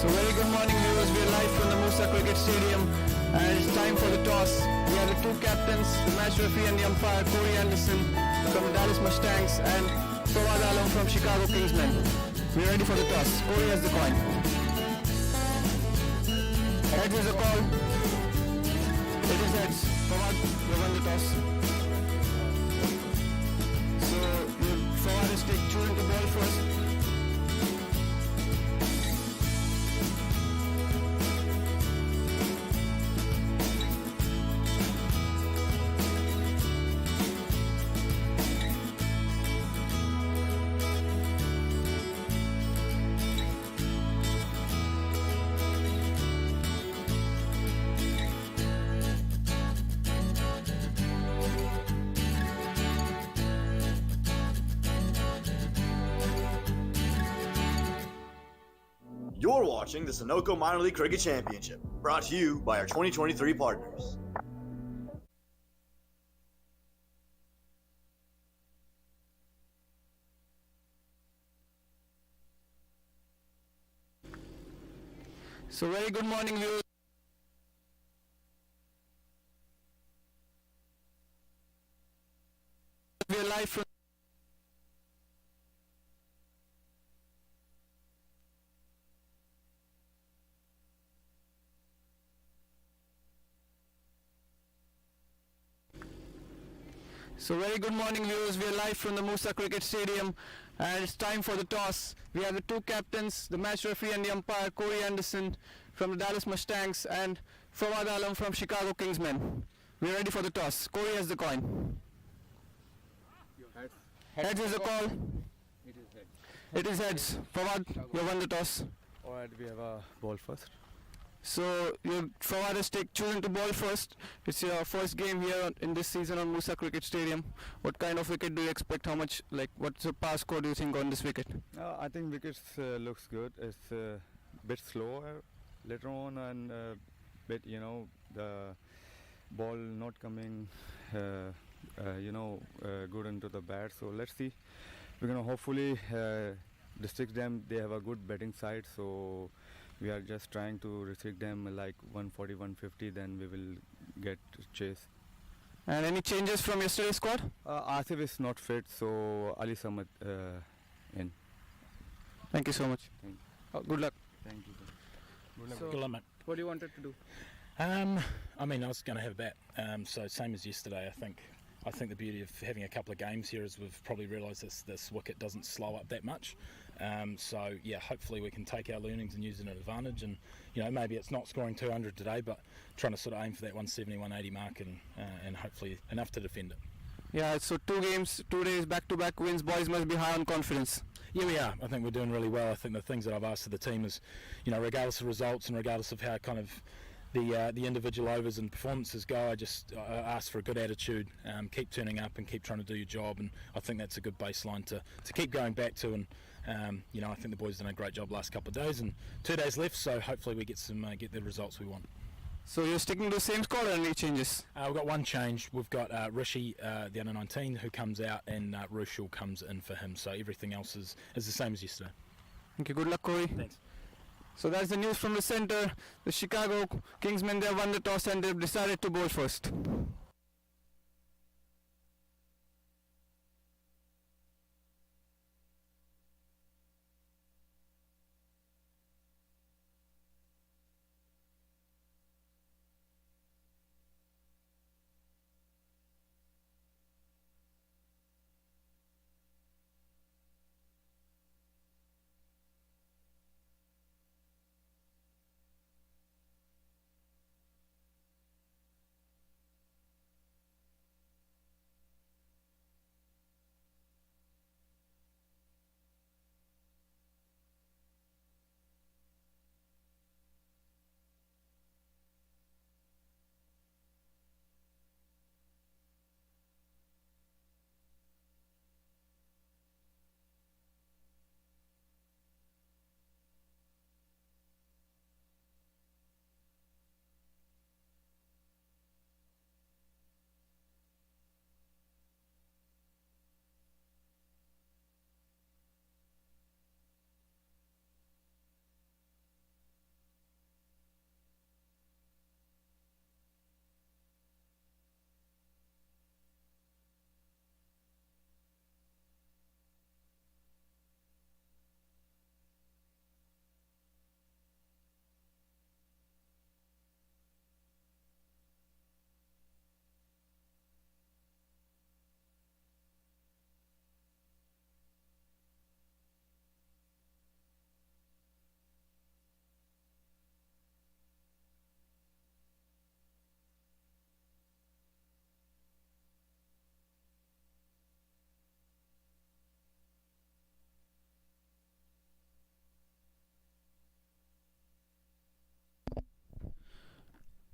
So very good morning viewers, we are live from the Musa Cricket Stadium and it's time for the toss. We have the two captains, the match referee and the umpire, Corey Anderson from the Dallas Mustangs and Fawad Alam from Chicago Kingsmen. We are ready for the toss. Corey has the coin. Heads is the call. It is heads. Fawad, you won the toss. So Fawad is choosing the ball first. You're watching the Sunoco Minor League Cricket Championship, brought to you by our 2023 partners. So very good morning viewers. We are live from So very good morning viewers, we are live from the Musa Cricket Stadium and it's time for the toss. We have the two captains, the match referee and the umpire, Corey Anderson from the Dallas Mustangs and Fawad Alam from Chicago Kingsmen. We are ready for the toss. Corey has the coin. Heads is the call. It is heads. It is heads. Fawad, you won the toss. Alright, we have a ball first. So Fawad is choosing to ball first. It's your first game here in this season on Musa Cricket Stadium. What kind of wicket do you expect? What's the pass score do you think on this wicket? I think wickets looks good. It's a bit slow later on and bit, the ball not coming, good into the bat. So let's see. We're gonna hopefully restrict them. They have a good batting side, so we are just trying to restrict them like 140, 150. Then we will get chase. And any changes from yesterday's squad? Asif is not fit, so Ali Samad in. Thank you so much. Thank you. Good luck. Thank you. Good luck. Good luck, mate. What do you wanted to do? I was going to have a bat. So same as yesterday, I think the beauty of having a couple of games here is we've probably realised this wicket doesn't slow up that much. Hopefully we can take our learnings and use it an advantage. And maybe it's not scoring 200 today, but trying to sort of aim for that 170, 180 mark and hopefully enough to defend it. Yeah, so 2 games, 2 days back-to-back wins. Boys must be high on confidence. Yeah, we are. I think we're doing really well. I think the things that I've asked of the team is, regardless of results and regardless of how kind of the individual overs and performances go, I ask for a good attitude, keep turning up and keep trying to do your job, and I think that's a good baseline to keep going back to. And I think the boys done a great job last couple of days, and 2 days left, so hopefully we get the results we want. So you're sticking to the same squad or any changes? We've got one change. We've got Rishi, the under 19, who comes out, and Rushal comes in for him. So everything else is the same as yesterday. Thank you. Good luck, Corey. Thanks. So that's the news from the centre. The Chicago Kingsmen, they have won the toss and they've decided to bowl first.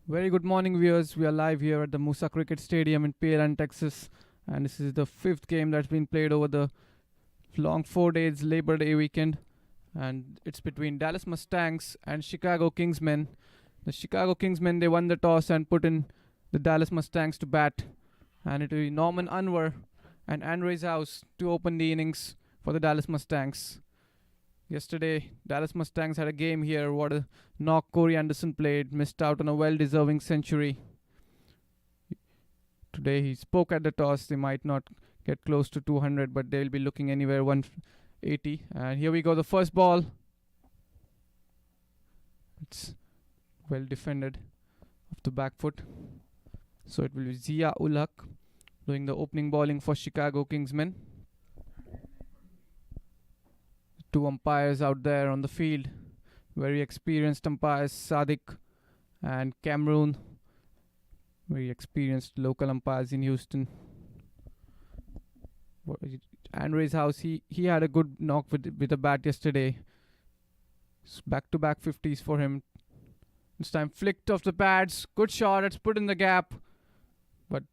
Very good morning, viewers. We are live here at the Musa Cricket Stadium in PLN, Texas, and this is the fifth game that's been played over the long 4 days Labor Day weekend, and it's between Dallas Mustangs and Chicago Kingsmen. The Chicago Kingsmen, they won the toss and put in the Dallas Mustangs to bat, and it will be Norman Anwar and Andres House to open the innings for the Dallas Mustangs. Yesterday, Dallas Mustangs had a game here. What a knock Corey Anderson played. Missed out on a well-deserving century. Today, he spoke at the toss. They might not get close to 200, but they'll be looking anywhere 180. And here we go, the first ball. It's well defended off the back foot. So it will be Zia Ulhak doing the opening bowling for Chicago Kingsmen. Two umpires out there on the field, very experienced umpires, Sadiq and Cameroon, very experienced local umpires in Houston. Andres House, he had a good knock with a bat yesterday. Back-to-back 50s for him. This time flicked off the pads, good shot, it's put in the gap, but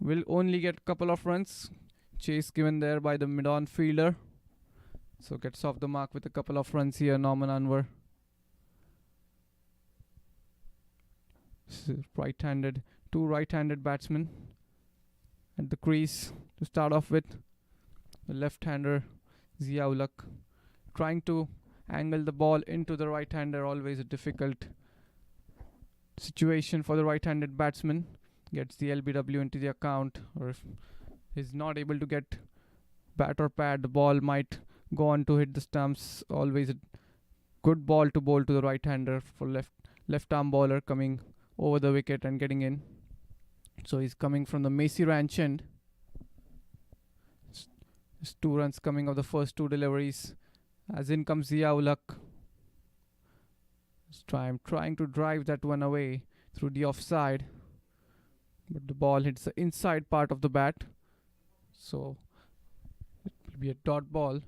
will only get a couple of runs. Chase given there by the mid-on fielder. So gets off the mark with a couple of runs here, Norman Anwar. This is right-handed, two right-handed batsmen at the crease to start off with. The left-hander, Zia Ulhak, trying to angle the ball into the right-hander, always a difficult situation for the right-handed batsman. Gets the LBW into the account, or if he's not able to get bat or pad, the ball might go on to hit the stumps. Always a good ball to bowl to the right-hander for left arm bowler coming over the wicket and getting in. So he's coming from the Macy Ranch end. Just 2 runs coming of the first 2 deliveries. As in comes Zia Ulhak. Trying to drive that one away through the offside, but the ball hits the inside part of the bat. So it will be a dot ball.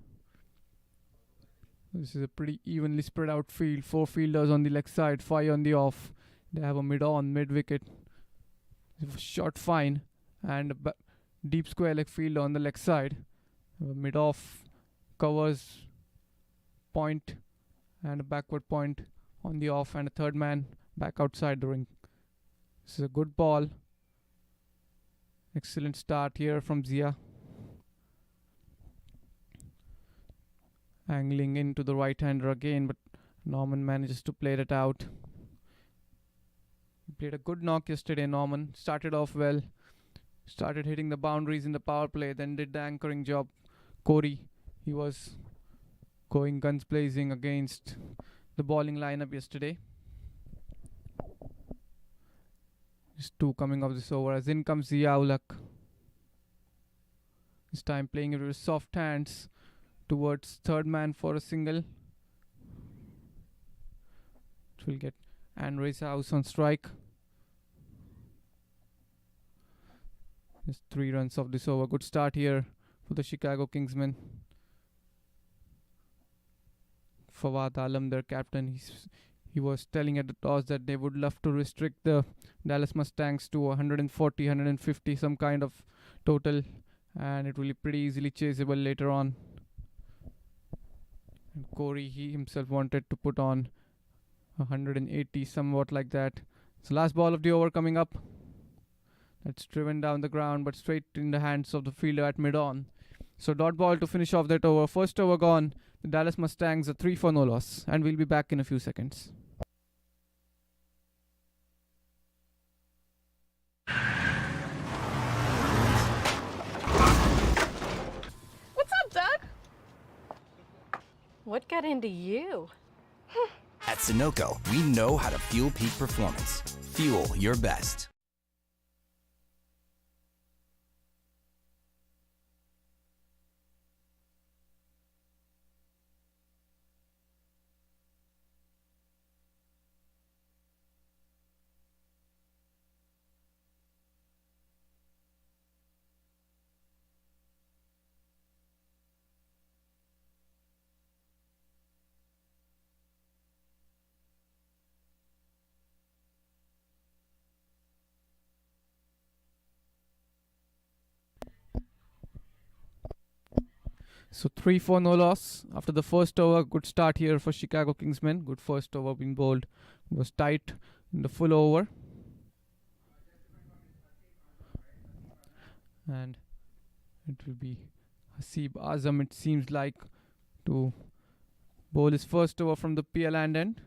This is a pretty evenly spread out field. 4 fielders on the leg side, 5 on the off. They have a mid-wicket. Shot fine. And a deep square leg fielder on the leg side. Mid-off covers point and a backward point on the off, and a third man back outside the ring. This is a good ball. Excellent start here from Zia. Angling into the right-hander again, but Norman manages to play it out. He played a good knock yesterday, Norman. Started off well. Started hitting the boundaries in the power play, then did the anchoring job. Corey, he was going guns blazing against the bowling lineup yesterday. Just 2 coming off this over, as in comes Zia Ulhak. This time playing it with soft hands towards third man for a single. It will get Andres House on strike. Just 3 runs off this over. Good start here for the Chicago Kingsmen. Fawad Alam, their captain, he was telling at the toss that they would love to restrict the Dallas Mustangs to 140, 150, some kind of total, and it will be pretty easily chaseable later on. And Corey, he himself wanted to put on 180, somewhat like that. So last ball of the over coming up. That's driven down the ground, but straight in the hands of the fielder at mid-on. So dot ball to finish off that over. First over gone. The Dallas Mustangs are 3 for no loss, and we'll be back in a few seconds. What's up, Doug? What got into you? At Sunoco, we know how to fuel peak performance. Fuel your best. So 3-4 no loss after the first over. Good start here for Chicago Kingsmen. Good first over being bowled. Was tight in the full over. And it will be Hasib Azam, it seems like, to bowl his first over from the PL end.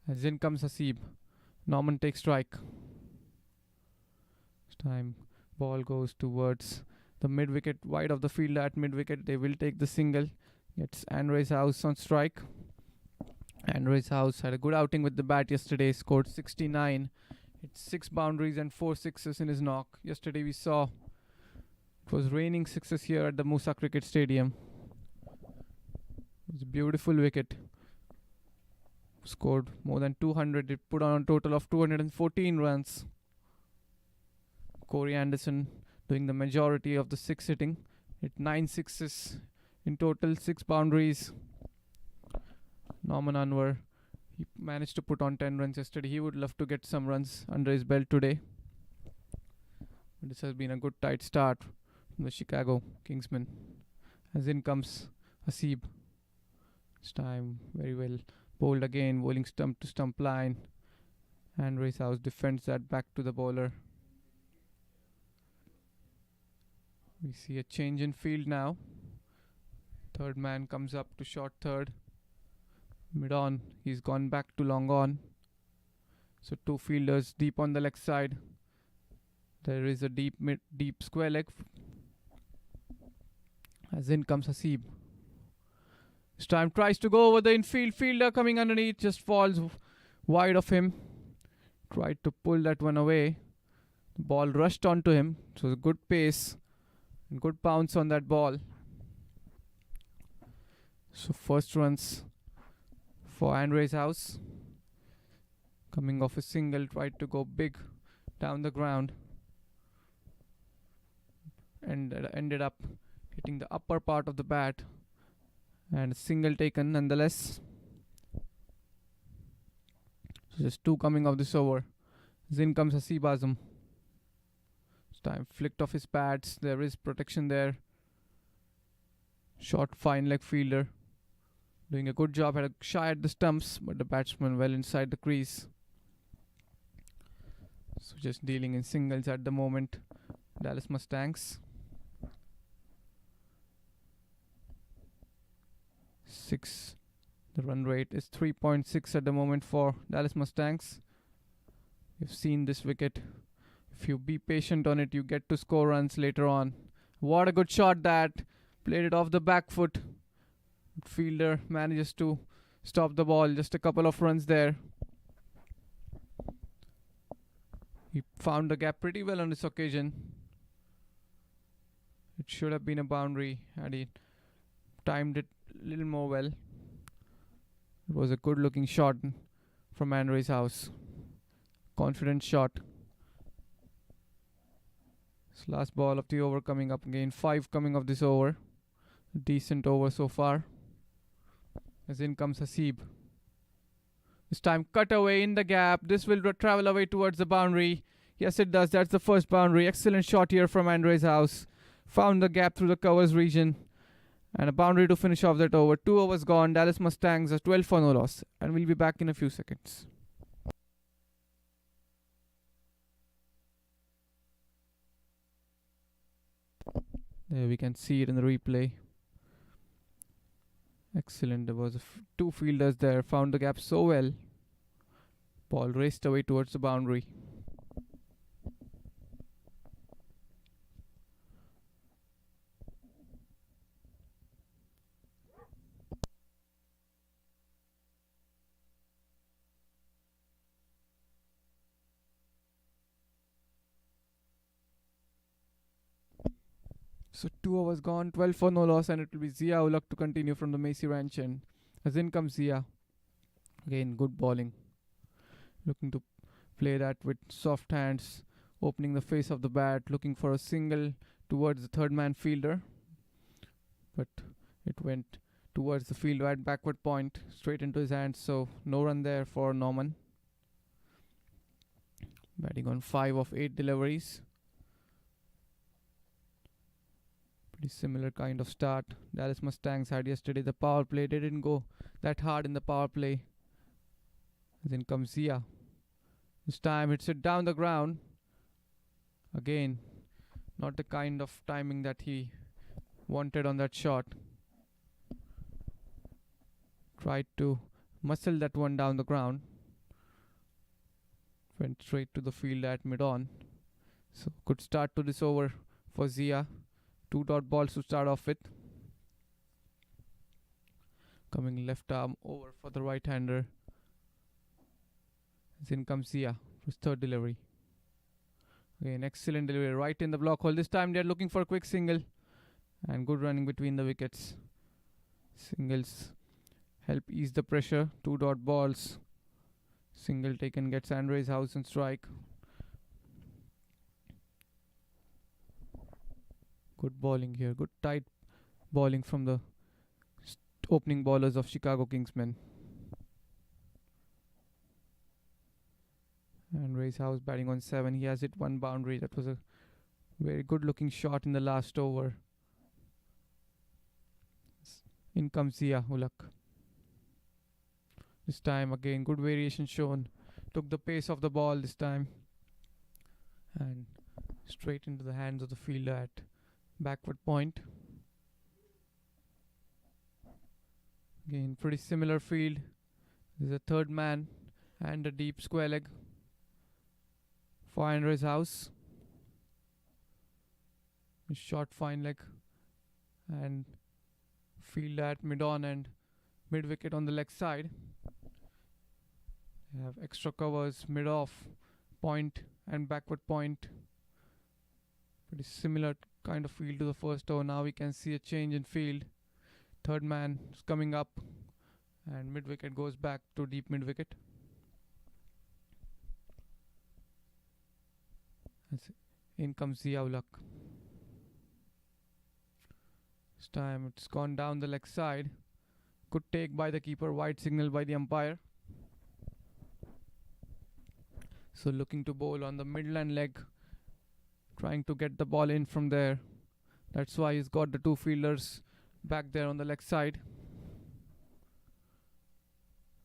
As in comes Hasib. Norman takes strike. This time ball goes towards the mid-wicket, wide of the field at mid-wicket. They will take the single. Gets Andre's House on strike. Andre's House had a good outing with the bat yesterday. Scored 69. Hit 6 boundaries and 4 sixes in his knock. Yesterday we saw it was raining sixes here at the Musa Cricket Stadium. It was a beautiful wicket. Scored more than 200. It put on a total of 214 runs. Corey Anderson doing the majority of the 6 hitting. Hit 9 sixes in total, 6 boundaries. Norman Anwar, he managed to put on 10 runs yesterday. He would love to get some runs under his belt today. But this has been a good tight start from the Chicago Kingsmen. As in comes Hasib. This time very well bowled again, bowling stump to stump line. Andre's House defends that back to the bowler. We see a change in field now. Third man comes up to short third. Mid on, he's gone back to long on. So 2 fielders deep on the leg side. There is a deep square leg. As in comes Hasib. This time tries to go over the infield. Fielder coming underneath, just falls wide of him. Tried to pull that one away. The ball rushed onto him. So it was a good pace and good bounce on that ball. So first runs for Andre's House. Coming off a single, tried to go big down the ground. And ended up hitting the upper part of the bat. And a single taken nonetheless. So just 2 coming off this over. In comes Hasib Azam. This time flicked off his pads. There is protection there. Short fine leg fielder. Doing a good job. Had a shy at the stumps, but the batsman well inside the crease. So just dealing in singles at the moment. Dallas Mustangs. 6. The run rate is 3.6 at the moment for Dallas Mustangs. You've seen this wicket. If you be patient on it, you get to score runs later on. What a good shot that. Played it off the back foot. Fielder manages to stop the ball. Just a couple of runs there. He found the gap pretty well on this occasion. It should have been a boundary had he timed it a little more well. It was a good looking shot from Andre's House. Confident shot. This last ball of the over coming up again. 5 coming off this over. Decent over so far. As in comes Hasib. This time cut away in the gap. This will travel away towards the boundary. Yes, it does. That's the first boundary. Excellent shot here from Andre's House. Found the gap through the covers region. And a boundary to finish off that over. 2 overs gone. Dallas Mustangs are 12 for no loss. And we'll be back in a few seconds. There we can see it in the replay. Excellent. There was 2 fielders there. Found the gap so well. Ball raced away towards the boundary. So 2 overs gone, 12 for no loss, and it will be Zia Ulak to continue from the Macy Ranch end. As in comes Zia. Again, good bowling. Looking to play that with soft hands, opening the face of the bat, looking for a single towards the third man fielder. But it went towards the field at backward point, straight into his hands, so no run there for Norman. Batting on 5 of 8 deliveries. Pretty similar kind of start Dallas Mustangs had yesterday. The power play, they didn't go that hard in the power play. Then comes Zia. This time hits it down the ground. Again, not the kind of timing that he wanted on that shot. Tried to muscle that one down the ground. Went straight to the field at mid-on. So good start to this over for Zia. 2 dot balls to start off with. Coming left arm over for the right-hander. Then comes Zia for his third delivery. Again, excellent delivery right in the block hole. This time they're looking for a quick single. And good running between the wickets. Singles help ease the pressure. 2 dot balls. Single taken gets Andre's house and strike. Good bowling here. Good tight bowling from the opening bowlers of Chicago Kingsmen. And Ray's house batting on 7. He has hit 1 boundary. That was a very good looking shot in the last over. In comes Zia Ulak. This time again good variation shown. Took the pace of the ball this time. And straight into the hands of the fielder at backward point. Again pretty similar field. There's a third man and a deep square leg for Andre's house. A short fine leg and field at mid-on and mid-wicket on the leg side. They have extra covers mid-off, point and backward point. Pretty similar kind of field to the first over. Now we can see a change in field. Third man is coming up and mid-wicket goes back to deep mid-wicket. In comes Zia Ulak. This time it's gone down the leg side. Good take by the keeper, wide signal by the umpire. So looking to bowl on the midland leg, trying to get the ball in from there. That's why he's got the 2 fielders back there on the leg side.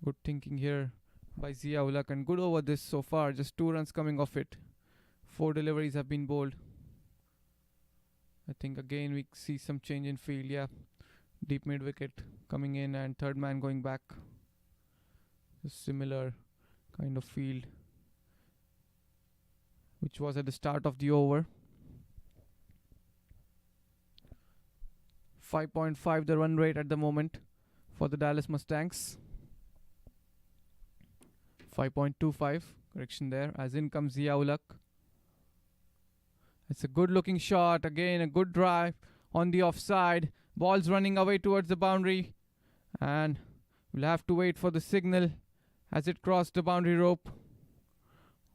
Good thinking here by Zia Ulak and good over this so far. Just 2 runs coming off it. 4 deliveries have been bowled. I think again we see some change in field. Yeah, deep mid wicket coming in and third man going back. A similar kind of field which was at the start of the over. 5.5 the run rate at the moment for the Dallas Mustangs. 5.25, correction there, as in comes Zia Ulak. It's a good looking shot. Again, a good drive on the offside. Ball's running away towards the boundary. And we'll have to wait for the signal as it crossed the boundary rope.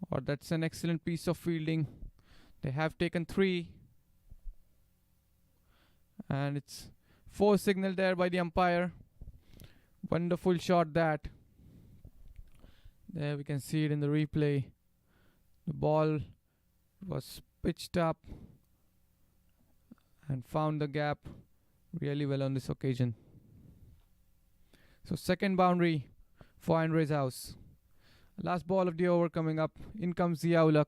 Or that's an excellent piece of fielding. They have taken 3. And it's 4 signal there by the umpire. Wonderful shot that. There we can see it in the replay. The ball was pitched up and found the gap really well on this occasion. So second boundary for Andre's house. Last ball of the over coming up. In comes Zia Ulak.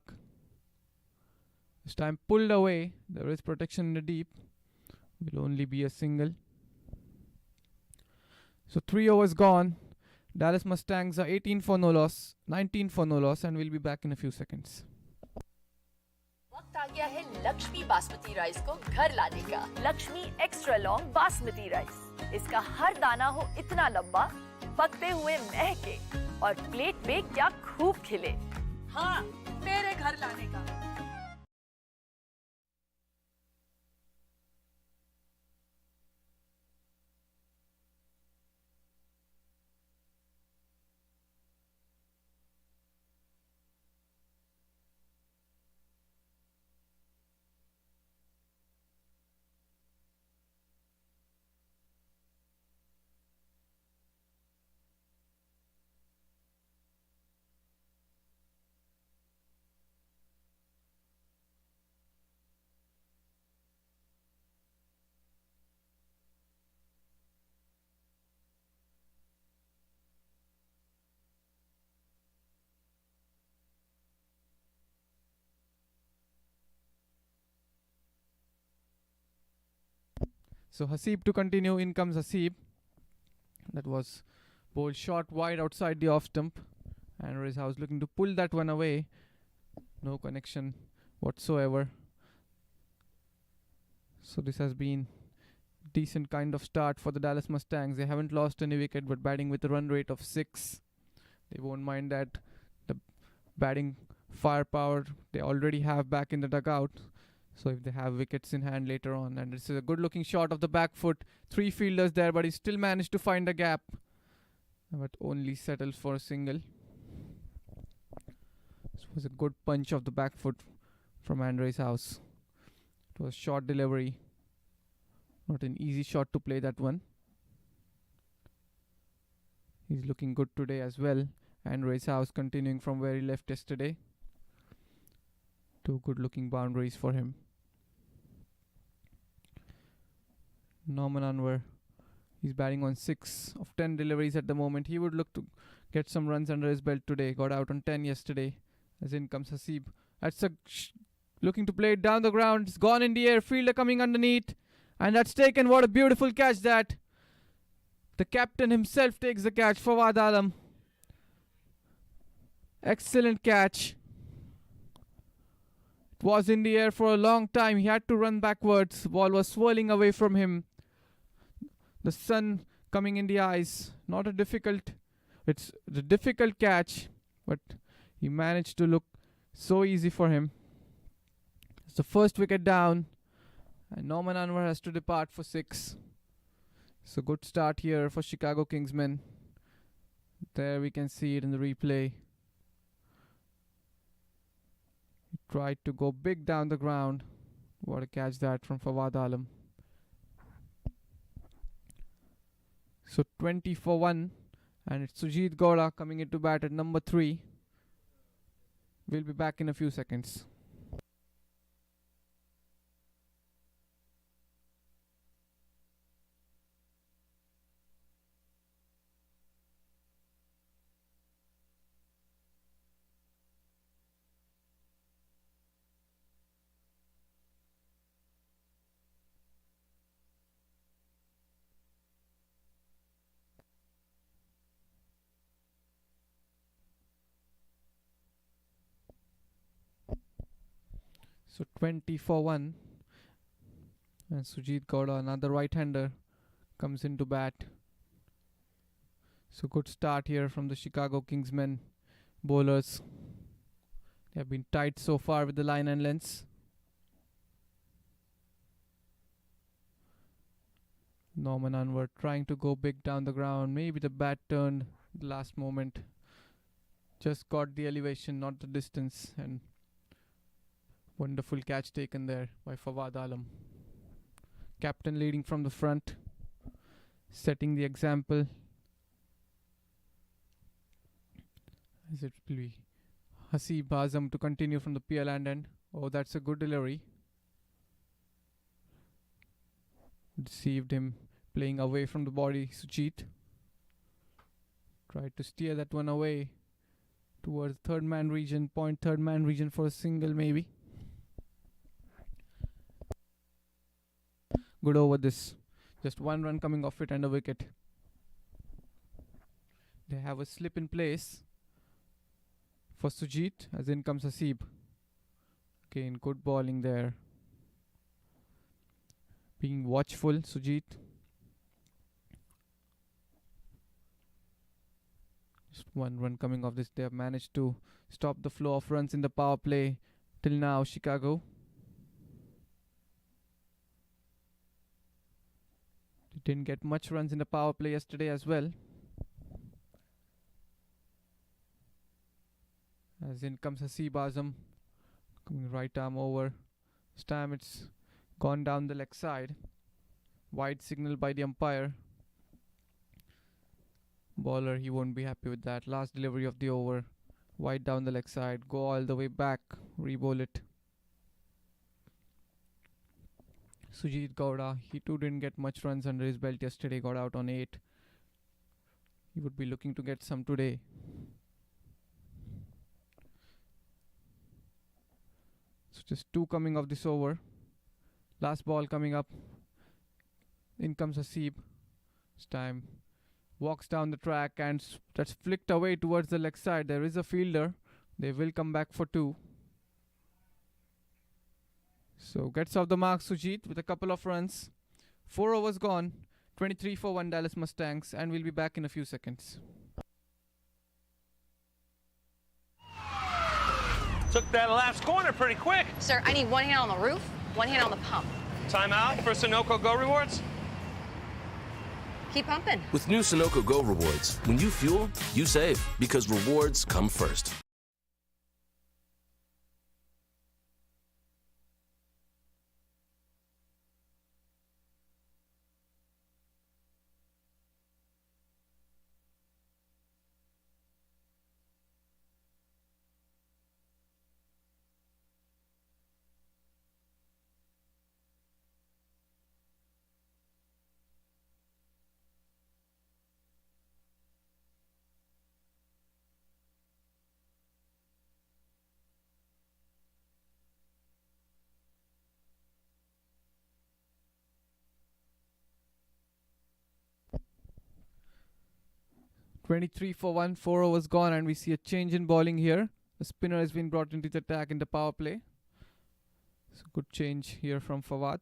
This time pulled away. There is protection in the deep. Will only be a single. So 3 overs gone. Dallas Mustangs are 18 for no loss, 19 for no loss, and we'll be back in a few seconds. वक्त आ गया है Lakshmi basmati rice को घर लाने का। Lakshmi extra long basmati rice. इसका हर दाना हो इतना लंबा, पकते हुए महके और प्लेट पे क्या खूब खिले। हाँ, मेरे घर लाने का। So Hasib to continue. In comes Hasib. That was bowled short wide outside the off stump. And House looking to pull that one away. No connection whatsoever. So this has been decent kind of start for the Dallas Mustangs. They haven't lost any wicket, but batting with a run rate of 6. They won't mind that. The batting firepower they already have back in the dugout. So if they have wickets in hand later on, and this is a good looking shot of the back foot. 3 fielders there, but he still managed to find a gap, but only settles for a single. This was a good punch of the back foot from Andre's House. It was short delivery. Not an easy shot to play that one. He's looking good today as well. Andre's House continuing from where he left yesterday. 2 good looking boundaries for him. Norman Anwar, he's batting on 6 of 10 deliveries at the moment. He would look to get some runs under his belt today. Got out on 10 yesterday. As in comes Hasib. That's a looking to play it down the ground. It's gone in the air. Fielder coming underneath. And that's taken. What a beautiful catch that. The captain himself takes the catch. Fawad Alam. Excellent catch. It was in the air for a long time. He had to run backwards. Ball was swirling away from him. The sun coming in the eyes. Not a difficult. It's a difficult catch. But he managed to look so easy for him. It's the first wicket down. And Norman Anwar has to depart for 6. So good start here for Chicago Kingsmen. There we can see it in the replay. He tried to go big down the ground. What a catch that from Fawad Alam. So 20 for 1. And it's Sujit Gowda coming into bat at number 3. We'll be back in a few seconds. So 20 for 1. And Sujit Gowda, another right-hander, comes into bat. So good start here from the Chicago Kingsmen bowlers. They have been tight so far with the line and lengths. Norman Anwar trying to go big down the ground. Maybe the bat turned the last moment. Just got the elevation, not the distance. And wonderful catch taken there by Fawad Alam. Captain leading from the front, setting the example. As it will be Hasib Azam to continue from the PL end. Oh, that's a good delivery. Deceived him, playing away from the body. Sujit tried to steer that one away towards third man region, point third man region for a single maybe. Good over this. Just 1 run coming off it and a wicket. They have a slip in place for Sujit, as in comes Hasib. Again, good bowling there. Being watchful, Sujit. Just 1 run coming off this. They have managed to stop the flow of runs in the power play till now, Chicago. Didn't get much runs in the power play yesterday as well. As in comes Hasib Azam, coming right arm over. This time it's gone down the leg side. Wide signal by the umpire. Bowler, he won't be happy with that. Last delivery of the over. Wide down the leg side. Go all the way back. Re-bowl it. Sujit Gowda, he too didn't get much runs under his belt yesterday, got out on 8. He would be looking to get some today. So just 2 coming off this over. Last ball coming up. In comes Hasib. This time walks down the track and that's flicked away towards the leg side. There is a fielder. They will come back for 2. So gets off the mark Sujit with a couple of runs. 4 overs gone. 23 for 1 Dallas Mustangs, and we'll be back in a few seconds. Took that last corner pretty quick. Sir, I need one hand on the roof, one hand on the pump. Timeout for Sunoco Go Rewards. Keep pumping. With new Sunoco Go Rewards, when you fuel, you save, because rewards come first. "23 for 1, 4 overs gone, and we see a change in bowling here. The spinner has been brought into the attack in the power play. So good change here from Fawad.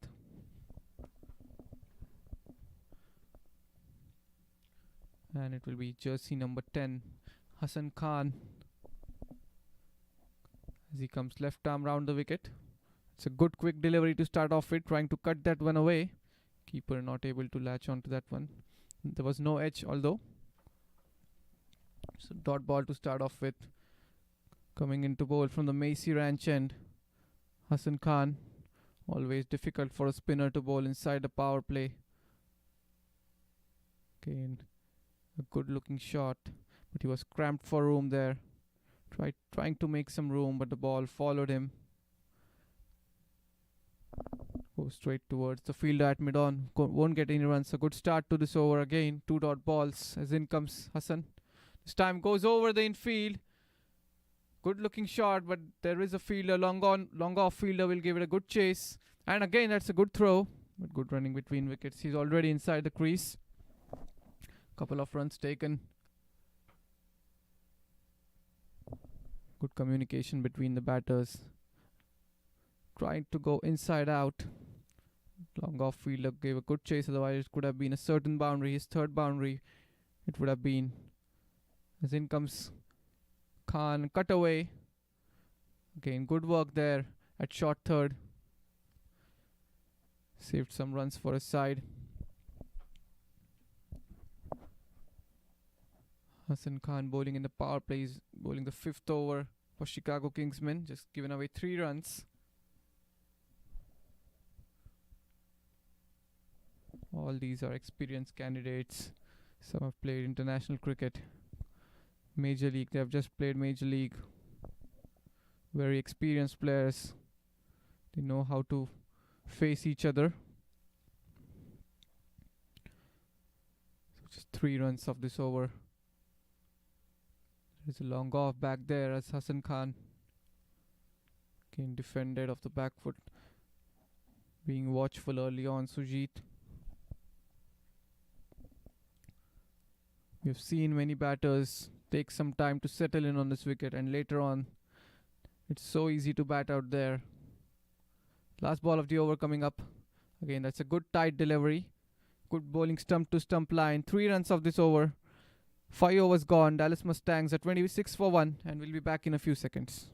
And it will be jersey number 10, Hassan Khan, as he comes left arm round the wicket. It's a good quick delivery to start off with, trying to cut that one away. Keeper not able to latch onto that one. There was no edge, although. So dot ball to start off with. Coming into bowl from the Macy Ranch end, Hassan Khan. Always difficult for a spinner to bowl inside the power play. Again, a good looking shot, but he was cramped for room there. Trying to make some room, but the ball followed him. Goes straight towards the fielder at mid-on. Won't get any runs. A good start to this over again. 2 dot balls as in comes Hassan. This time goes over the infield. Good looking shot, but there is a fielder. Long off fielder will give it a good chase. And again, that's a good throw. But good running between wickets. He's already inside the crease. Couple of runs taken. Good communication between the batters. Trying to go inside out. Long off fielder gave a good chase. Otherwise, it could have been a certain boundary. His third boundary, it would have been. As in comes Khan, cut away. Again, good work there at short third. Saved some runs for his side. Hassan Khan bowling in the power play, is bowling the 5th over for Chicago Kingsmen, just given away 3 runs. All these are experienced candidates. Some have played international cricket. Major League, they have just played Major League. Very experienced players. They know how to face each other. So just 3 runs of this over. There's a long off back there as Hassan Khan again defended off the back foot. Being watchful early on, Sujit. We've seen many batters take some time to settle in on this wicket, and later on it's so easy to bat out there. Last ball of the over coming up. Again, that's a good tight delivery. Good bowling stump to stump line. 3 runs of this over. 5 overs gone. Dallas Mustangs at 26 for 1, and we'll be back in a few seconds.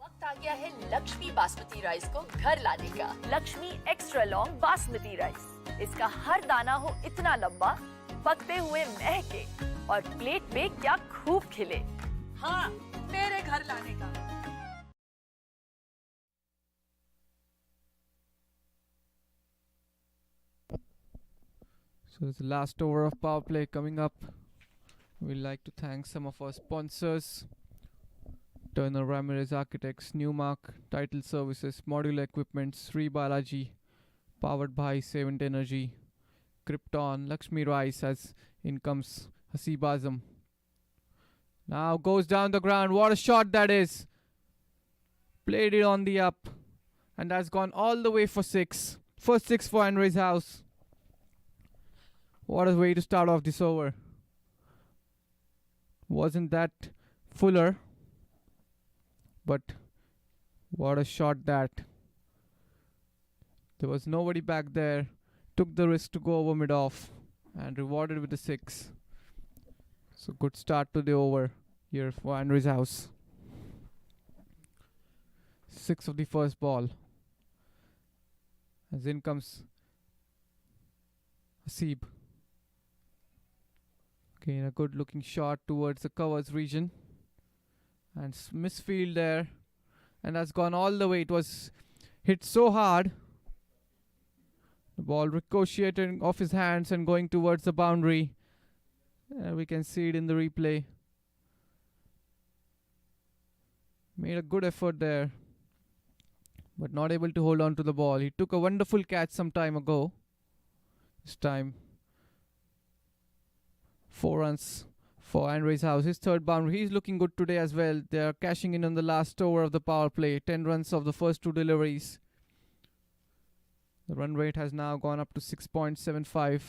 वक्त आ गया है Lakshmi basmati rice को घर लाने का। Lakshmi extra long basmati rice. इसका हर दाना हो इतना लंबा, पकते हुए महके और प्लेट पे क्या खूब खिले। हाँ, मेरे घर लाने का। So it's the last over of power play coming up. We'd like to thank some of our sponsors: Turner Ramirez Architects, Newmark Title Services, Modular Equipment, Sri Balaji, powered by Savant Energy, Krypton, Lakshmi Rice, as in comes Hasib Azam. Now goes down the ground. What a shot that is. Played it on the up. And that's gone all the way for 6. First 6 for Andre's house. What a way to start off this over. Wasn't that fuller, but what a shot that. There was nobody back there. Took the risk to go over mid-off and rewarded with the 6. So good start to the over here for Andre's house. 6 of the first ball. As in comes Hasib. Again, a good looking shot towards the covers region. And misfield there. And that's gone all the way. It was hit so hard. The ball ricocheting off his hands and going towards the boundary. We can see it in the replay. Made a good effort there, but not able to hold on to the ball. He took a wonderful catch some time ago. This time, 4 runs for Andre's house. His third boundary. He's looking good today as well. They are cashing in on the last over of the power play. 10 runs of the first 2 deliveries. The run rate has now gone up to 6.75.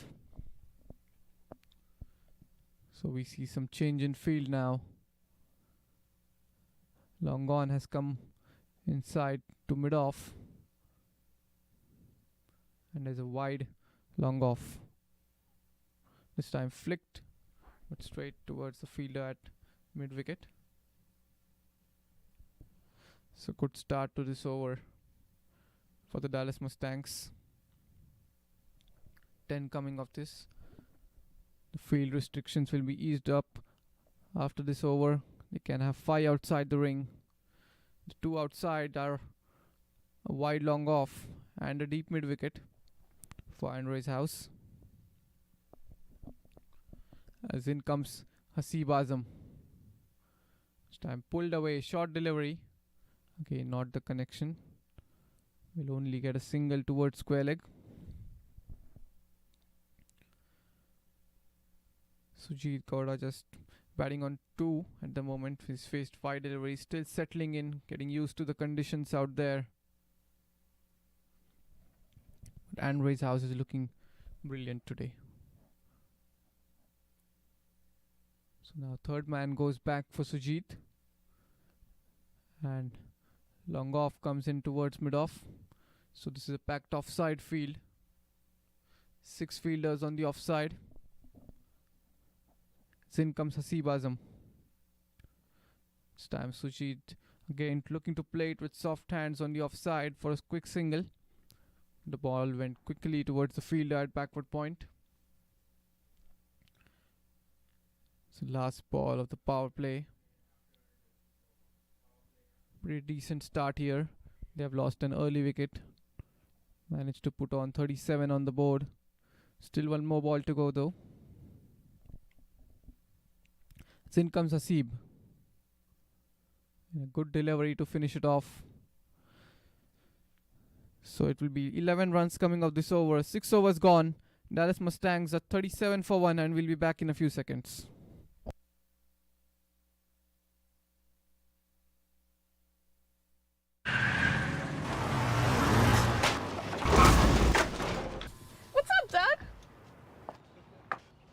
So we see some change in field now. Long on has come inside to mid-off. And there's a wide long off. This time flicked, but straight towards the fielder at mid-wicket. So good start to this over for the Dallas Mustangs. 10 coming off this. The field restrictions will be eased up after this over. They can have 5 outside the ring. The 2 outside are a wide long off and a deep mid wicket for Andre's house. As in comes Hasib Azam. This time pulled away, short delivery. Okay, not the connection. Will only get a single towards square leg. Sujit Gowda just batting on 2 at the moment. He's faced 5 deliveries, still settling in, getting used to the conditions out there. But Andre's house is looking brilliant today. So now third man goes back for Sujit. And long off comes in towards mid-off. So this is a packed offside field. 6 fielders on the offside. In comes Hasib Azam. This time Sujit again looking to play it with soft hands on the offside for a quick single. The ball went quickly towards the fielder at backward point. So last ball of the power play. Pretty decent start here. They have lost an early wicket. Managed to put on 37 on the board. Still 1 more ball to go though. In comes Hasib. A good delivery to finish it off. So it will be 11 runs coming off this over. 6 overs gone. Dallas Mustangs are 37 for 1 and we'll be back in a few seconds. What's up, Doug?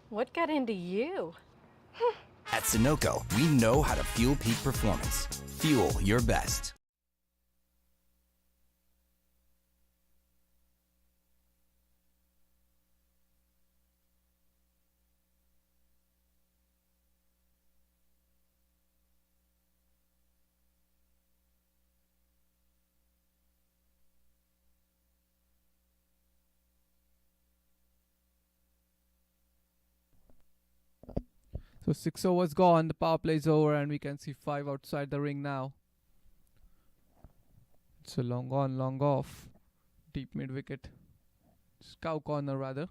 What got into you? At Sunoco, we know how to fuel peak performance. Fuel your best. So 6 overs gone, the power play is over and we can see 5 outside the ring now. It's a long on, long off. Deep mid wicket. Cow corner rather.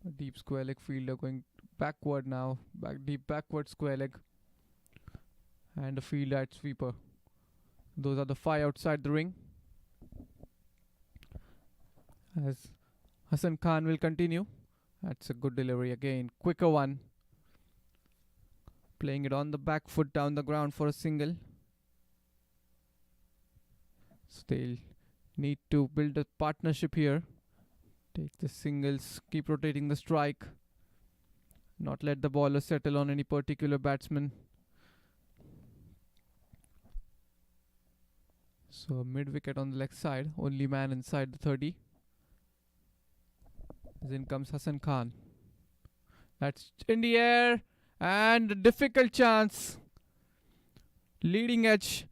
A deep square leg fielder going backward now. Deep backward square leg. And a fielder at sweeper. Those are the 5 outside the ring. As Hassan Khan will continue. That's a good delivery again. Quicker one. Playing it on the back foot down the ground for a single. So they'll Need to build a partnership here. Take the singles, keep rotating the strike. Not let the bowler settle on any particular batsman. So mid-wicket on the leg side, only man inside the 30. As in comes Hassan Khan. That's in the air and a difficult chance. Leading edge.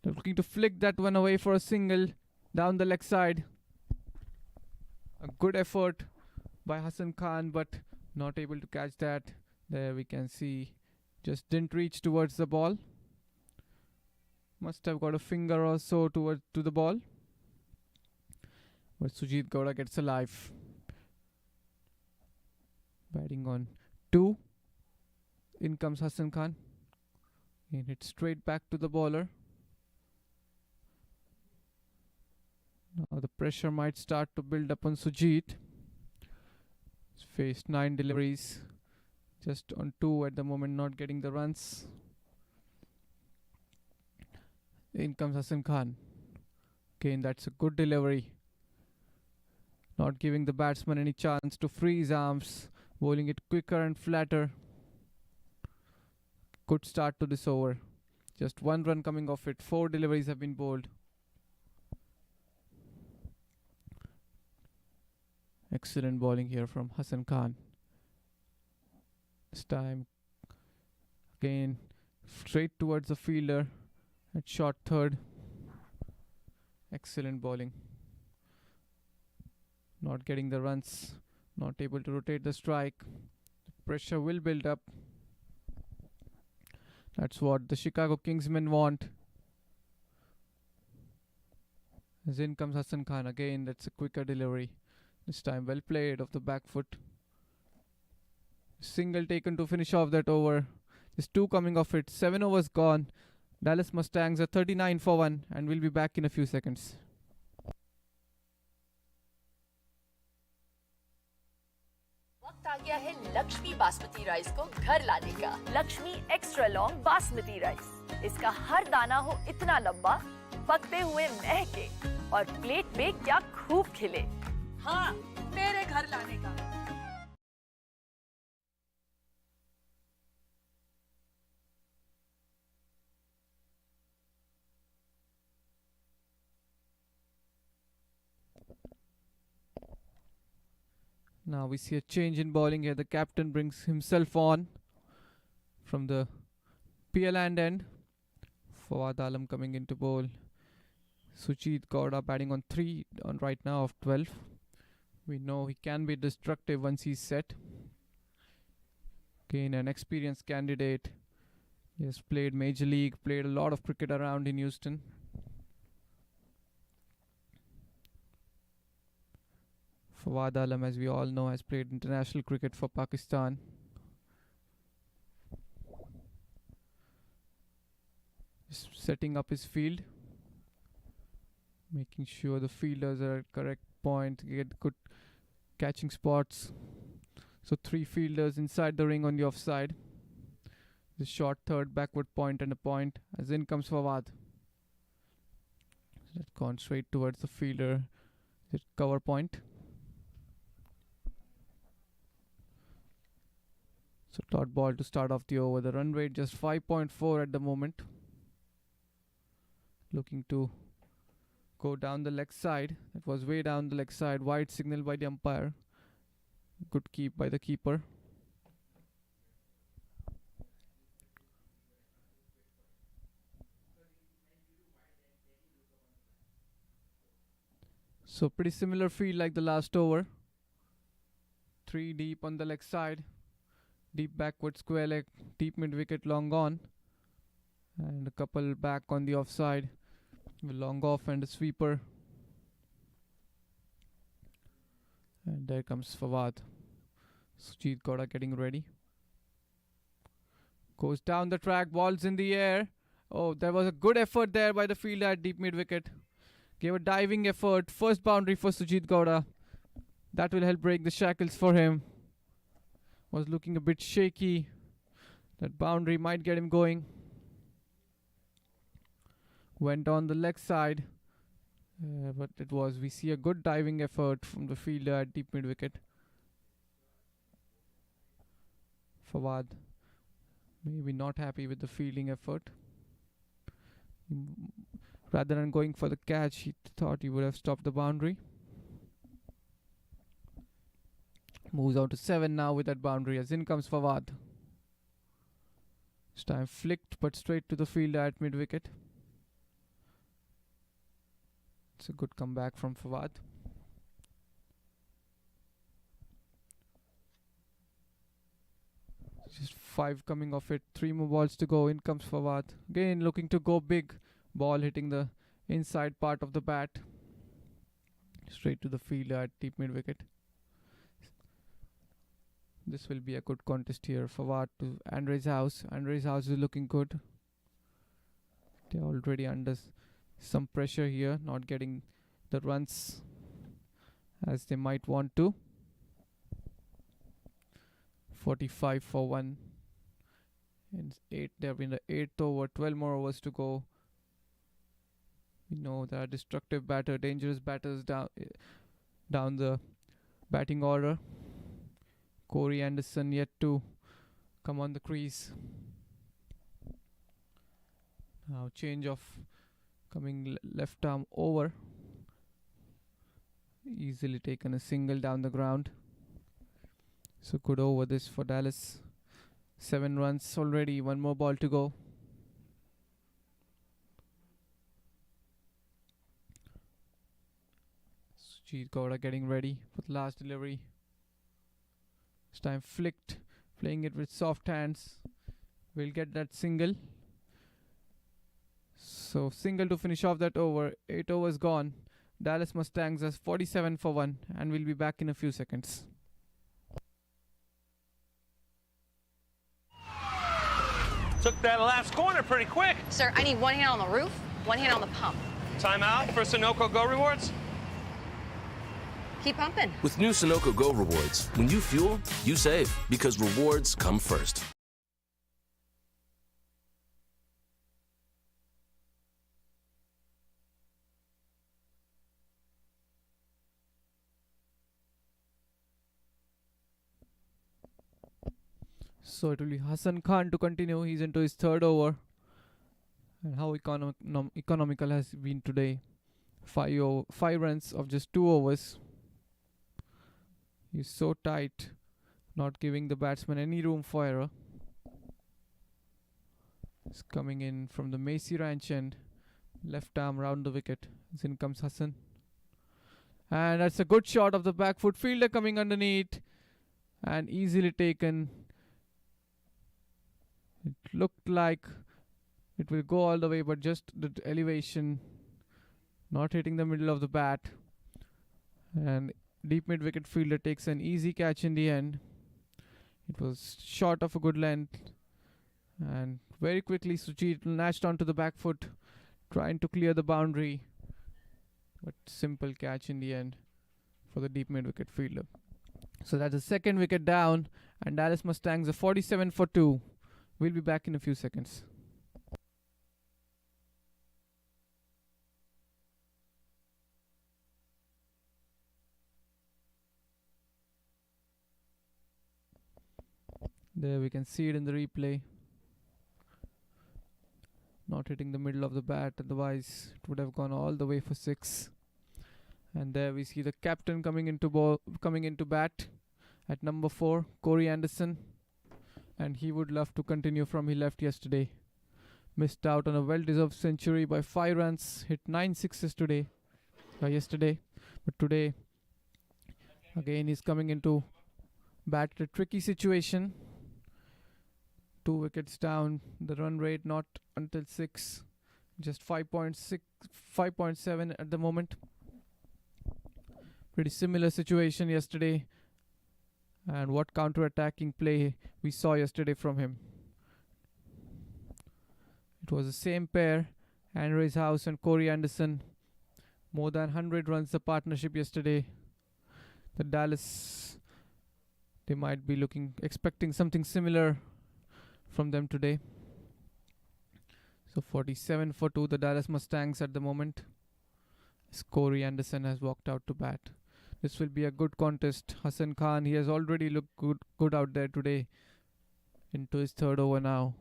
They're looking to flick that one away for a single down the leg side. A good effort by Hassan Khan, but not able to catch that. There we can see just didn't reach towards the ball. Must have got a finger or so to the ball. But Sujit Gowda gets alive. Batting on 2. In comes Hassan Khan. And hit straight back to the bowler. Now the pressure might start to build up on Sujit. He's faced 9 deliveries. Just on 2 at the moment, not getting the runs. In comes Hassan Khan. Again, that's a good delivery. Not giving the batsman any chance to free his arms. Bowling it quicker and flatter. Good start to this over. Just 1 run coming off it. 4 deliveries have been bowled. Excellent bowling here from Hassan Khan. This time, again, straight towards the fielder at short third. Excellent bowling. Not getting the runs. Not able to rotate the strike. The pressure will build up. That's what the Chicago Kingsmen want. As in comes Hassan Khan again. That's a quicker delivery. This time well played off the back foot. Single taken to finish off that over. Just 2 coming off it. 7 overs gone. Dallas Mustangs are 39 for 1 and we'll be back in a few seconds. वक्त आ गया है Lakshmi basmati rice को घर लाने का। Lakshmi extra long basmati rice. इसका हर दाना हो इतना लंबा, पकते हुए महके और प्लेट में क्या खूब खिले। हाँ, मेरे घर लाने का। Now we see a change in bowling here. The captain brings himself on from the PL end. Fawad Alam coming into bowl. Sujit Gowda batting on 3 on right now of 12. We know he can be destructive once he's set. Again, an experienced candidate. He has played Major League, played a lot of cricket around in Houston. Fawad Alam, as we all know, has played international cricket for Pakistan. Just setting up his field. Making sure the fielders are at correct point, get good catching spots. So 3 fielders inside the ring on the offside. The short third, backward point and a point. As in comes Fawad. That's gone straight towards the fielder. The cover point. So dot ball to start off the over. The run rate just 5.4 at the moment. Looking to go down the leg side. That was way down the leg side. Wide signal by the umpire. Good keep by the keeper. So pretty similar field like the last over. 3 deep on the leg side. Deep backward square leg. Deep mid wicket long on. And a couple back on the offside. Long off and a sweeper. And there comes Fawad. Sujit Gowda getting ready. Goes down the track, balls in the air. Oh, there was a good effort there by the fielder at deep mid wicket. Gave a diving effort. First boundary for Sujit Gowda. That will help break the shackles for him. Was looking a bit shaky. That boundary might get him going. Went on the leg side. But we see a good diving effort from the fielder at deep mid wicket. Fawad maybe not happy with the fielding effort. Rather than going for the catch, he thought he would have stopped the boundary. Moves on to 7 now with that boundary as in comes Fawad. This time flicked but straight to the fielder at mid wicket. It's a good comeback from Fawad. Just 5 coming off it. 3 more balls to go. In comes Fawad. Again looking to go big. Ball hitting the inside part of the bat. Straight to the fielder at deep mid wicket. This will be a good contest here. Fawad to Andre's house. Andre's house is looking good. They're already under some pressure here, not getting the runs as they might want to. 45 for 1. They're in the 8th over, 12 more overs to go. We know there are destructive batter, dangerous batters down the batting order. Corey Anderson yet to come on the crease. Now change of coming left arm over. Easily taken a single down the ground. So good over this for Dallas. 7 runs already, 1 more ball to go. Sujit Gowda getting ready for the last delivery. This time flicked, playing it with soft hands. We'll get that single. So single to finish off that over. 8 overs gone. Dallas Mustangs has 47 for 1 and we'll be back in a few seconds. Took that last corner pretty quick. Sir, I need one hand on the roof, one hand on the pump. Timeout for Sunoco Go Rewards. Keep pumping. With new Sunoco Go rewards, when you fuel, you save because rewards come first. So it will be Hassan Khan to continue. He's into his 3rd over. And how economical has been today. 5 runs of just 2 overs. He's so tight, not giving the batsman any room for error. It's coming in from the Macy Ranch end. Left arm round the wicket. In comes Hassan. And that's a good shot of the back foot. Fielder coming underneath. And easily taken. It looked like it will go all the way, but just the elevation, not hitting the middle of the bat. And deep mid wicket fielder takes an easy catch in the end. It was short of a good length. And very quickly Sujit latched onto the back foot, trying to clear the boundary. But simple catch in the end for the deep mid wicket fielder. So that's the 2nd wicket down. And Dallas Mustangs are 47 for 2. We'll be back in a few seconds. There we can see it in the replay. Not hitting the middle of the bat, otherwise it would have gone all the way for 6. And there we see the captain coming into bat at number 4, Corey Anderson. And he would love to continue from he left yesterday. Missed out on a well-deserved century by 5 runs. Hit 9 sixes yesterday. But today, again, he's coming into bat at a tricky situation. 2 wickets down. The run rate not until 6. Just 5.6, 5.7 at the moment. Pretty similar situation yesterday. And what counter-attacking play we saw yesterday from him. It was the same pair, Andre's House and Corey Anderson. More than 100 runs the partnership yesterday. The Dallas, they might be expecting something similar from them today. So 47 for 2, the Dallas Mustangs at the moment. Corey Anderson has walked out to bat. This will be a good contest. Hassan Khan, he has already looked good out there today. Into his third over now.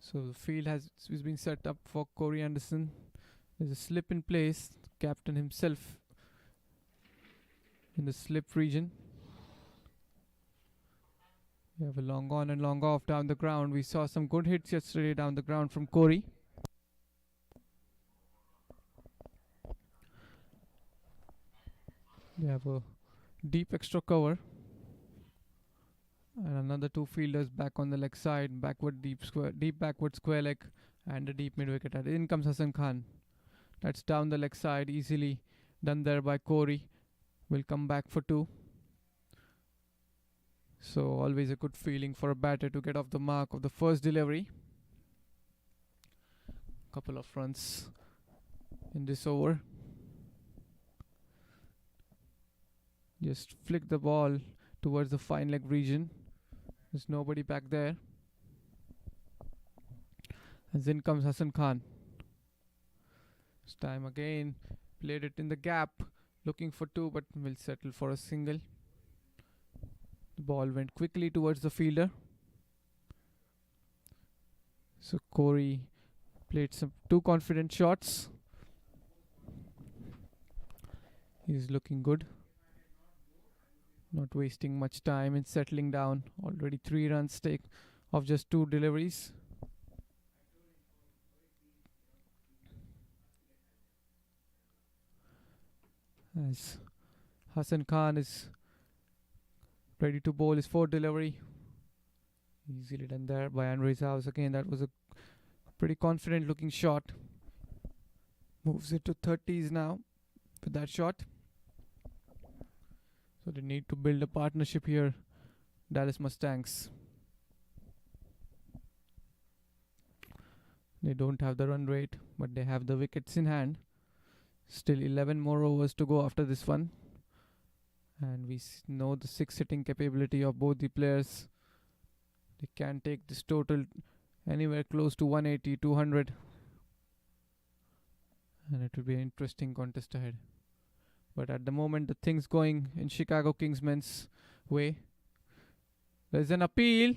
So the field has been set up for Corey Anderson. There's a slip in place. Captain himself in the slip region. We have a long on and long off down the ground. We saw some good hits yesterday down the ground from Corey. They have a deep extra cover. And another two fielders back on the leg side. Deep backward square leg. And a deep mid wicket. And in comes Hassan Khan. That's down the leg side. Easily done there by Corey. Will come back for two. So always a good feeling for a batter to get off the mark of the first delivery. Couple of runs in this over. Just flick the ball towards the fine leg region. There's nobody back there. As in comes Hassan Khan. This time again, played it in the gap, looking for two, but will settle for a single. The ball went quickly towards the fielder. So Corey played some two confident shots. He's looking good. Not wasting much time in settling down. Already 3 runs take of just 2 deliveries. As Hassan Khan is ready to bowl his 4th delivery. Easily done there by Andre's house. Again, that was a pretty confident looking shot. Moves it to 30s now with that shot. So they need to build a partnership here, Dallas Mustangs. They don't have the run rate, but they have the wickets in hand. Still 11 more overs to go after this one. And we know the 6 hitting capability of both the players. They can take this total anywhere close to 180, 200. And it will be an interesting contest ahead. But at the moment, the things going in Chicago Kingsmen's way. There's an appeal.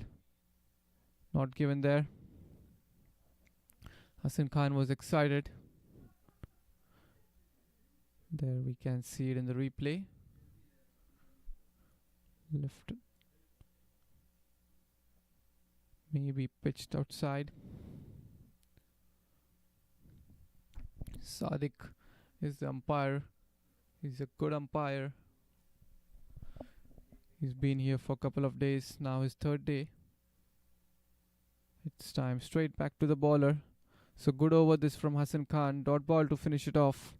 Not given there. Hassan Khan was excited. There we can see it in the replay. Left. Maybe pitched outside. Sadiq is the umpire. He's a good umpire. He's been here for a couple of days. Now his 3rd day. It's time straight back to the bowler. So good over this from Hassan Khan. Dot ball to finish it off.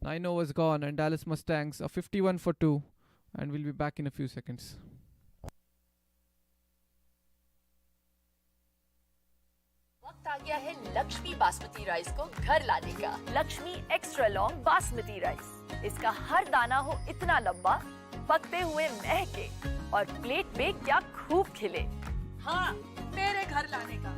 9 overs gone and Dallas Mustangs are 51 for 2. And we'll be back in a few seconds. वक्त आ गया है Lakshmi basmati rice को घर लाने का। Lakshmi extra long basmati rice. इसका हर दाना हो इतना लंबा, पकते हुए महके और प्लेट पे क्या खूब खिले। हाँ, मेरे घर लाने का।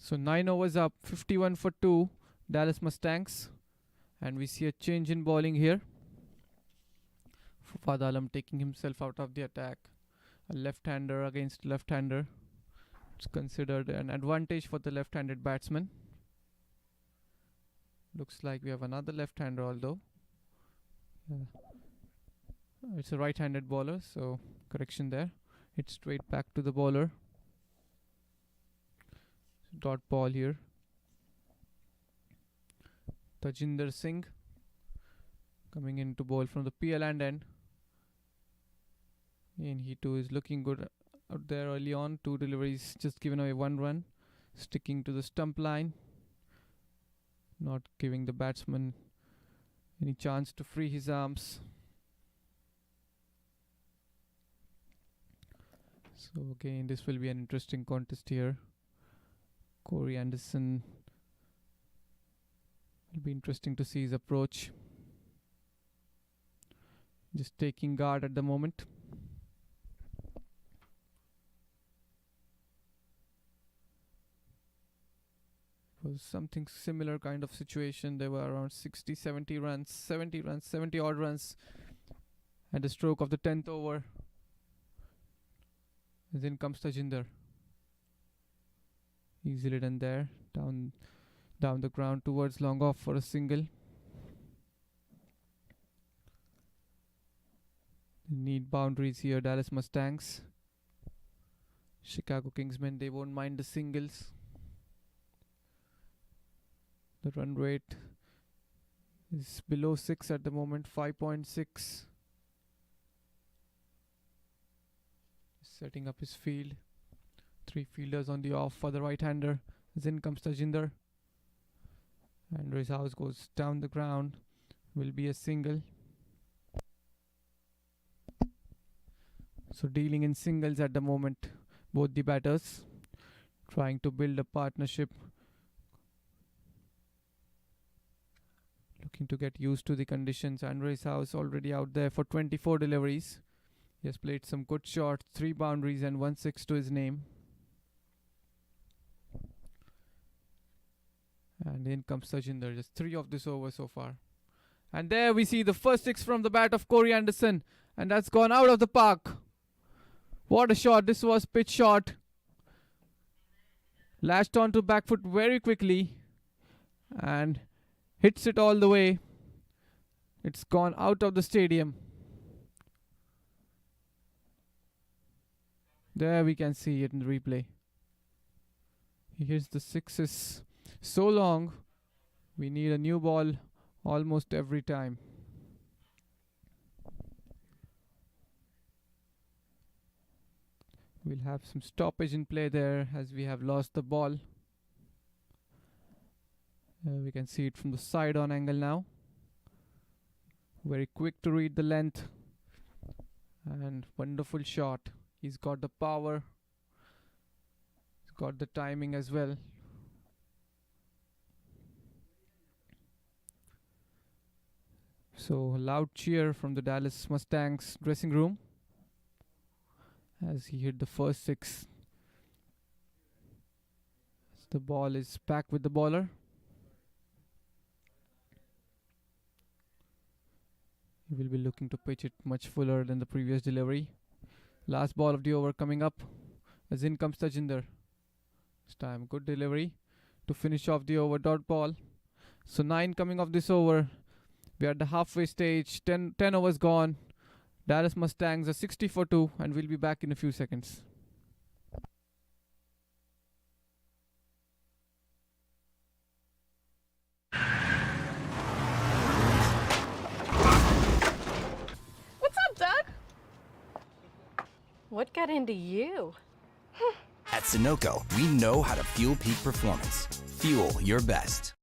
So 9 overs up, 51 for 2, Dallas Mustangs. And we see a change in bowling here. Fafad Alam taking himself out of the attack. A left-hander against left-hander. It's considered an advantage for the left-handed batsman. Looks like we have another left-hander, although. It's a right-handed bowler, so correction there. Hit straight back to the bowler. Dot ball here. Tajinder Singh coming in to bowl from the PL end. And he too is looking good out there early on. 2 deliveries, just given away 1 run. Sticking to the stump line. Not giving the batsman any chance to free his arms. So again, this will be an interesting contest here. Corey Anderson. Will be interesting to see his approach. Just taking guard at the moment. Was something similar kind of situation. There were around 70 odd runs at the stroke of the 10th over. And then comes Tajinder. Easily done there. Down the ground towards long off for a single. Need boundaries here, Dallas Mustangs. Chicago Kingsmen, they won't mind the singles. The run rate is below 6 at the moment, 5.6. Setting up his field. 3 fielders on the off for the right-hander. Then comes Tajinder. And Rizhouse goes down the ground. Will be a single. So dealing in singles at the moment, both the batters trying to build a partnership, looking to get used to the conditions. And Rizhouse already out there for 24 deliveries. He has played some good shots, 3 boundaries and 1 6 to his name. And in comes Tajinder, just 3 of this over so far. And there we see the first 6 from the bat of Corey Anderson. And that's gone out of the park. What a shot. This was pitch shot. Lashed onto back foot very quickly. And hits it all the way. It's gone out of the stadium. There we can see it in the replay. He hits the 6s so long. We need a new ball almost every time. We'll have some stoppage in play there as we have lost the ball. We can see it from the side on angle now. Very quick to read the length. And wonderful shot. He's got the power. He's got the timing as well. So a loud cheer from the Dallas Mustangs dressing room as he hit the first 6. As the ball is back with the bowler. He will be looking to pitch it much fuller than the previous delivery. Last ball of the over coming up. As in comes Tajinder. This time good delivery to finish off the over. Dot ball. So 9 coming off this over. We are at the halfway stage. 10 overs gone. Dallas Mustangs are 60 for 2 and we'll be back in a few seconds. What's up, Doug? What got into you? At Sunoco, we know how to fuel peak performance. Fuel your best.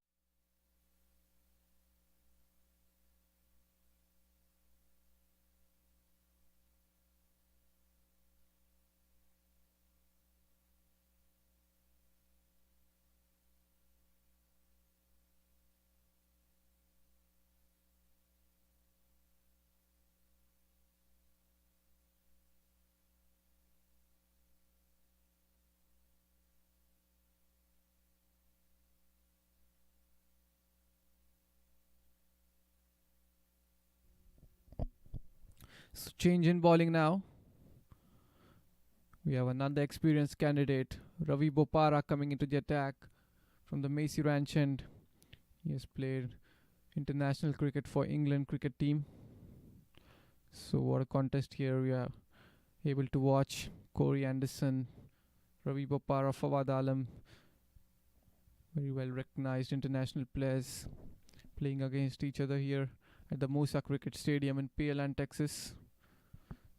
So change in bowling now. We have another experienced candidate, Ravi Bopara, coming into the attack from the Macy Ranch end. He has played international cricket for England cricket team. So what a contest here we are able to watch. Corey Anderson, Ravi Bopara, Fawad Alam, very well recognized international players playing against each other here at the Musa Cricket Stadium in PLN, Texas.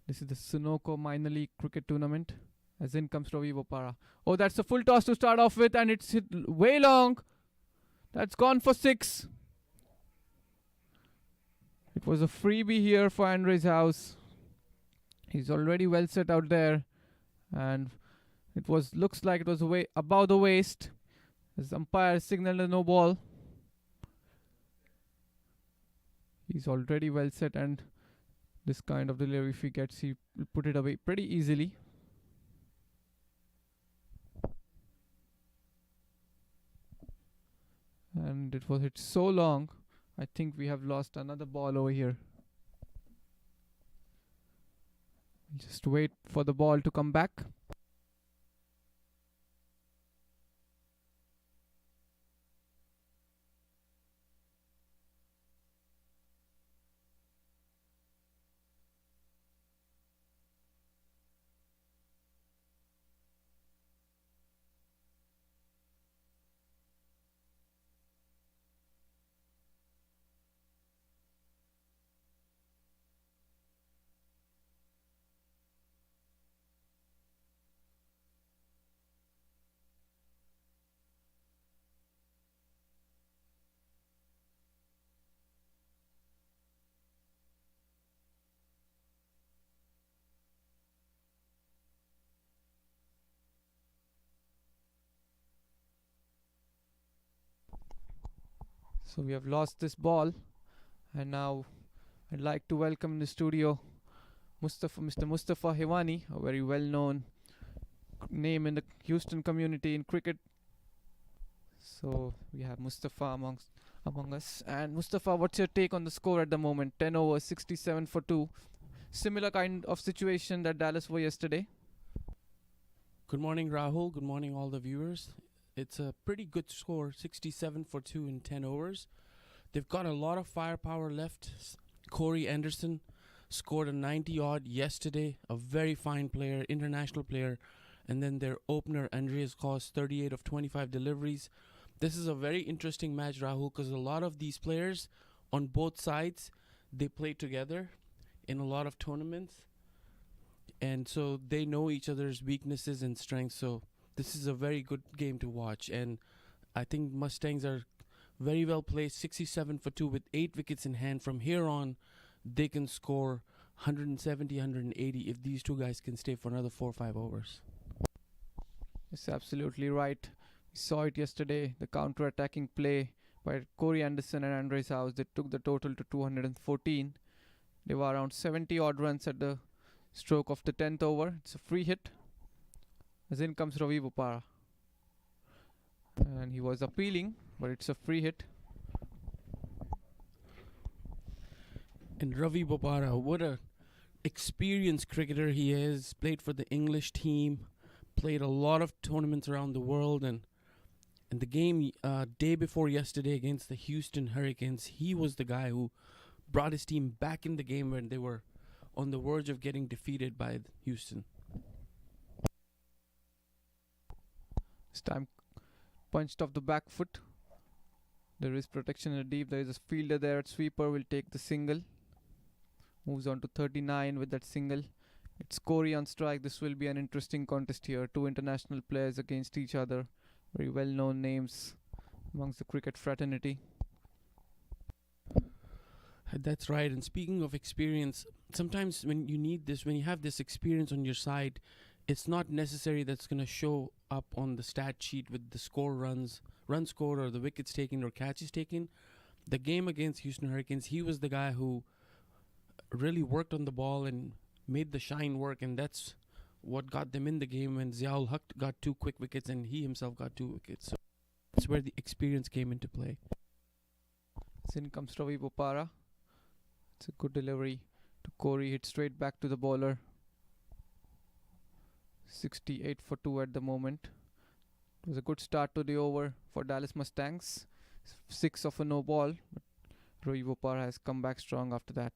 This is the Sunoco Minor League Cricket Tournament. As in comes Ravi Bopara. Oh, that's a full toss to start off with, and it's hit way long. That's gone for 6. It was a freebie here for Andre's house. He's already well set out there, and it looks like it was way above the waist. As umpire signaled a no ball. He's already well set, and this kind of delivery, if he gets, he will put it away pretty easily. And it was hit so long, I think we have lost another ball over here. Just wait for the ball to come back. So we have lost this ball, and now I'd like to welcome in the studio Mr. Mustafa Hewani, a very well-known name in the Houston community in cricket. So we have Mustafa among us. And Mustafa, what's your take on the score at the moment? 10 overs, 67 for 2. Similar kind of situation that Dallas were yesterday. Good morning, Rahul. Good morning, all the viewers. It's a pretty good score, 67 for 2 in 10 overs. They've got a lot of firepower left. Corey Anderson scored a 90-odd yesterday, a very fine player, international player. And then their opener, Andreas Kos, 38 of 25 deliveries. This is a very interesting match, Rahul, because a lot of these players on both sides, they play together in a lot of tournaments. And so they know each other's weaknesses and strengths. So this is a very good game to watch, and I think Mustangs are very well placed, 67 for 2 with 8 wickets in hand. From here on, they can score 170, 180 if these two guys can stay for another 4 or 5 overs. That's absolutely right. We saw it yesterday, the counter-attacking play by Corey Anderson and Andres House. They took the total to 214. They were around 70-odd runs at the stroke of the 10th over. It's a free hit. As in comes Ravi Bopara. And he was appealing, but it's a free hit. And Ravi Bopara, what a experienced cricketer he is. Played for the English team, played a lot of tournaments around the world, and the game day before yesterday against the Houston Hurricanes, he was the guy who brought his team back in the game when they were on the verge of getting defeated by Houston. This time punched off the back foot. There is protection in the deep. There is a fielder there at sweeper. Will take the single. Moves on to 39 with that single. It's Corey on strike. This will be an interesting contest here. 2 international players against each other. Very well-known names amongst the cricket fraternity. That's right. And speaking of experience, sometimes when you need this, when you have this experience on your side, it's not necessary that's going to show up on the stat sheet with the score run scored or the wickets taken or catches taken. The game against Houston Hurricanes, he was the guy who really worked on the ball and made the shine work, and that's what got them in the game when Ziaul Haq got 2 quick wickets and he himself got 2 wickets. So that's where the experience came into play. In comes Ravi Bopara. It's a good delivery to Corey. Hit straight back to the bowler. 68 for 2 at the moment. It was a good start to the over for Dallas Mustangs. 6 of a no ball, but Ravi Bopara has come back strong after that.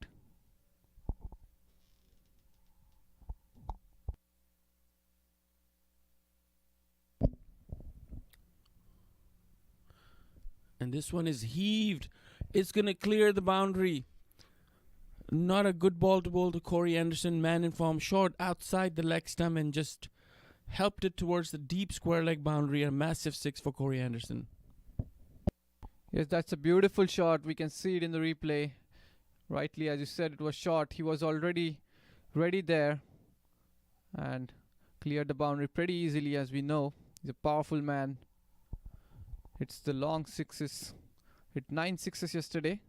And this one is heaved. It's going to clear the boundary. Not a good ball to bowl to Corey Anderson. Man in form, short outside the leg stump and just helped it towards the deep square leg boundary. A massive 6 for Corey Anderson. Yes, that's a beautiful shot. We can see it in the replay. Rightly, as you said, it was short. He was already ready there and cleared the boundary pretty easily, as we know. He's a powerful man. It's the long sixes. Hit 9 sixes yesterday.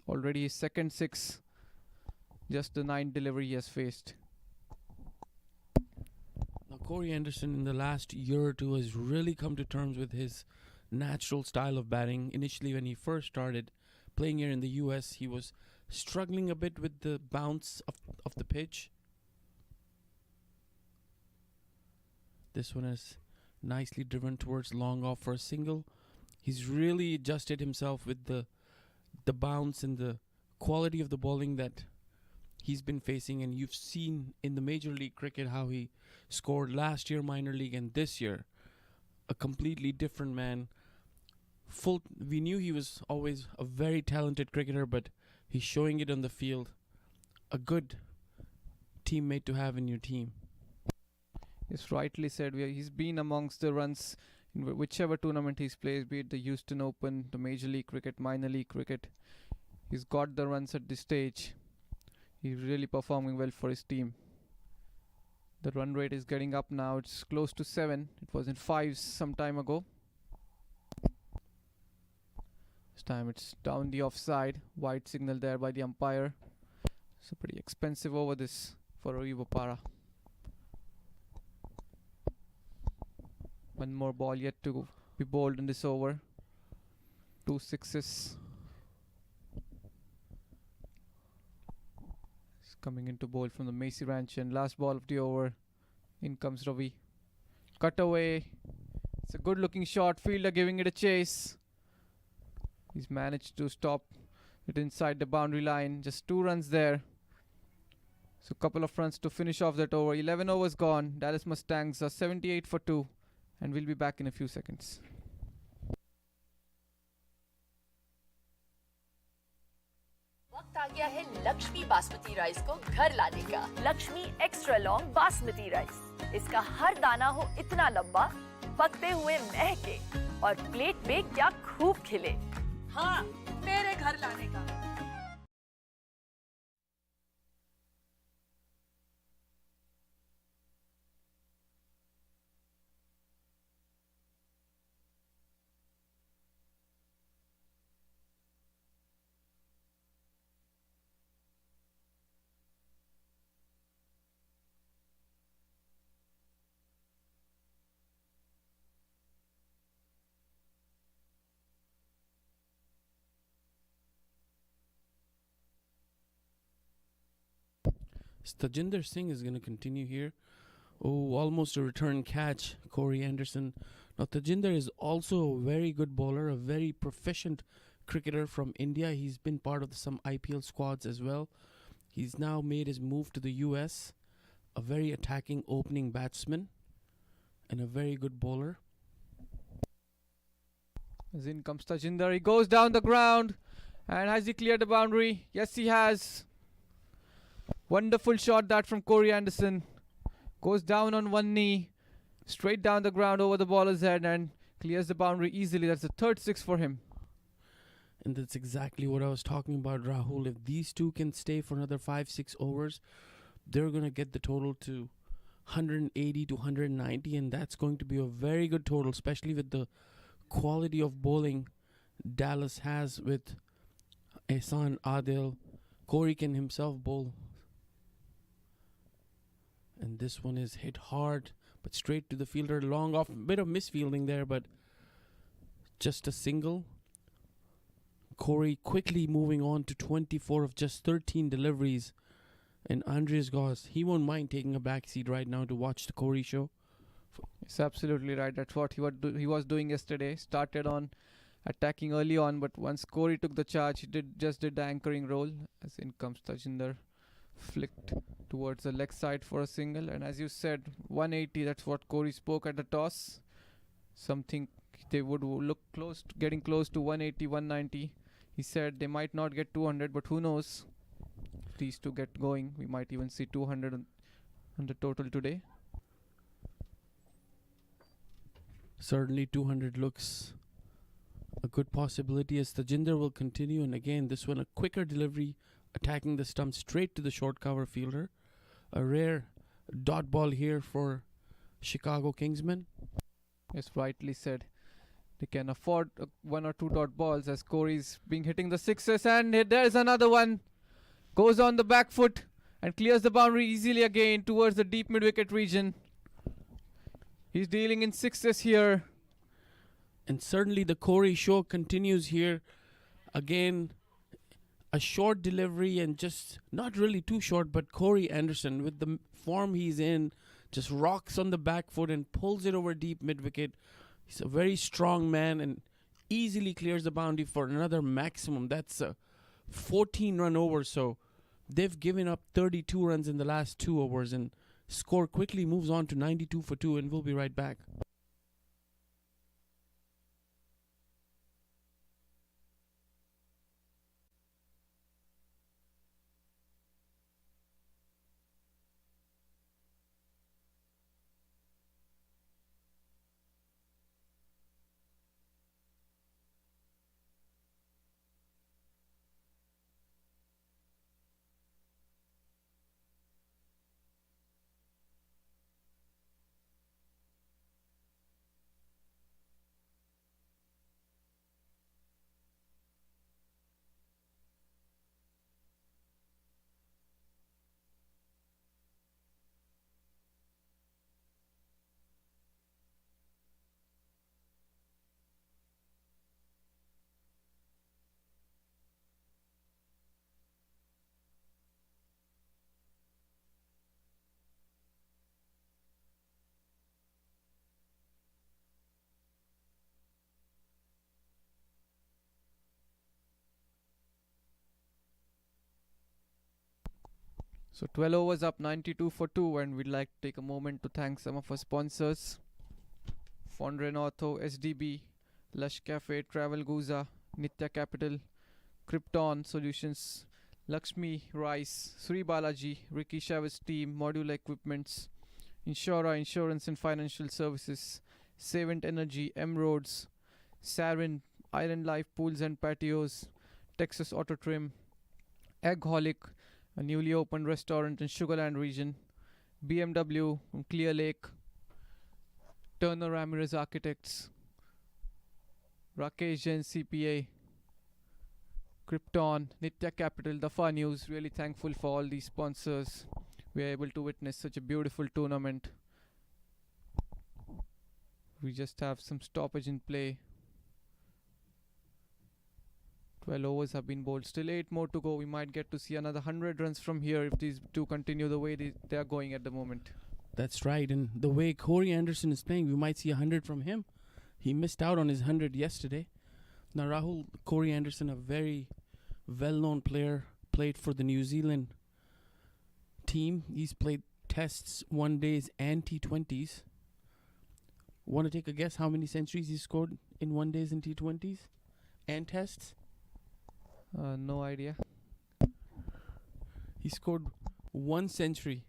Already his second 6. Just the 9th delivery he has faced. Now, Corey Anderson in the last year or two has really come to terms with his natural style of batting. Initially, when he first started playing here in the US, he was struggling a bit with the bounce of the pitch. This one is nicely driven towards long off for a single. He's really adjusted himself with the bounce and the quality of the bowling that he's been facing, and you've seen in the Major League Cricket how he scored last year minor league and this year. A completely different man. We knew he was always a very talented cricketer, but he's showing it on the field. A good teammate to have in your team. Yes, rightly said. He's been amongst the runs in whichever tournament he's played, be it the Houston Open, the Major League Cricket, minor league cricket. He's got the runs at this stage. He's really performing well for his team. The run rate is getting up now. It's close to 7. It was in 5s some time ago. This time it's down the offside. White signal there by the umpire. So pretty expensive over this for Ravi Bopara. One more ball yet to be bowled in this over. 2 sixes. He's coming into bowl from the Macy Ranch, and last ball of the over. In comes Ravi. Cut away. It's a good looking shot. Fielder giving it a chase. He's managed to stop it inside the boundary line. Just 2 runs there. So a couple of runs to finish off that over. 11 overs gone. Dallas Mustangs are 78 for 2. And we'll be back in a few seconds. वक्त आ गया है Lakshmi basmati rice को घर लाने का। Lakshmi extra long basmati rice. इसका हर दाना हो इतना लंबा, पकते हुए महके और प्लेट पे क्या खूब खिले। हाँ, मेरे घर लाने का। Tajinder Singh is going to continue here. Oh, almost a return catch, Corey Anderson. Now, Tajinder is also a very good bowler, a very proficient cricketer from India. He's been part of some IPL squads as well. He's now made his move to the US. A very attacking opening batsman and a very good bowler. As in comes Tajinder. He goes down the ground. And has he cleared the boundary? Yes, he has. Wonderful shot that from Corey Anderson. Goes down on one knee. Straight down the ground over the bowler's head and clears the boundary easily. That's the third 6 for him. And that's exactly what I was talking about, Rahul. If these two can stay for another 5-6 overs, they're going to get the total to 180 to 190. And that's going to be a very good total, especially with the quality of bowling Dallas has with Ehsan, Adil. Corey can himself bowl. And this one is hit hard, but straight to the fielder. Long off. A bit of misfielding there, but just a single. Corey quickly moving on to 24 of just 13 deliveries. And Andreas Goss, he won't mind taking a backseat right now to watch the Corey show. It's absolutely right. That's what he was doing yesterday. Started on attacking early on, but once Corey took the charge, he just did the anchoring role. As in comes Tajinder, flicked towards the leg side for a single. And as you said, 180, that's what Corey spoke at the toss. Something they would look getting close to 180, 190. He said they might not get 200, but who knows? If these two get going, we might even see 200 on the total today. Certainly 200 looks a good possibility as Tajinder will continue. And again, this one a quicker delivery, attacking the stump straight to the short cover fielder. A rare dot ball here for Chicago Kingsmen. As rightly said, they can afford one or two dot balls as Corey's being hitting the sixes, and there's another one. Goes on the back foot and clears the boundary easily again towards the deep mid-wicket region. He's dealing in sixes here. And certainly the Corey show continues here. Again, a short delivery and just not really too short, but Corey Anderson with the form he's in just rocks on the back foot and pulls it over deep mid-wicket. He's a very strong man and easily clears the boundary for another maximum. That's a 14-run over, so they've given up 32 runs in the last 2 overs, and score quickly moves on to 92 for 2, and we'll be right back. So 12 overs up, 92 for 2, and we'd like to take a moment to thank some of our sponsors. Fondren Ortho, SDB, Lush Cafe, Travel Guza, Nitya Capital, Krypton Solutions, Lakshmi Rice, Sri Balaji, Ricky Chavez Team, Modular Equipments, Insura Insurance and Financial Services, Savant Energy, M Roads, Sarin, Iron Life Pools and Patios, Texas Auto Trim, Eggholic, a newly opened restaurant in Sugarland region, BMW from Clear Lake, Turner Ramirez Architects, Rakesh Jain CPA, Krypton, Nitya Capital, Dafa News. Really thankful for all these sponsors. We are able to witness such a beautiful tournament. We just have some stoppage in play. 12 overs have been bowled. Still 8 more to go. We might get to see another 100 runs from here if these two continue the way they are going at the moment. That's right, and the way Corey Anderson is playing, we might see 100 from him. He missed out on his 100 yesterday. Now Rahul, Corey Anderson, a very well-known player, played for the New Zealand team. He's played tests, one days and T20s. Want to take a guess how many centuries he scored in one days and T20s and tests? No idea. He scored 1 century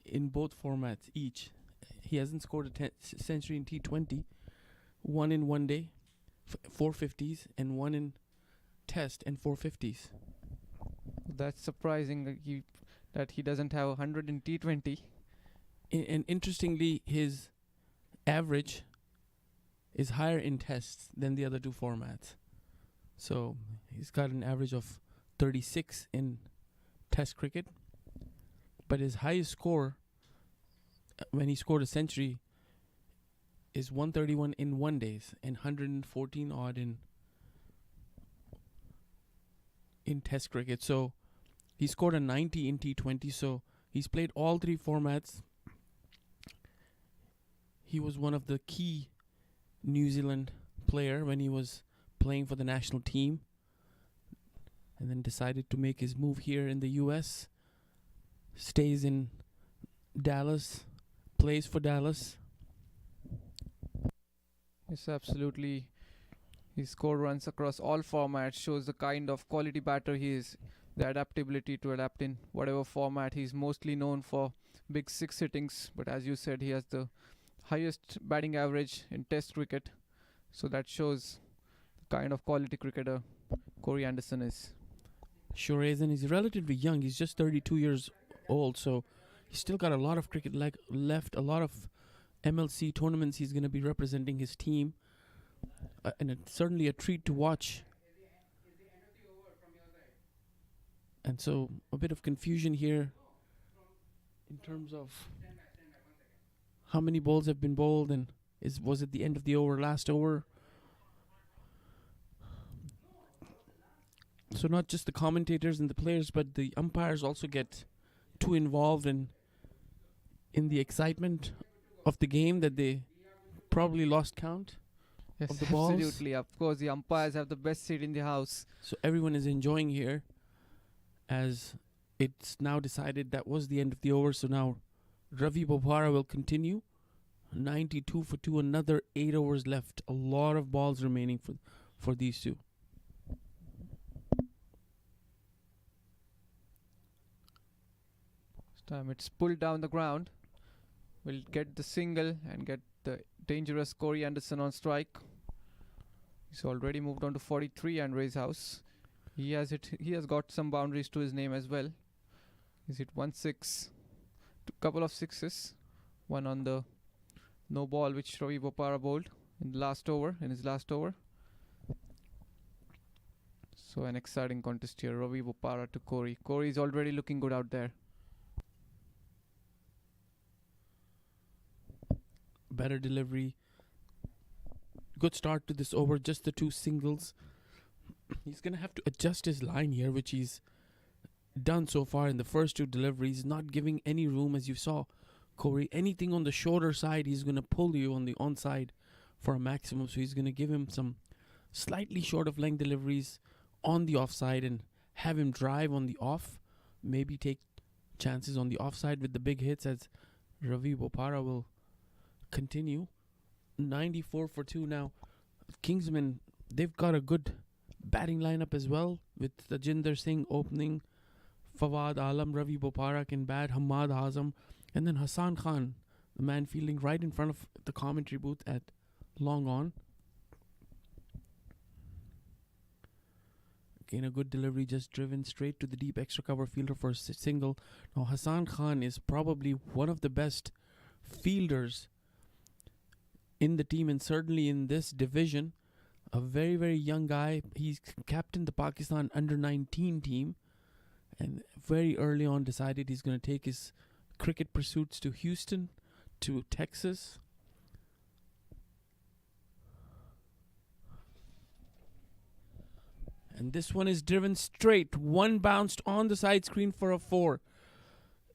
in both formats each. He hasn't scored a century in T20. 1 in one day, 450s, and 1 in test and 450s. That's surprising that he doesn't have 100 in T20. And interestingly, his average is higher in tests than the other two formats. So he's got an average of 36 in test cricket. But his highest score when he scored a century is 131 in one days and 114 odd in test cricket. So he scored a 90 in T20. So he's played all 3 formats. He was one of the key New Zealand player when he was playing for the national team, and then decided to make his move here in the US. Stays in Dallas, plays for Dallas. Yes, absolutely. He scored runs across all formats, shows the kind of quality batter he is, the adaptability to adapt in whatever format. He's mostly known for big six hittings, but as you said, he has the highest batting average in Test cricket. So that shows the kind of quality cricketer Corey Anderson is. Sure is, and he's relatively young. He's just 32 years old, so he's still got a lot of cricket left, a lot of MLC tournaments he's going to be representing his team. And it's certainly a treat to watch. And so a bit of confusion here in terms of how many balls have been bowled and was it the end of the over, last over? So not just the commentators and the players, but the umpires also get too involved in the excitement of the game that they probably lost count. Yes, of the balls. absolutely. Of course, the umpires have the best seat in the house. So everyone is enjoying here as it's now decided that was the end of the over. So now Ravi Bopara will continue. 92 for 2, another 8 overs left. A lot of balls remaining for these two. This time it's pulled down the ground. We'll get the single and get the dangerous Corey Anderson on strike. He's already moved on to 43 and Ray's house. He has got some boundaries to his name as well. He's hit 1-6, couple of sixes, one on the no ball which Ravi Bopara bowled in his last over. So an exciting contest here, Ravi Bopara to Corey. Corey is already looking good out there. Better delivery. Good start to this over, just the two singles. He's going to have to adjust his line here, which he's done so far in the first two deliveries, not giving any room, as you saw. Corey, anything on the shorter side, he's going to pull you on the onside for a maximum. So he's going to give him some slightly short of length deliveries on the offside and have him drive on the off. Maybe take chances on the offside with the big hits as Ravi Bopara will continue. 94 for 2 now. Kingsmen, they've got a good batting lineup as well with Tajinder Singh opening, Fawad Alam, Ravi Bopara can bat, Hamad Hazam, and then Hassan Khan, the man fielding right in front of the commentary booth at long on. Again, a good delivery, just driven straight to the deep extra cover fielder for a single. Now Hassan Khan is probably one of the best fielders in the team and certainly in this division. A very, very young guy. He's captained the Pakistan under-19 team and very early on decided he's going to take his cricket pursuits to Houston, to Texas. And this one is driven straight. One bounced on the side screen for a 4.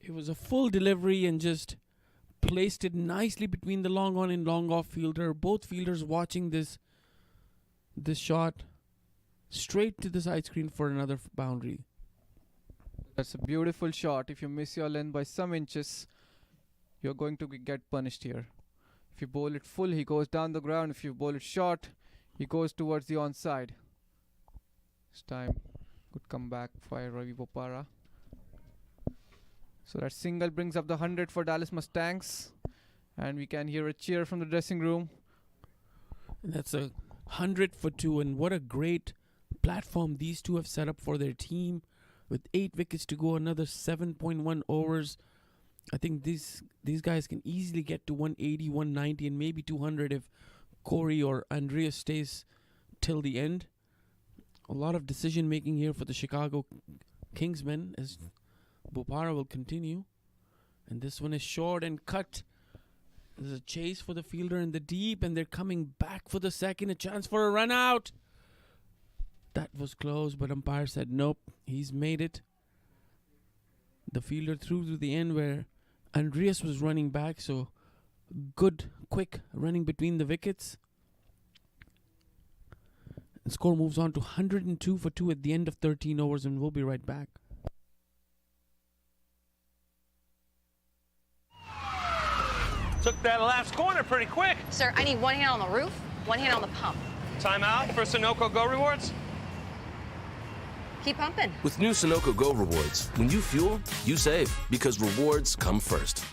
It was a full delivery and just placed it nicely between the long on and long off fielder. Both fielders watching this shot straight to the side screen for another boundary. That's a beautiful shot. If you miss your length by some inches, you're going to get punished here. If you bowl it full, he goes down the ground. If you bowl it short, he goes towards the onside. This time, good comeback by Ravi Bopara. So that single brings up the 100 for Dallas Mustangs. And we can hear a cheer from the dressing room. And that's a 100 for 2. And what a great platform these two have set up for their team. With 8 wickets to go, another 7.1 overs. I think these guys can easily get to 180, 190, and maybe 200 if Corey or Andreas stays till the end. A lot of decision making here for the Chicago Kingsmen as Bopara will continue. And this one is short and cut. There's a chase for the fielder in the deep, and they're coming back for the second. A chance for a run out. That was close, but umpire said nope. He's made it. The fielder threw to the end where Andreas was running back, so good, quick running between the wickets. The score moves on to 102 for 2 at the end of 13 overs, and we'll be right back. Took that last corner pretty quick. Sir, I need one hand on the roof, one hand on the pump. Timeout for Sunoco Go rewards. Keep pumping. With new Sunoco Go rewards, when you fuel, you save because rewards come first.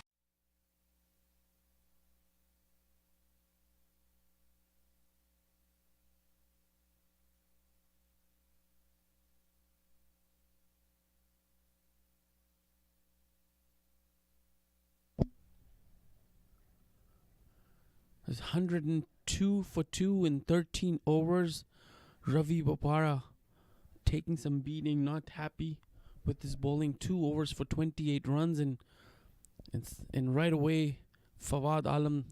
There's 102 for 2 in 13 overs. Ravi Bopara taking some beating, not happy with his bowling. 2 overs for 28 runs, and right away, Fawad Alam,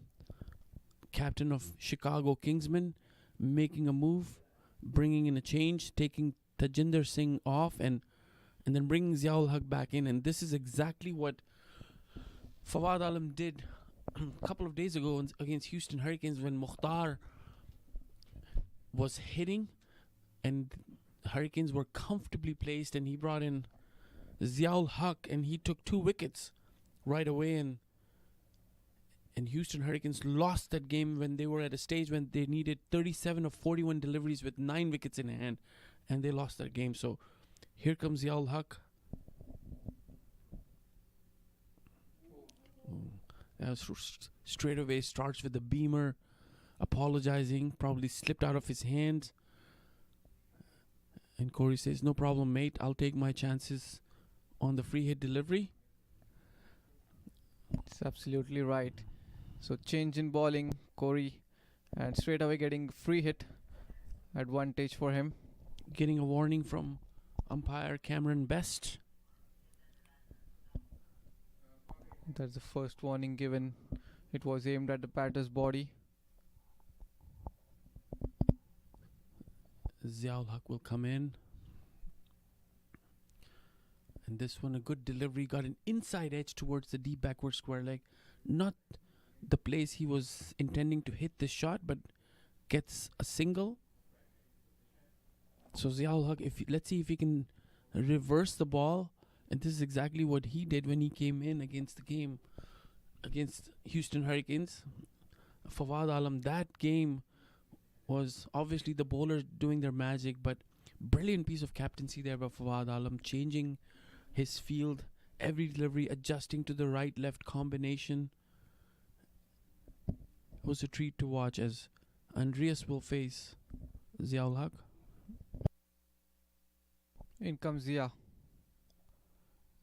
captain of Chicago Kingsmen, making a move, bringing in a change, taking Tajinder Singh off, and then bringing Ziaul Haq back in. And this is exactly what Fawad Alam did a couple of days ago against Houston Hurricanes when Mukhtar was hitting and Hurricanes were comfortably placed, and he brought in Ziaul Haq and he took 2 wickets right away, and Houston Hurricanes lost that game when they were at a stage when they needed 37 of 41 deliveries with 9 wickets in hand, and they lost that game. So here comes Ziaul Haq. Straight away starts with the beamer, apologizing, probably slipped out of his hands. And Corey says, "No problem, mate. I'll take my chances on the free hit delivery." It's absolutely right. So change in bowling, Corey, and straight away getting free hit advantage for him. Getting a warning from umpire Cameron Best. That's the first warning given. It was aimed at the batter's body. Ziaul Haq will come in. And this one, a good delivery. Got an inside edge towards the deep backward square leg. Not the place he was intending to hit this shot, but gets a single. So Ziaul Haq, let's see if he can reverse the ball. And this is exactly what he did when he came in against the game against Houston Hurricanes. Fawad Alam, that game was obviously the bowlers doing their magic, but brilliant piece of captaincy there by Fawad Alam, changing his field, every delivery, adjusting to the right-left combination. It was a treat to watch as Andreas will face Ziaul Haq. In comes Zia.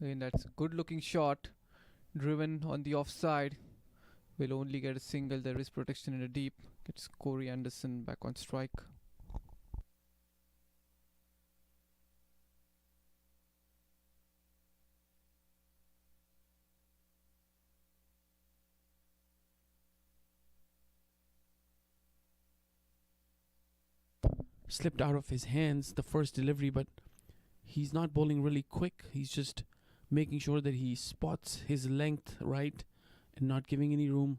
And that's a good looking shot, driven on the offside. Will only get a single. There is protection in the deep. Gets Corey Anderson back on strike. Slipped out of his hands the first delivery, but he's not bowling really quick. He's just making sure that he spots his length right and not giving any room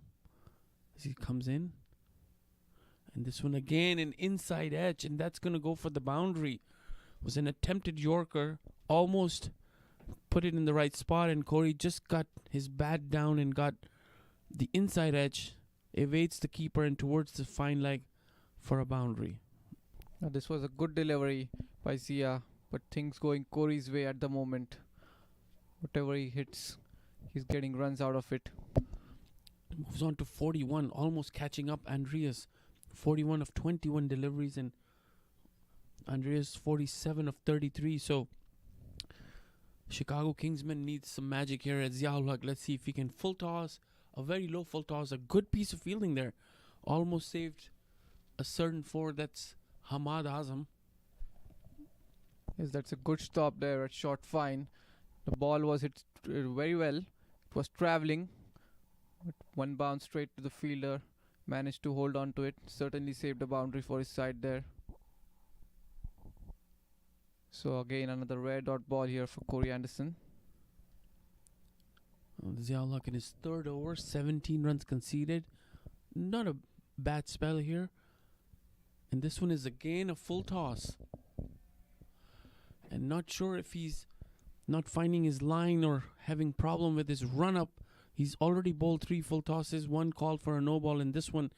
as he comes in. And this one again, an inside edge, and that's going to go for the boundary. It was an attempted Yorker, almost put it in the right spot, and Corey just got his bat down and got the inside edge, evades the keeper and towards the fine leg for a boundary. Now this was a good delivery by Zia, but things going Corey's way at the moment. Whatever he hits, he's getting runs out of it. Moves on to 41, almost catching up Andreas. 41 of 21 deliveries, and Andreas 47 of 33. So Chicago Kingsmen needs some magic here at Ziaul Haq. Let's see if he can full toss, a very low full toss, a good piece of fielding there. Almost saved a certain forward, that's Hamad Azam. Yes, that's a good stop there at short fine. The ball was hit very well. It was travelling, but one bounce straight to the fielder. Managed to hold on to it. Certainly saved a boundary for his side there. So again, another red dot ball here for Corey Anderson. Ziaul Haq in his third over, 17 runs conceded. Not a bad spell here. And this one is again a full toss. And not sure if he's not finding his line or having problem with his run-up. He's already bowled 3 full tosses, 1 called for a no ball, and this one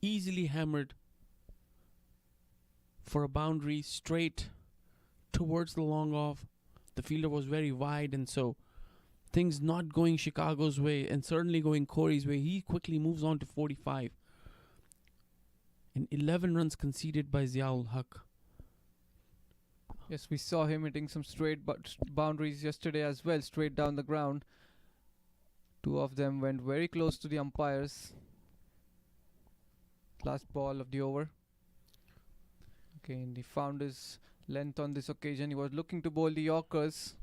easily hammered for a boundary straight towards the long off. The fielder was very wide, and so things not going Chicago's way and certainly going Corey's way. He quickly moves on to 45. And 11 runs conceded by Ziaul Haq. Yes, we saw him hitting some straight boundaries yesterday as well, straight down the ground. Two of them went very close to the umpires. Last ball of the over. Okay, and he found his length on this occasion. He was looking to bowl the Yorkers.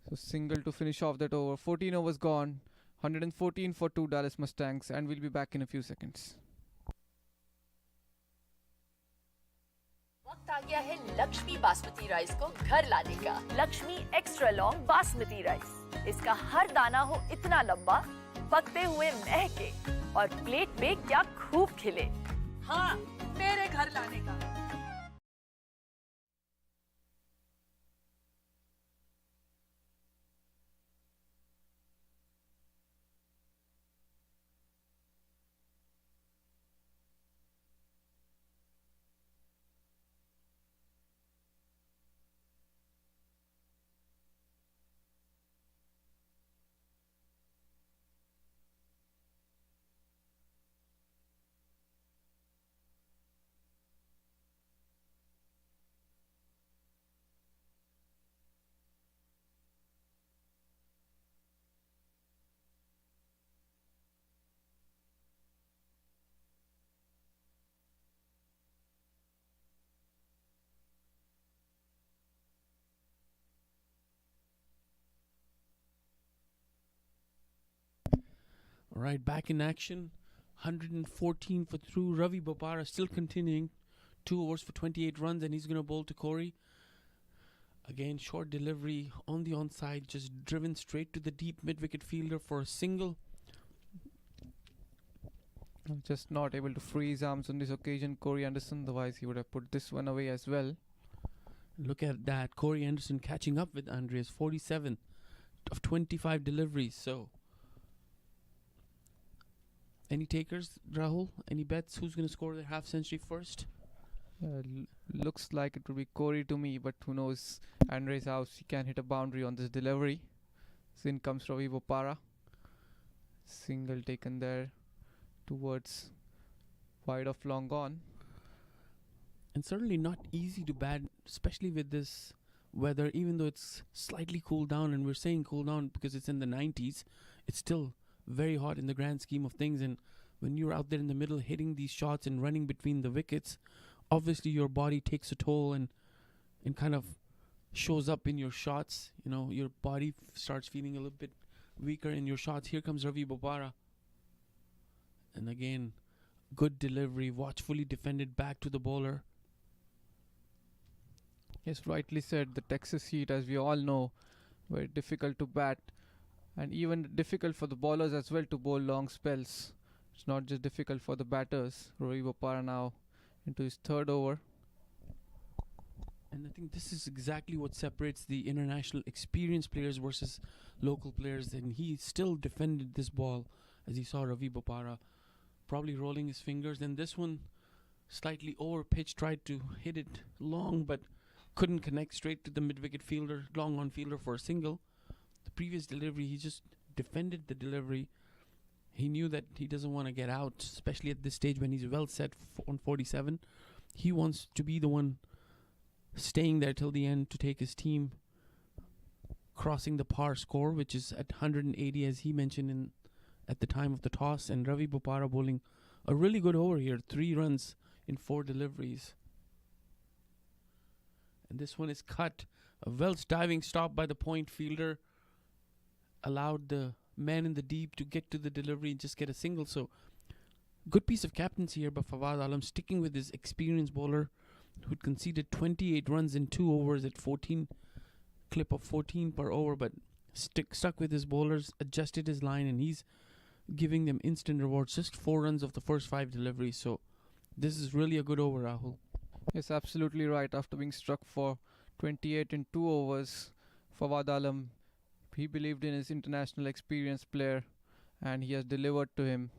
So single to finish off that over. 14 overs gone. 114 for 2 Dallas Mustangs, and we'll be back in a few seconds. वक्त आ गया है Lakshmi basmati rice को घर लाने का। Lakshmi extra long basmati rice. इसका हर दाना हो इतना लंबा, पकते हुए महके और प्लेट पे क्या खूब खिले। हाँ, मेरे घर लाने का। All right, back in action. 114 for through. Ravi Bopara still continuing. 2 overs for 28 runs, and he's going to bowl to Corey. Again, short delivery on the onside, just driven straight to the deep mid-wicket fielder for a single. Just not able to free his arms on this occasion, Corey Anderson. Otherwise, he would have put this one away as well. Look at that. Corey Anderson catching up with Andreas. 47 of 25 deliveries. So, any takers, Rahul? Any bets? Who's going to score their half century first? Looks like it would be Corey to me, but who knows? Andre's house, he can hit a boundary on this delivery. So in comes Ravi Bopara. Single taken there towards wide of long on. And certainly not easy to bat, especially with this weather, even though it's slightly cooled down, and we're saying cool down because it's in the 90s. It's still very hot in the grand scheme of things, and when you're out there in the middle hitting these shots and running between the wickets, obviously your body takes a toll and kind of shows up in your shots. You know, your body starts feeling a little bit weaker in your shots. Here comes Ravi Bopara, and again, good delivery, watchfully defended back to the bowler. Yes, rightly said. The Texas heat, as we all know, very difficult to bat, and even difficult for the bowlers as well to bowl long spells. It's not just difficult for the batters. Ravi Bopara now into his third over. And I think this is exactly what separates the international experienced players versus local players. And he still defended this ball, as he saw Ravi Bopara probably rolling his fingers. And this one, slightly over pitch, tried to hit it long, but couldn't connect straight to the mid-wicket fielder, long on fielder for a single. The previous delivery, he just defended the delivery. He knew that he doesn't want to get out, especially at this stage when he's well set on 47. He wants to be the one staying there till the end to take his team crossing the par score, which is at 180, as he mentioned at the time of the toss. And Ravi Bopara bowling a really good over here, 3 runs in 4 deliveries. And this one is cut. A Welsh diving stop by the point fielder allowed the man in the deep to get to the delivery and just get a single. So good piece of captaincy here by Fawad Alam, sticking with his experienced bowler who'd conceded 28 runs in 2 overs at 14 clip of 14 per over, but stuck with his bowlers, adjusted his line, and he's giving them instant rewards. Just 4 runs of the first 5 deliveries. So this is really a good over, Rahul. Yes, absolutely right. After being struck for 28 in 2 overs, Fawad Alam, he believed in his international experienced player, and he has delivered to him.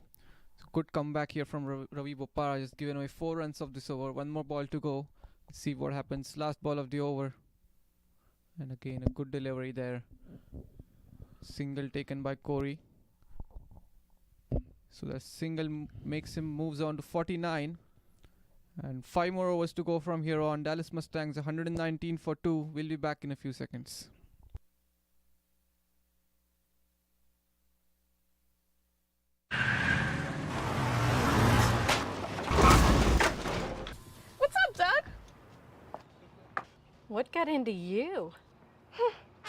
So good comeback here from Ravi Bopara, just given away 4 runs of this over. One more ball to go. Let's see what happens. Last ball of the over. And again a good delivery there. Single taken by Corey. So that single makes him moves on to 49. And 5 more overs to go from here on. Dallas Mustangs 119 for 2. We'll be back in a few seconds. What's up, Doug? What got into you?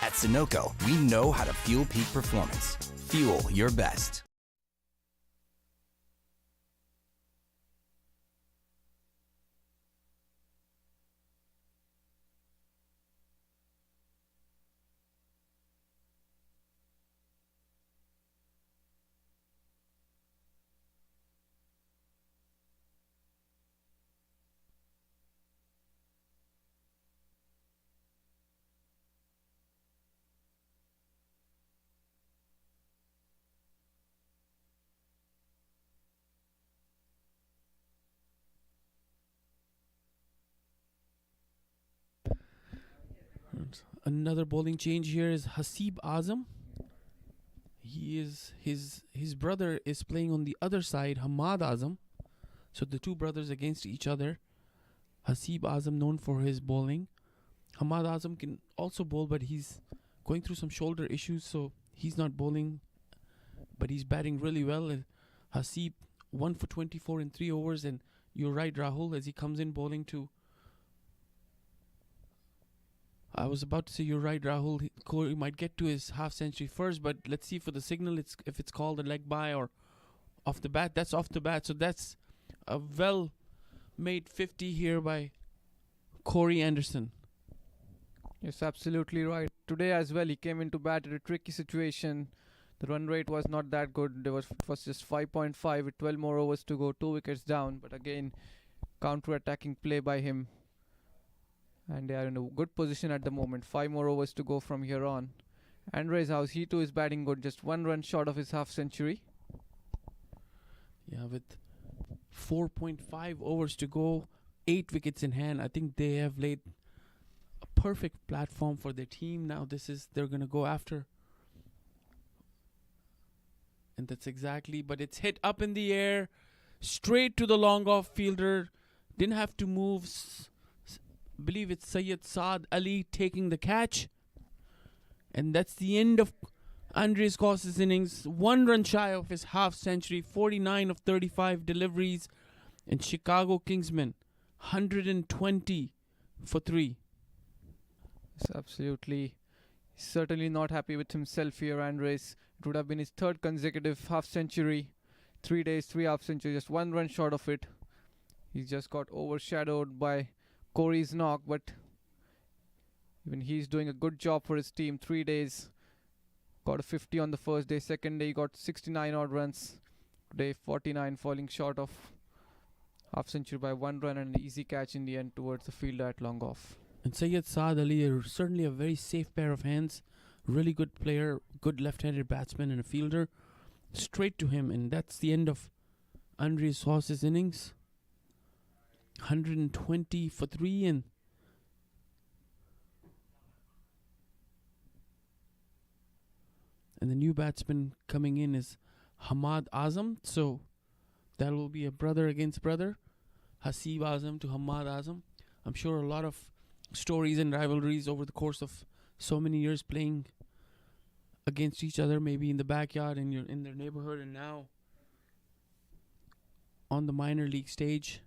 At Sunoco, we know how to fuel peak performance. Fuel your best. Another bowling change here is Hasib Azam. His brother is playing on the other side, Hamad Azam. So the two brothers against each other. Hasib Azam known for his bowling. Hamad Azam can also bowl, but he's going through some shoulder issues, so he's not bowling, but he's batting really well. And Hasib 1 for 24 in 3 overs, and you're right, Rahul, as he comes in bowling to. I was about to say you're right, Rahul. Corey might get to his half century first, but let's see for the signal if it's called a leg by or off the bat. That's off the bat, so that's a well-made 50 here by Corey Anderson. Yes, absolutely right. Today as well, he came into bat at a tricky situation. The run rate was not that good. It was just 5.5 with 12 more overs to go, 2 wickets down. But again, counter-attacking play by him. And they are in a good position at the moment. 5 more overs to go from here on. Andres House, he too is batting good. Just 1 run short of his half century. Yeah, with 4.5 overs to go, 8 wickets in hand. I think they have laid a perfect platform for their team. Now they're going to go after. And that's exactly, but it's hit up in the air, straight to the long off fielder. Didn't have to move. Believe it's Syed Saad Ali taking the catch. And that's the end of Andres Goss's innings. 1 run shy of his half century, 49 of 35 deliveries. And Chicago Kingsmen, 120 for 3. It's absolutely, certainly not happy with himself here, Andres. It would have been his 3rd consecutive half century. 3 days, 3 half centuries, just 1 run short of it. He just got overshadowed by Corey's knock, but even he's doing a good job for his team. 3 days, got a 50 on the first day. Second day, he got 69 odd runs. Today, 49, falling short of half century by 1 run and an easy catch in the end towards the fielder at long off. And Syed Saad Ali are certainly a very safe pair of hands. Really good player, good left-handed batsman and a fielder. Straight to him, and that's the end of Andres Goss's innings. 120 for 3, and the new batsman coming in is Hamad Azam. So that will be a brother against brother. Hasib Azam to Hamad Azam. I'm sure a lot of stories and rivalries over the course of so many years playing against each other, maybe in the backyard in their neighborhood, and now on the minor league stage.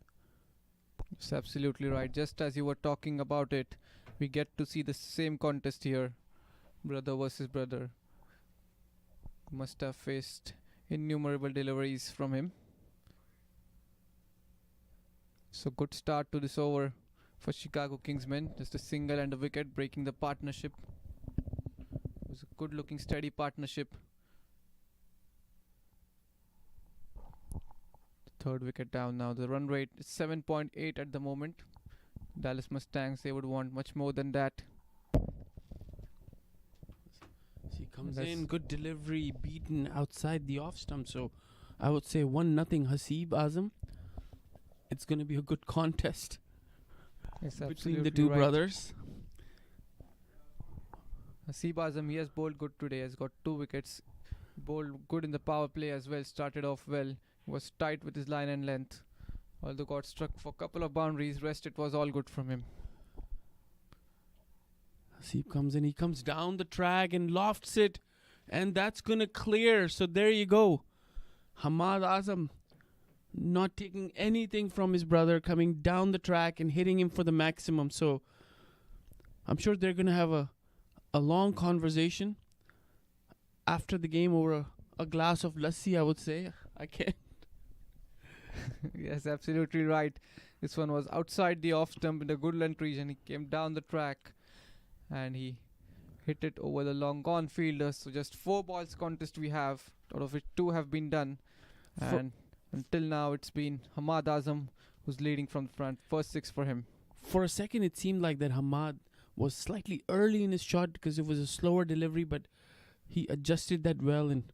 It's absolutely right. Just as you were talking about it, we get to see the same contest here. Brother versus brother. Must have faced innumerable deliveries from him. So good start to this over for Chicago Kingsmen. Just a single and a wicket breaking the partnership. It was a good looking steady partnership. 3rd wicket down now. The run rate is 7.8 at the moment. Dallas Mustangs, they would want much more than that. He comes in, good delivery, beaten outside the off stump. So I would say 1-0 Hasib Azam. It's going to be a good contest between the two brothers. Hasib Azam, he has bowled good today, has got 2 wickets. Bowled good in the power play as well, started off well. He was tight with his line and length. Although got struck for a couple of boundaries, rest it was all good from him. Hasib comes in, he comes down the track and lofts it, and that's going to clear. So there you go. Hamad Azam not taking anything from his brother, coming down the track and hitting him for the maximum. So I'm sure they're going to have a long conversation after the game over a glass of lassi, I would say. I can't. Yes, absolutely right. This one was outside the off stump in the good length region. He came down the track and he hit it over the long gone fielder. So just 4 balls contest we have, out of which 2 have been done. And until now it's been Hamad Azam who's leading from the front. First 6 for him. For a second it seemed like that Hamad was slightly early in his shot because it was a slower delivery, but he adjusted that well and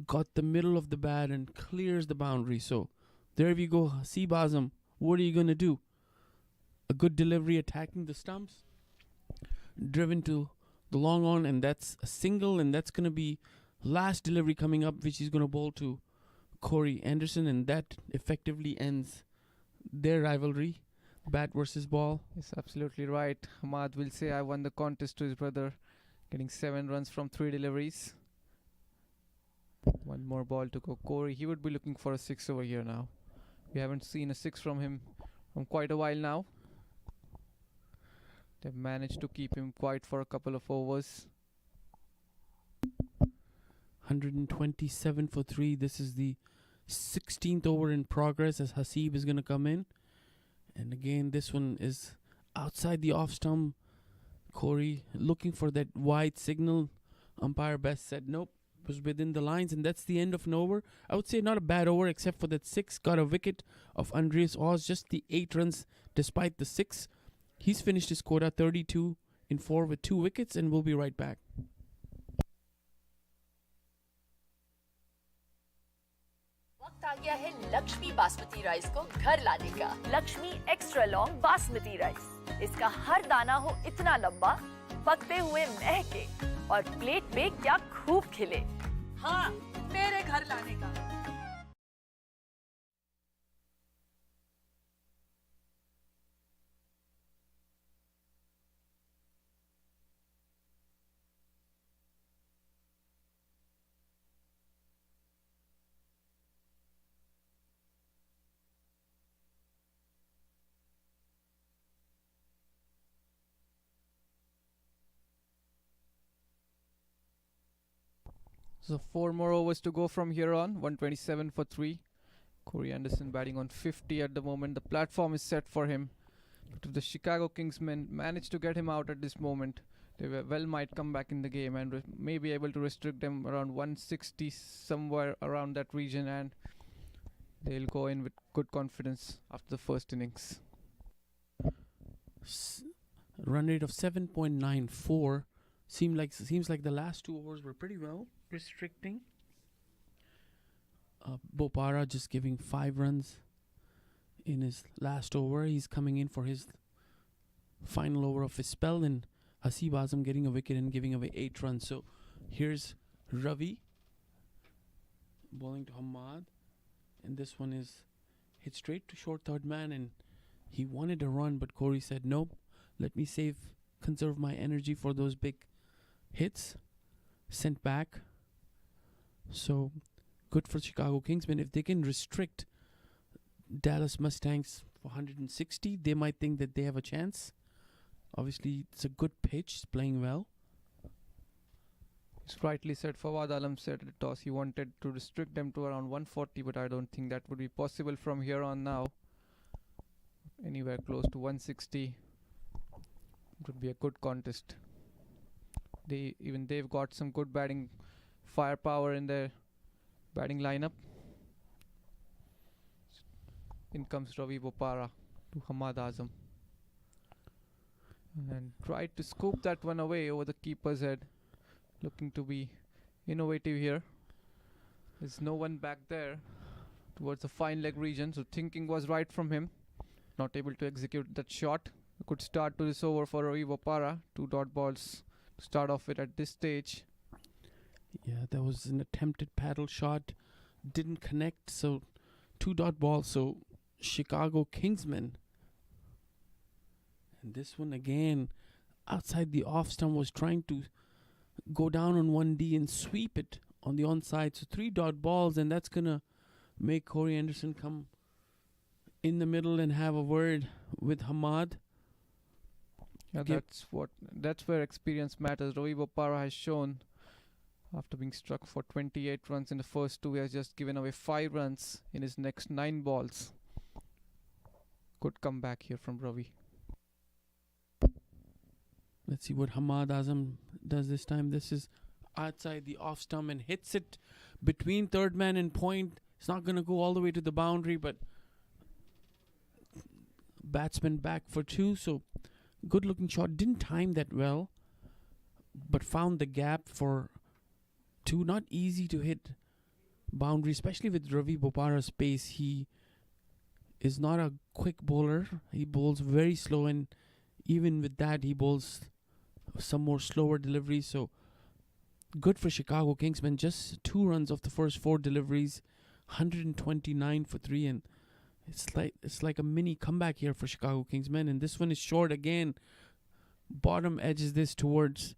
got the middle of the bat and clears the boundary. So there you go, Hasib Azam. What are you going to do? A good delivery attacking the stumps, driven to the long on, and that's a single, and that's going to be last delivery coming up, which he's going to bowl to Corey Anderson, and that effectively ends their rivalry, bat versus ball. Yes, absolutely right. Hamad will say I won the contest to his brother, getting 7 runs from 3 deliveries. 1 more ball to go. Corey, he would be looking for a 6 over here now. We haven't seen a 6 from him from quite a while now. They've managed to keep him quiet for a couple of overs. 127 for 3. This is the 16th over in progress as Hasib is going to come in. And again, this one is outside the off stump. Corey looking for that wide signal. Umpire Best said nope, was within the lines, and that's the end of an over. I would say not a bad over except for that 6. Got a wicket of Andreas Oz, just the 8 runs despite the 6. He's finished his quota 32 in 4 with 2 wickets, and we'll be right back. वक्त आ गया है Lakshmi basmati rice को घर लाने का। Lakshmi extra long basmati rice. इसका हर दाना हो इतना लंबा, पकते हुए महके और प्लेट पे क्या खूब खिले। हाँ, मेरे घर लाने का। So 4 more overs to go from here on. 127 for 3. Corey Anderson batting on 50 at the moment. The platform is set for him. But if the Chicago Kingsmen manage to get him out at this moment, they well might come back in the game and may be able to restrict them around 160, somewhere around that region, and they'll go in with good confidence after the first innings. Run rate of 7.94. Seems like the last 2 overs were pretty well restricting. Bopara just giving 5 runs in his last over. He's coming in for his final over of his spell, and Hasib Azam getting a wicket and giving away 8 runs. So here's Ravi bowling to Hamad, and this one is hit straight to short third man, and he wanted a run, but Corey said nope, let me conserve my energy for those big hits. Sent back. So good for Chicago Kingsmen. If they can restrict Dallas Mustangs for 160, they might think that they have a chance. Obviously, it's a good pitch. It's playing well. It's rightly said. Fawad Alam said at the toss he wanted to restrict them to around 140, but I don't think that would be possible from here on now. Anywhere close to 160 would be a good contest. They've got some good batting firepower in their batting lineup. In comes Ravi Bopara to Hamad Azam, and tried to scoop that one away over the keeper's head. Looking to be innovative here. There's no one back there towards the fine leg region, so thinking was right from him. Not able to execute that shot. A good start to this over for Ravi Bopara. 2 dot balls to start off with at this stage. Yeah, that was an attempted paddle shot. Didn't connect, so 2 dot ball. So Chicago Kingsmen. And this one again, outside the off stump, was trying to go down on 1D and sweep it on the onside. So 3 dot balls, and that's going to make Corey Anderson come in the middle and have a word with Hamad. Yeah, that's where experience matters. Ravi Bopara has shown, after being struck for 28 runs in the first 2, he has just given away 5 runs in his next 9 balls. Good comeback here from Ravi. Let's see what Hamad Azam does this time. This is outside the off stump and hits it between third man and point. It's not going to go all the way to the boundary, but batsman back for 2. So good looking shot. Didn't time that well, but found the gap for 2. Not easy to hit boundary, especially with Ravi Bopara's pace. He is not a quick bowler. He bowls very slow, and even with that, he bowls some more slower deliveries. So good for Chicago Kingsmen. Just 2 runs off the first 4 deliveries, 129 for 3, and it's like a mini comeback here for Chicago Kingsmen. And this one is short again. Bottom edges this towards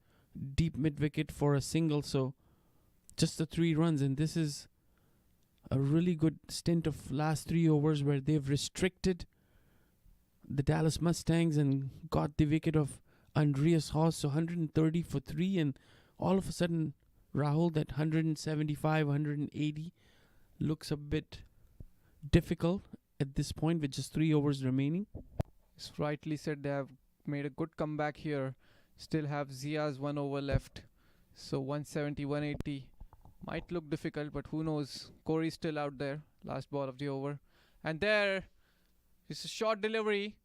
deep mid wicket for a single. So just the 3 runs, and this is a really good stint of last 3 overs where they've restricted the Dallas Mustangs and got the wicket of Andreas Haas. So 130 for 3, and all of a sudden, Rahul, that 175, 180 looks a bit difficult at this point with just 3 overs remaining. It's rightly said, they have made a good comeback here. Still have Zia's 1 over left. So 170, 180 might look difficult, but who knows. Corey's still out there. Last ball of the over. And there is a short delivery.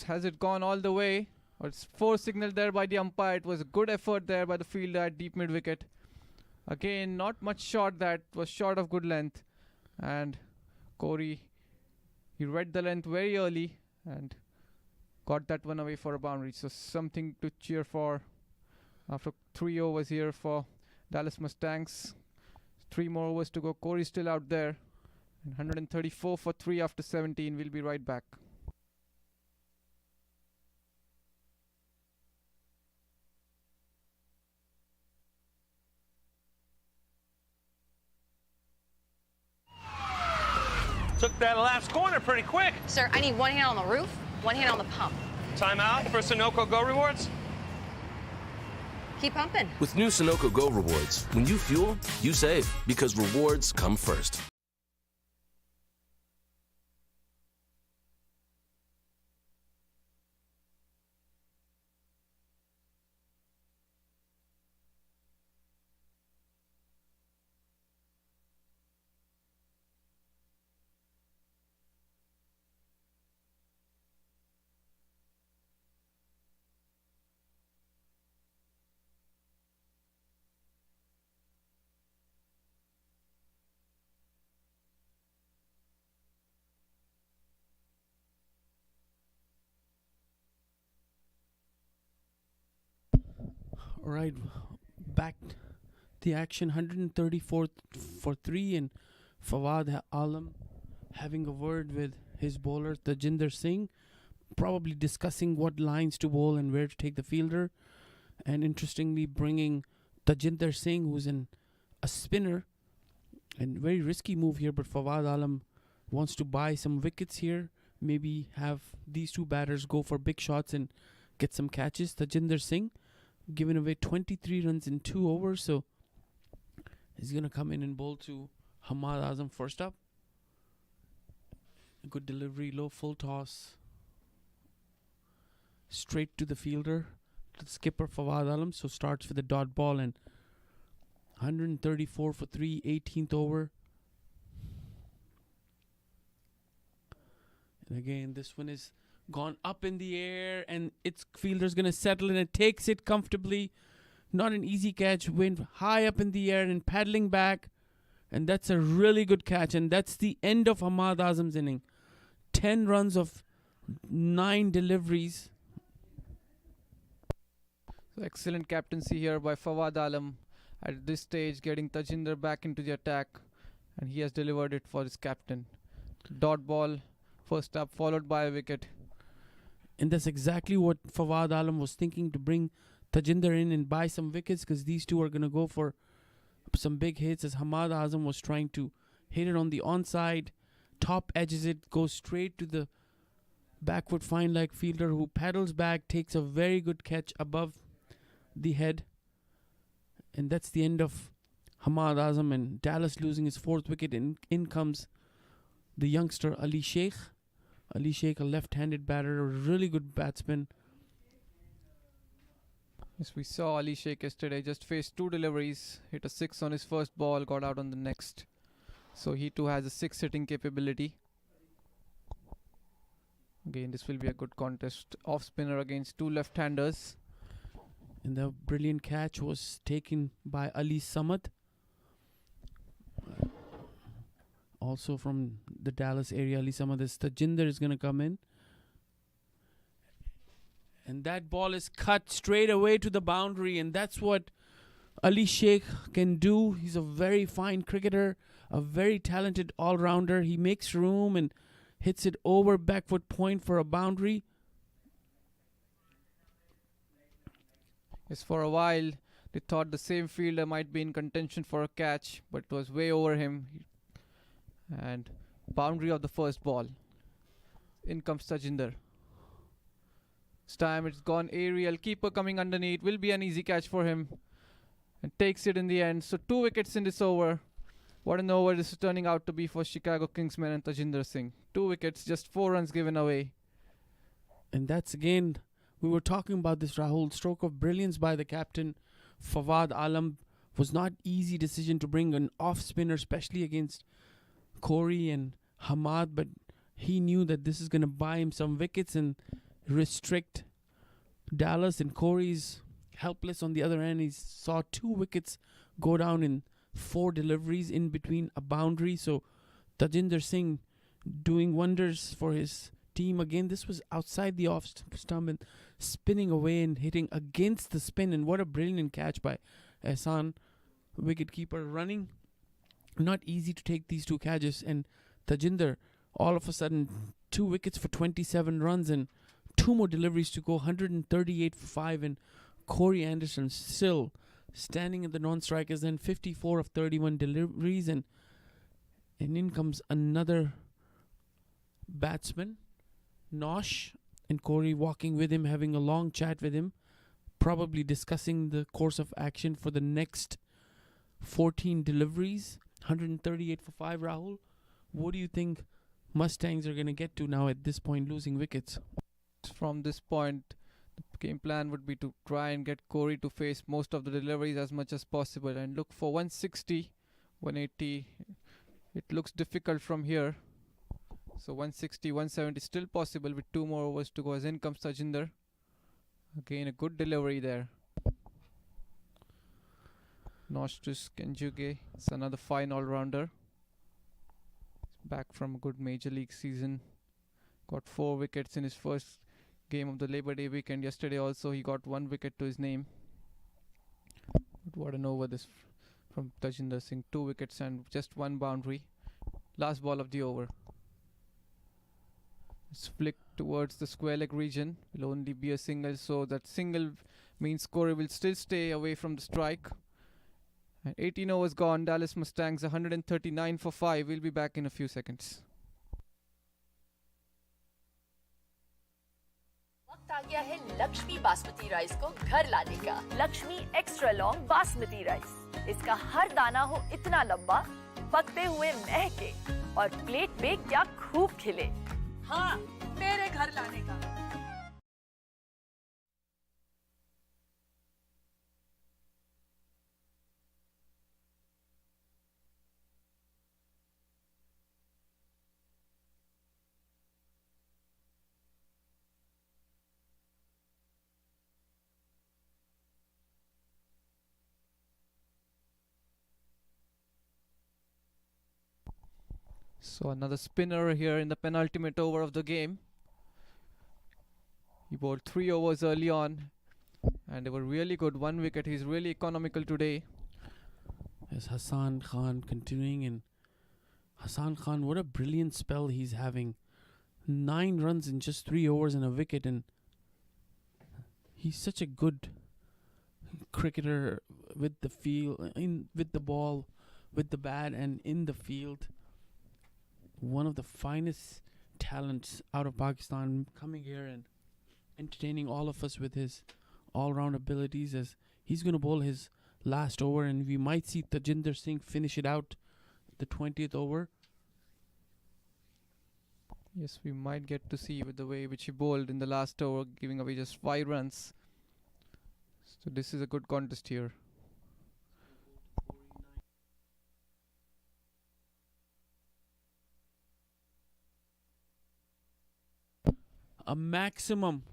Has it gone all the way? Or it's 4 signaled there by the umpire. It was a good effort there by the fielder at deep mid wicket. Again, not much shot, that was short of good length. And Corey, he read the length very early and got that one away for a boundary. So something to cheer for after 3 overs here for Dallas Mustangs. 3 more overs to go. Corey's still out there. 134 for 3 after 17. We'll be right back. Took that last corner pretty quick. Sir, I need 1 hand on the roof, 1 hand on the pump. Timeout for Sunoco Go rewards. Keep pumping. With new Sunoco Go rewards, when you fuel, you save because rewards come first. All right, back the action. 134 for 3, and Fawad Alam having a word with his bowler Tajinder Singh, probably discussing what lines to bowl and where to take the fielder. And interestingly, bringing Tajinder Singh, who's a spinner, and very risky move here, but Fawad Alam wants to buy some wickets here, maybe have these 2 batters go for big shots and get some catches. Tajinder Singh giving away 23 runs in 2 overs, so he's going to come in and bowl to Hamad Azam first up. Good delivery, low full toss, straight to the fielder, to the skipper Fawad Alam. So starts with the dot ball, and 134 for 3, 18th over. And again, this one is gone up in the air, and its fielder's going to settle, and it takes it comfortably Not an easy catch. Went high up in the air and paddling back. And that's a really good catch. And that's the end of Hamad Azam's inning. 10 runs of 9 deliveries. So excellent captaincy here by Fawad Alam at this stage, getting Tajinder back into the attack, and he has delivered it for his captain. Dot ball first up, followed by a wicket. And that's exactly what Fawad Alam was thinking, to bring Tajinder in and buy some wickets, because these two are going to go for some big hits, as Hamad Azam was trying to hit it on the onside. Top edges it, goes straight to the backward fine leg fielder, who paddles back, takes a very good catch above the head. And that's the end of Hamad Azam, and Dallas losing his 4th wicket. In comes the youngster Ali Sheikh. Ali Sheikh, a left-handed batter, a really good batsman. Yes, we saw Ali Sheikh yesterday, just faced 2 deliveries, hit a 6 on his first ball, got out on the next. So he too has a 6 hitting capability. Again, this will be a good contest. Off spinner against 2 left-handers. And the brilliant catch was taken by Ali Samad, also from the Dallas area. Ali Samad, is Tajinder is going to come in. And that ball is cut straight away to the boundary. And that's what Ali Sheikh can do. He's a very fine cricketer, a very talented all-rounder. He makes room and hits it over back foot point for a boundary. Yes, for a while they thought the same fielder might be in contention for a catch, but it was way over him. And boundary of the first ball. In comes Tajinder. This time it's gone aerial. Keeper coming underneath. Will be an easy catch for him. And takes it in the end. So 2 wickets in this over. What an over this is turning out to be for Chicago Kingsmen and Tajinder Singh. 2 wickets, just 4 runs given away. And that's again, we were talking about this, Rahul. Stroke of brilliance by the captain. Fawad Alam was not easy decision to bring an off spinner, especially against Corey and Hamad, but he knew that this is going to buy him some wickets and restrict Dallas. And Corey's helpless on the other end. He saw 2 wickets go down in 4 deliveries in between a boundary. So Tajinder Singh doing wonders for his team. Again, this was outside the off stump and spinning away and hitting against the spin. And what a brilliant catch by Ehsan, wicketkeeper, running. Not easy to take these 2 catches. And Tajinder, all of a sudden, 2 wickets for 27 runs and 2 more deliveries to go, 138 for 5. And Corey Anderson still standing in the non-strikers, then 54 of 31 deliveries. And in comes another batsman, Nosh, and Corey walking with him, having a long chat with him, probably discussing the course of action for the next 14 deliveries. 138 for 5, Rahul. What do you think Mustangs are going to get to now at this point, losing wickets? From this point, the game plan would be to try and get Corey to face most of the deliveries as much as possible and look for 160, 180. It looks difficult from here. So 160, 170 still possible with 2 more overs to go, as in comes Tajinder. Again, a good delivery there. Nostris Kenjuge, it's another fine all-rounder. Back from a good major league season. Got 4 wickets in his first game of the Labor Day weekend. Yesterday also he got 1 wicket to his name. But what an over this from Tajinder Singh. 2 wickets and just 1 boundary. Last ball of the over. It's flicked towards the square leg region. Will only be a single, so that single means Corey will still stay away from the strike. And 18 overs gone. Dallas Mustangs 139 for 5. We'll be back in a few seconds. वक्त आ गया है Lakshmi basmati rice को घर लाने का। Lakshmi extra long basmati rice. इसका हर दाना हो इतना लंबा, पकते हुए महके और प्लेट पे क्या खूब खिले। हाँ, मेरे घर लाने का। So another spinner here in the penultimate over of the game. He bowled 3 overs early on and they were really good. 1 wicket. He's really economical today. As Hassan Khan continuing, and Hassan Khan, what a brilliant spell he's having. 9 runs in just 3 overs and a wicket, and he's such a good cricketer with the field, with the ball, with the bat, and in the field. One of the finest talents out of Pakistan, coming here and entertaining all of us with his all-round abilities, as he's going to bowl his last over, and we might see Tajinder Singh finish it out the 20th over. Yes, we might get to see with the way which he bowled in the last over, giving away just 5 runs. So this is a good contest here. A maximum.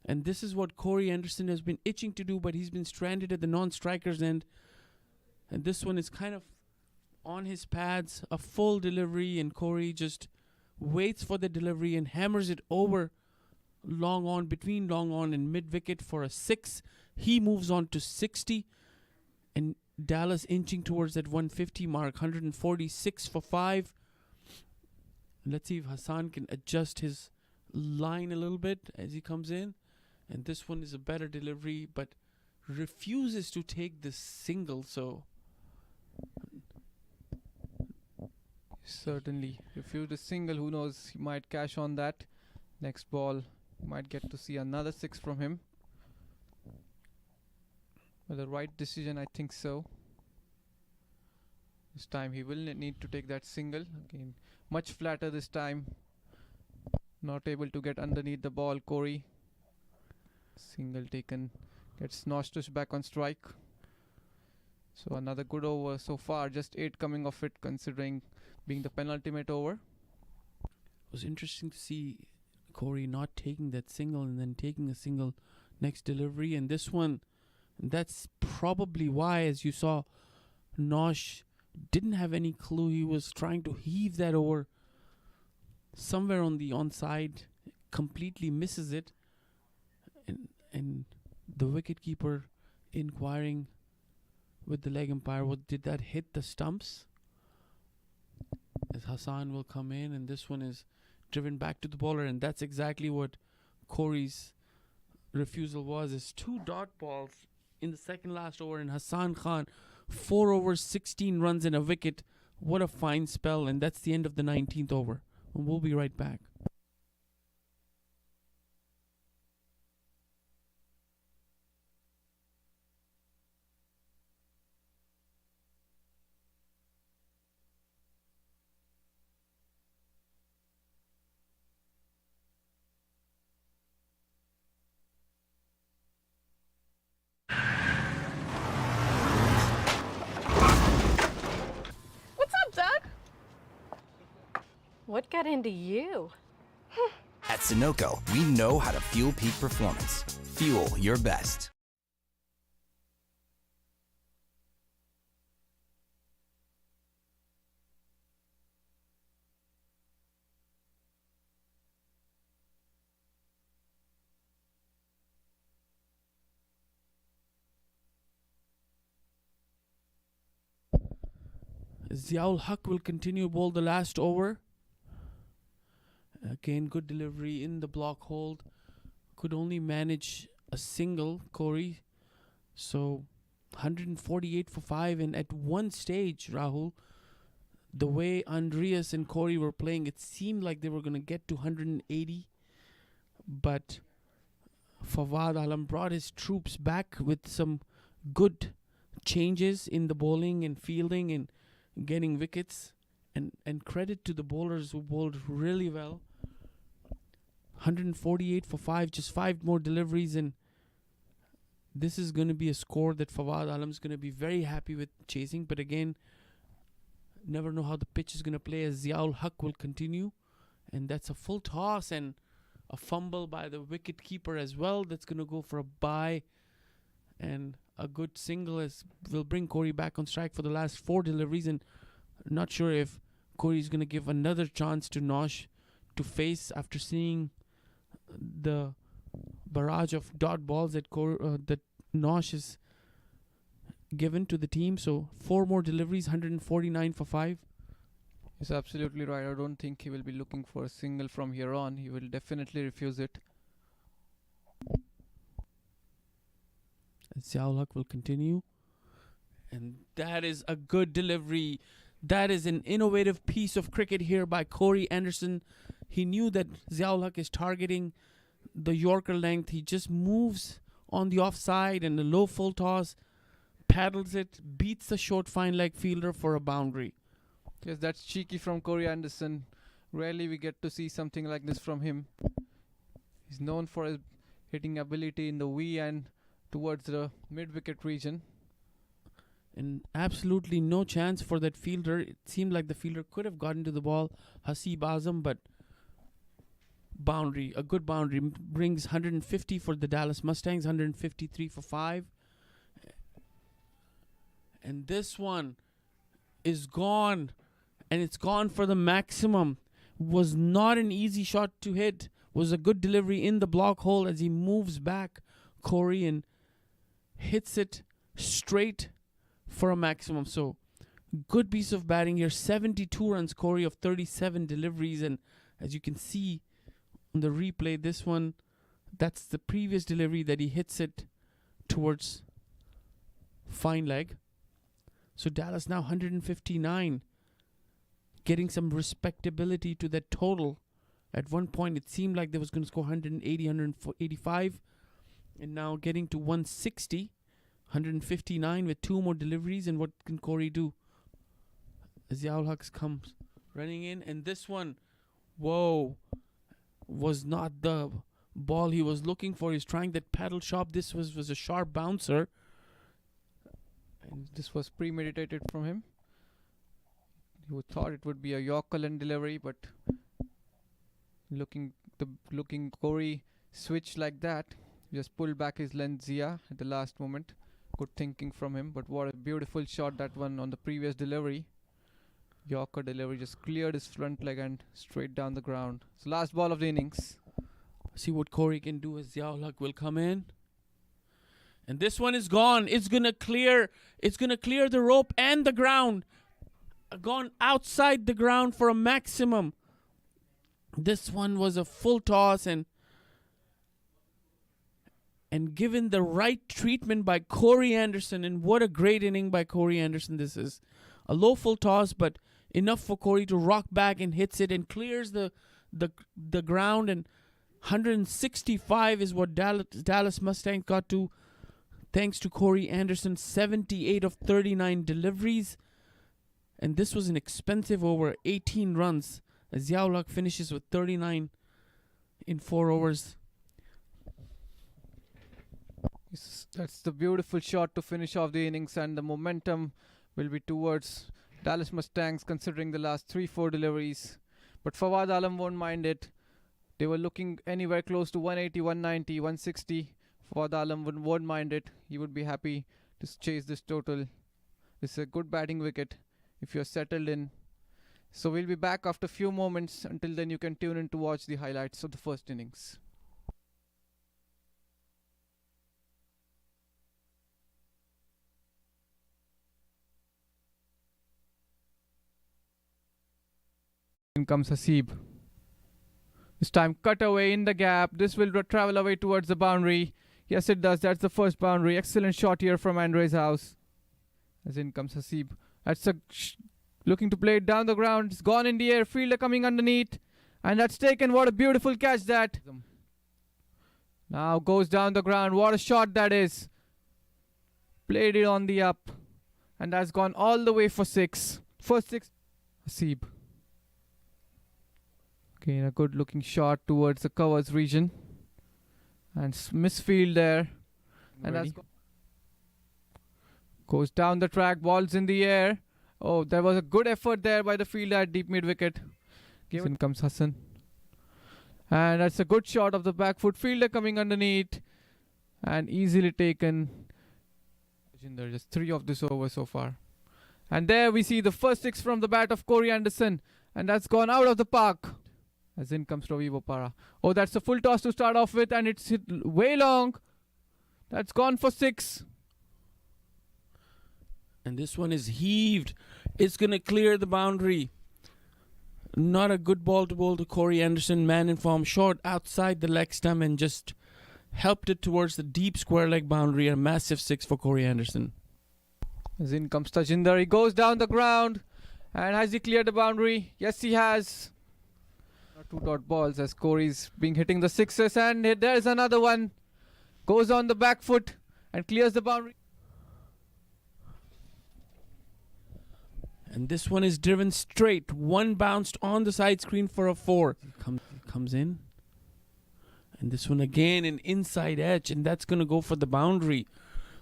And this is what Corey Anderson has been itching to do, but he's been stranded at the non-strikers end. And this one is kind of on his pads, a full delivery, and Corey just waits for the delivery and hammers it over long on, between long on and mid-wicket for a 6. He moves on to 60, and Dallas inching towards that 150 mark, 146 for 5. Let's see if Hassan can adjust his line a little bit as he comes in. And this one is a better delivery, but refuses to take the single, so certainly refused a single. Who knows, he might cash on that. Next ball, might get to see another 6 from him. Well, the right decision, I think so. This time he will need to take that single. Again, much flatter this time. Not able to get underneath the ball, Corey. Single taken, gets Nostush back on strike. So another good over so far, just 8 coming off it, considering being the penultimate over. it was interesting to see Corey not taking that single and then taking a single next delivery. And this one, that's probably why, as you saw, Nosh didn't have any clue. He was trying to heave that over somewhere on the onside, completely misses it, and the wicketkeeper inquiring with the leg umpire, what did that hit the stumps? As Hassan will come in, and this one is driven back to the bowler, and that's exactly what Corey's refusal was. Is 2 dot balls in the second last over, and Hassan Khan 4 overs, 16 runs and a wicket. What a fine spell, and that's the end of the 19th over. And we'll be right back. What's up, Doug? What got into you? At Sunoco, we know how to fuel peak performance. Fuel your best. Ziaul Haq will continue bowl the last over. Again, good delivery in the block hold. Could only manage a single, Corey. So 148 for 5. And at one stage, Rahul, the way Andreas and Corey were playing, it seemed like they were going to get to 180. But Fawad Alam brought his troops back with some good changes in the bowling and fielding and getting wickets. And credit to the bowlers who bowled really well. 148 for 5, just 5 more deliveries, and this is going to be a score that Fawad Alam is going to be very happy with chasing. But again, never know how the pitch is going to play, as Ziaul Haq will continue. And that's a full toss and a fumble by the wicket keeper as well. That's going to go for a bye. And a good single as will bring Corey back on strike for the last 4 deliveries. And not sure if Corey's going to give another chance to Nosh to face after seeing the barrage of dot balls that that Nosh is given to the team. So 4 more deliveries, 149 for 5. He's absolutely right. I don't think he will be looking for a single from here on. He will definitely refuse it. And Xiaolak will continue. And that is a good delivery. That is an innovative piece of cricket here by Corey Anderson. He knew that Xiaolak is targeting the Yorker length. He just moves on the offside and the low full toss, paddles it, beats the short fine leg fielder for a boundary. Yes, that's cheeky from Corey Anderson. Rarely we get to see something like this from him. He's known for his hitting ability in the V and towards the mid-wicket region. And absolutely no chance for that fielder. It seemed like the fielder could have gotten to the ball, Hasib Azam, but boundary, a good boundary, brings 150 for the Dallas Mustangs, 153 for 5. And this one is gone, and it's gone for the maximum. Was not an easy shot to hit. Was a good delivery in the block hole as he moves back, Corey, and hits it straight for a maximum. So good piece of batting here. 72 runs, Corey, of 37 deliveries. And as you can see on the replay, this one, that's the previous delivery that he hits it towards fine leg. So Dallas now 159, getting some respectability to that total. At one point, it seemed like they was going to score 180, 185, and now getting to 160, 159 with 2 more deliveries. And what can Corey do? Ziaul Haq comes running in, and this one, whoa, was not the ball he was looking for. He's trying that paddle shot. This was a sharp bouncer. And this was premeditated from him. You thought it would be a Yorker length delivery, but looking Corey switch like that, just pulled back his length Zia at the last moment. Good thinking from him, but what a beautiful shot that one on the previous delivery. Yorker delivery just cleared his front leg and straight down the ground. It's the last ball of the innings. See what Corey can do as Ziaul Haq will come in. And this one is gone. It's gonna clear the rope and the ground. Gone outside the ground for a maximum. This one was a full toss, and given the right treatment by Corey Anderson, and what a great inning by Corey Anderson this is. A low full toss, but enough for Corey to rock back and hits it and clears the ground. And 165 is what Dallas Mustangs got to, thanks to Corey Anderson. 78 of 39 deliveries. And this was an expensive over, 18 runs. Ziaul Haq finishes with 39 in 4 overs. That's the beautiful shot to finish off the innings, and the momentum will be towards Dallas Mustangs considering the last 3-4 deliveries. But Fawad Alam won't mind it. They were looking anywhere close to 180, 190, 160. Fawad Alam won't mind it. He would be happy to chase this total. This is a good batting wicket if you're settled in. So we'll be back after a few moments. Until then, you can tune in to watch the highlights of the first innings. In comes Hasib. This time cut away in the gap. This will travel away towards the boundary. Yes, it does. That's the first boundary. Excellent shot here from Andre's house. As in comes Hasib. That's looking to play it down the ground. It's gone in the air. Fielder coming underneath. And that's taken. What a beautiful catch that. Now goes down the ground. What a shot that is. Played it on the up. And that's gone all the way for 6. First 6. Hasib. Again, a good looking shot towards the covers region. And misfield there. And that's goes down the track. Ball's in the air. Oh, there was a good effort there by the fielder at deep mid wicket. In comes Hassan. And that's a good shot of the back foot. Fielder coming underneath. And easily taken. Just 3 of this over so far. And there we see the first six from the bat of Corey Anderson. And that's gone out of the park. As in comes Ravi Bopara. Oh, that's a full toss to start off with. And it's hit way long. That's gone for 6. And this one is heaved. It's going to clear the boundary. Not a good ball to bowl to Corey Anderson. Man in form, short outside the leg stump and just helped it towards the deep square leg boundary. A massive 6 for Corey Anderson. As in comes Tajinder. He goes down the ground. And has he cleared the boundary? Yes, he has. 2 dot balls as Corey's being hitting the sixes. And there's another one. Goes on the back foot and clears the boundary. And this one is driven straight. One bounced on the side screen for a 4. Comes in. And this one again an inside edge. And that's going to go for the boundary.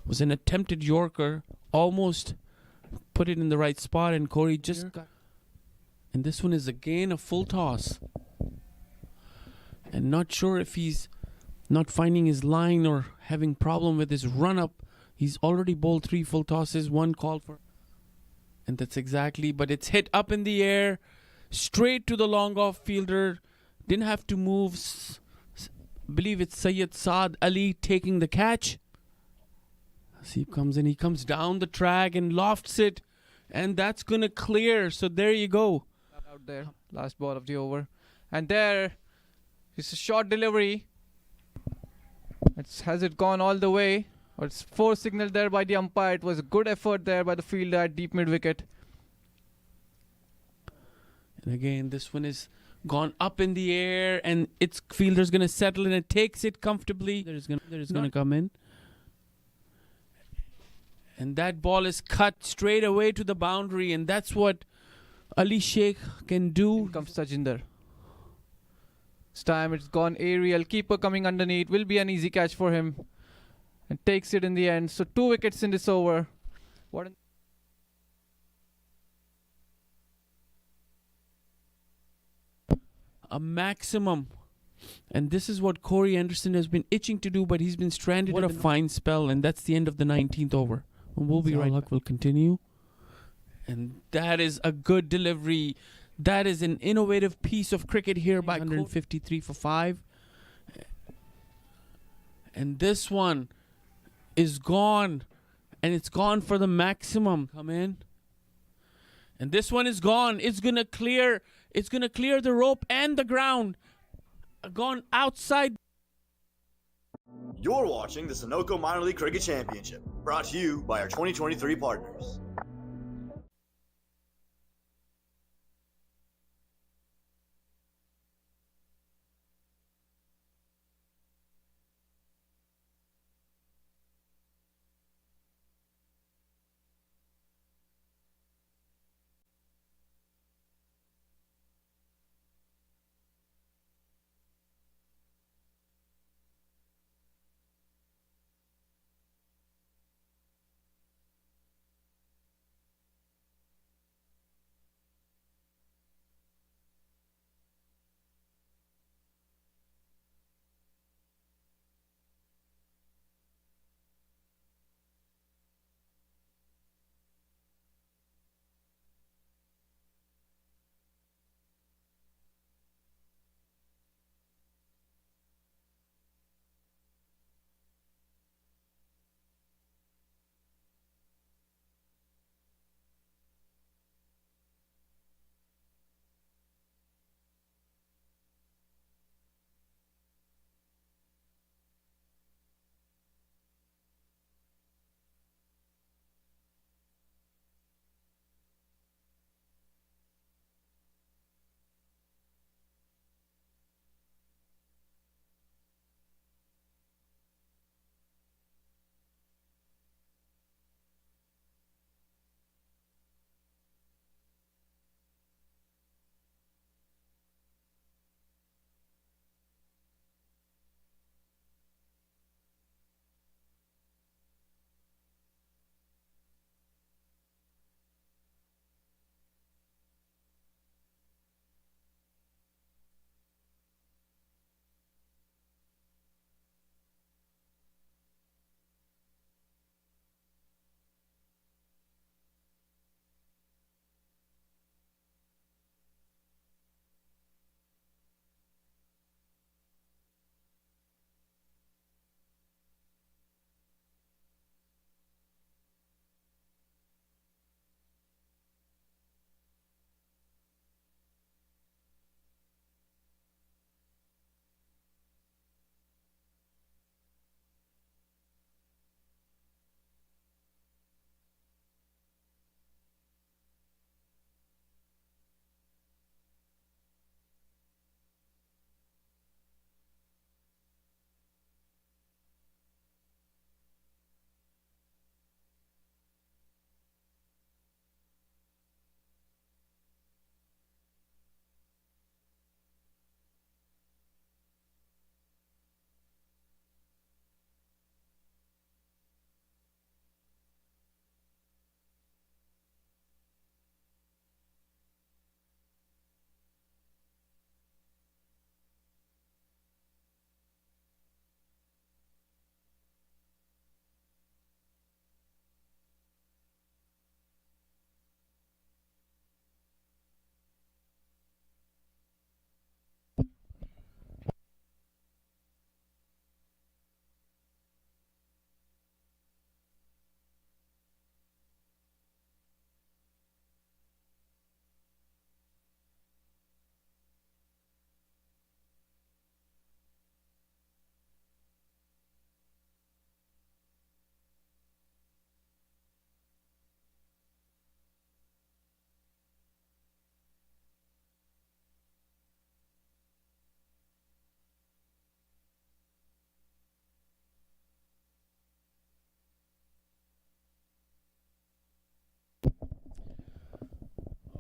Was an attempted Yorker. Almost put it in the right spot. And Corey just got... And this one is again a full toss. And not sure if he's not finding his line or having problem with his run-up. He's already bowled 3 full tosses. One call for... And that's exactly, but it's hit up in the air, straight to the long off fielder. Didn't have to move. Believe it's Syed Saad Ali taking the catch. See, he comes in, he comes down the track and lofts it. And that's going to clear. So there you go. Out there, last ball of the over. And there is a short delivery. Has it gone all the way? Or it's 4 signaled there by the umpire. It was a good effort there by the fielder at deep mid wicket. And again, this one is gone up in the air, and its fielder's going to settle and it takes it comfortably. There's going to come in. And that ball is cut straight away to the boundary, and that's what Ali Sheikh can do. In comes Tajinder. This time it's gone aerial. Keeper coming underneath. Will be an easy catch for him. And takes it in the end. So 2 wickets in this over. A maximum. And this is what Corey Anderson has been itching to do, but he's been stranded. What a fine spell. And that's the end of the 19th over. And we'll be right back. We'll continue. And that is a good delivery. That is an innovative piece of cricket here by 153 for 5. And this one is gone, and it's gone for the maximum. Come in. And this one is gone. It's gonna clear the rope and the ground. Gone outside. You're watching the Sunoco Minor League Cricket Championship, brought to you by our 2023 partners.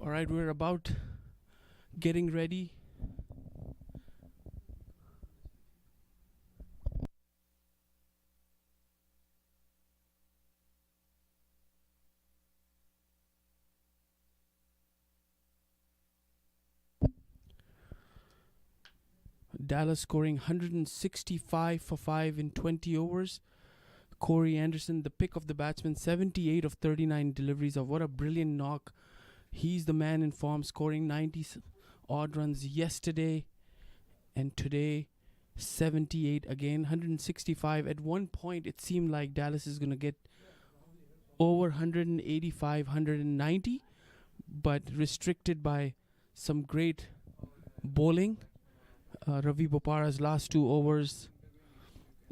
All right, we're about getting ready. Dallas scoring 165 for 5 in 20 overs. Corey Anderson, the pick of the batsman, 78 of 39 deliveries. Of what a brilliant knock. He's the man in form, scoring 90 odd runs yesterday and today 78 again, 165. At one point it seemed like Dallas is going to get over 185, 190, but restricted by some great bowling. Ravi Bopara's last 2 overs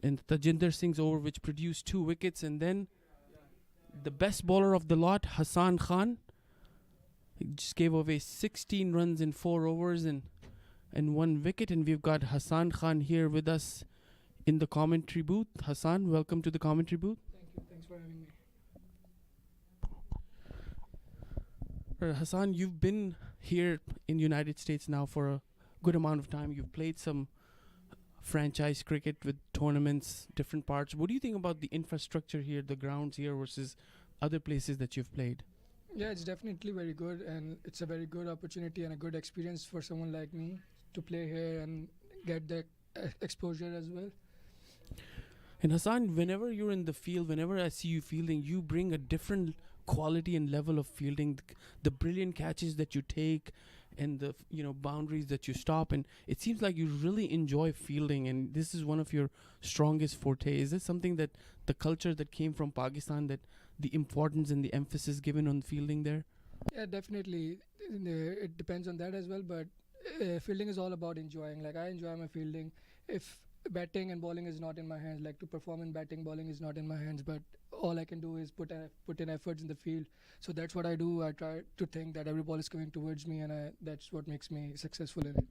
and Tajinder Singh's over, which produced 2 wickets, and then the best bowler of the lot, Hassan Khan, just gave away 16 runs in 4 overs and 1 wicket. And we've got Hassan Khan here with us in the commentary booth. Hassan, welcome to the commentary booth. Thank you. Thanks for having me. Hassan, you've been here in the United States now for a good amount of time. You've played some franchise cricket with tournaments, different parts. What do you think about the infrastructure here, the grounds here versus other places that you've played? Yeah, it's definitely very good, and it's a very good opportunity and a good experience for someone like me to play here and get that exposure as well. And Hassan, whenever you're in the field, whenever I see you fielding, you bring a different quality and level of fielding. The brilliant catches that you take and the boundaries that you stop, and it seems like you really enjoy fielding, and this is one of your strongest forte. Is this something that the culture that came from Pakistan, that the importance and the emphasis given on fielding there? Yeah, definitely. It depends on that as well, but fielding is all about enjoying. Like, I enjoy my fielding. If batting and bowling is not in my hands, like to perform in batting, bowling is not in my hands, but all I can do is put in efforts in the field. So that's what I do. I try to think that every ball is coming towards me, and that's what makes me successful in it.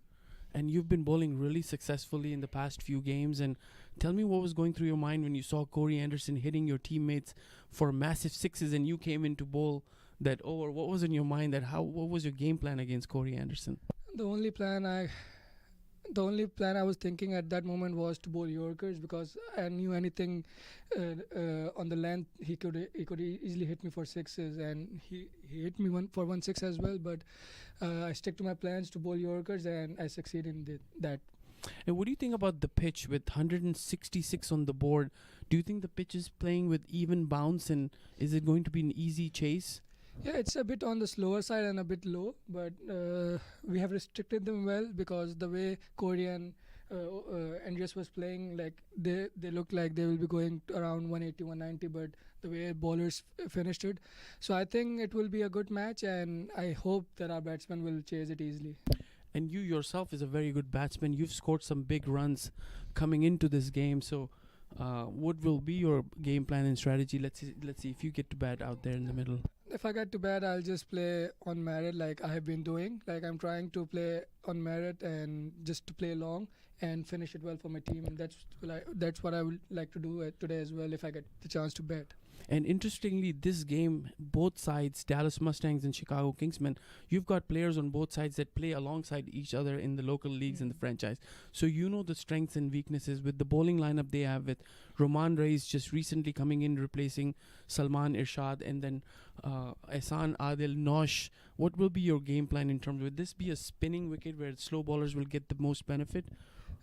And you've been bowling really successfully in the past few games. And tell me what was going through your mind when you saw Corey Anderson hitting your teammates for massive sixes and you came in to bowl that over. What was in your mind? What was your game plan against Corey Anderson? The only plan I was thinking at that moment was to bowl Yorkers, because I knew anything on the length he could easily hit me for sixes, and he hit me for 1 6 as well. But I stick to my plans to bowl Yorkers, and I succeed in that. And what do you think about the pitch with 166 on the board? Do you think the pitch is playing with even bounce, and is it going to be an easy chase? Yeah, it's a bit on the slower side and a bit low, but we have restricted them well, because the way Corey and Andreas was playing, like they look like they will be going around 180, 190, but the way bowlers finished it. So I think it will be a good match, and I hope that our batsmen will chase it easily. And you yourself is a very good batsman. You've scored some big runs coming into this game. So what will be your game plan and strategy? Let's see if you get to bat out there in the middle. If I get to bat, I'll just play on merit like I have been doing. Like, I'm trying to play on merit and just to play long and finish it well for my team. And that's what I would like to do today as well if I get the chance to bat. And interestingly, this game, both sides, Dallas Mustangs and Chicago Kingsmen, you've got players on both sides that play alongside each other in the local leagues and the franchise. So you know the strengths and weaknesses with the bowling lineup they have, with Roman Reis just recently coming in replacing Salman Irshad, and then Ehsan Adil Nosh. What will be your game plan in terms of, would this be a spinning wicket where slow bowlers will get the most benefit?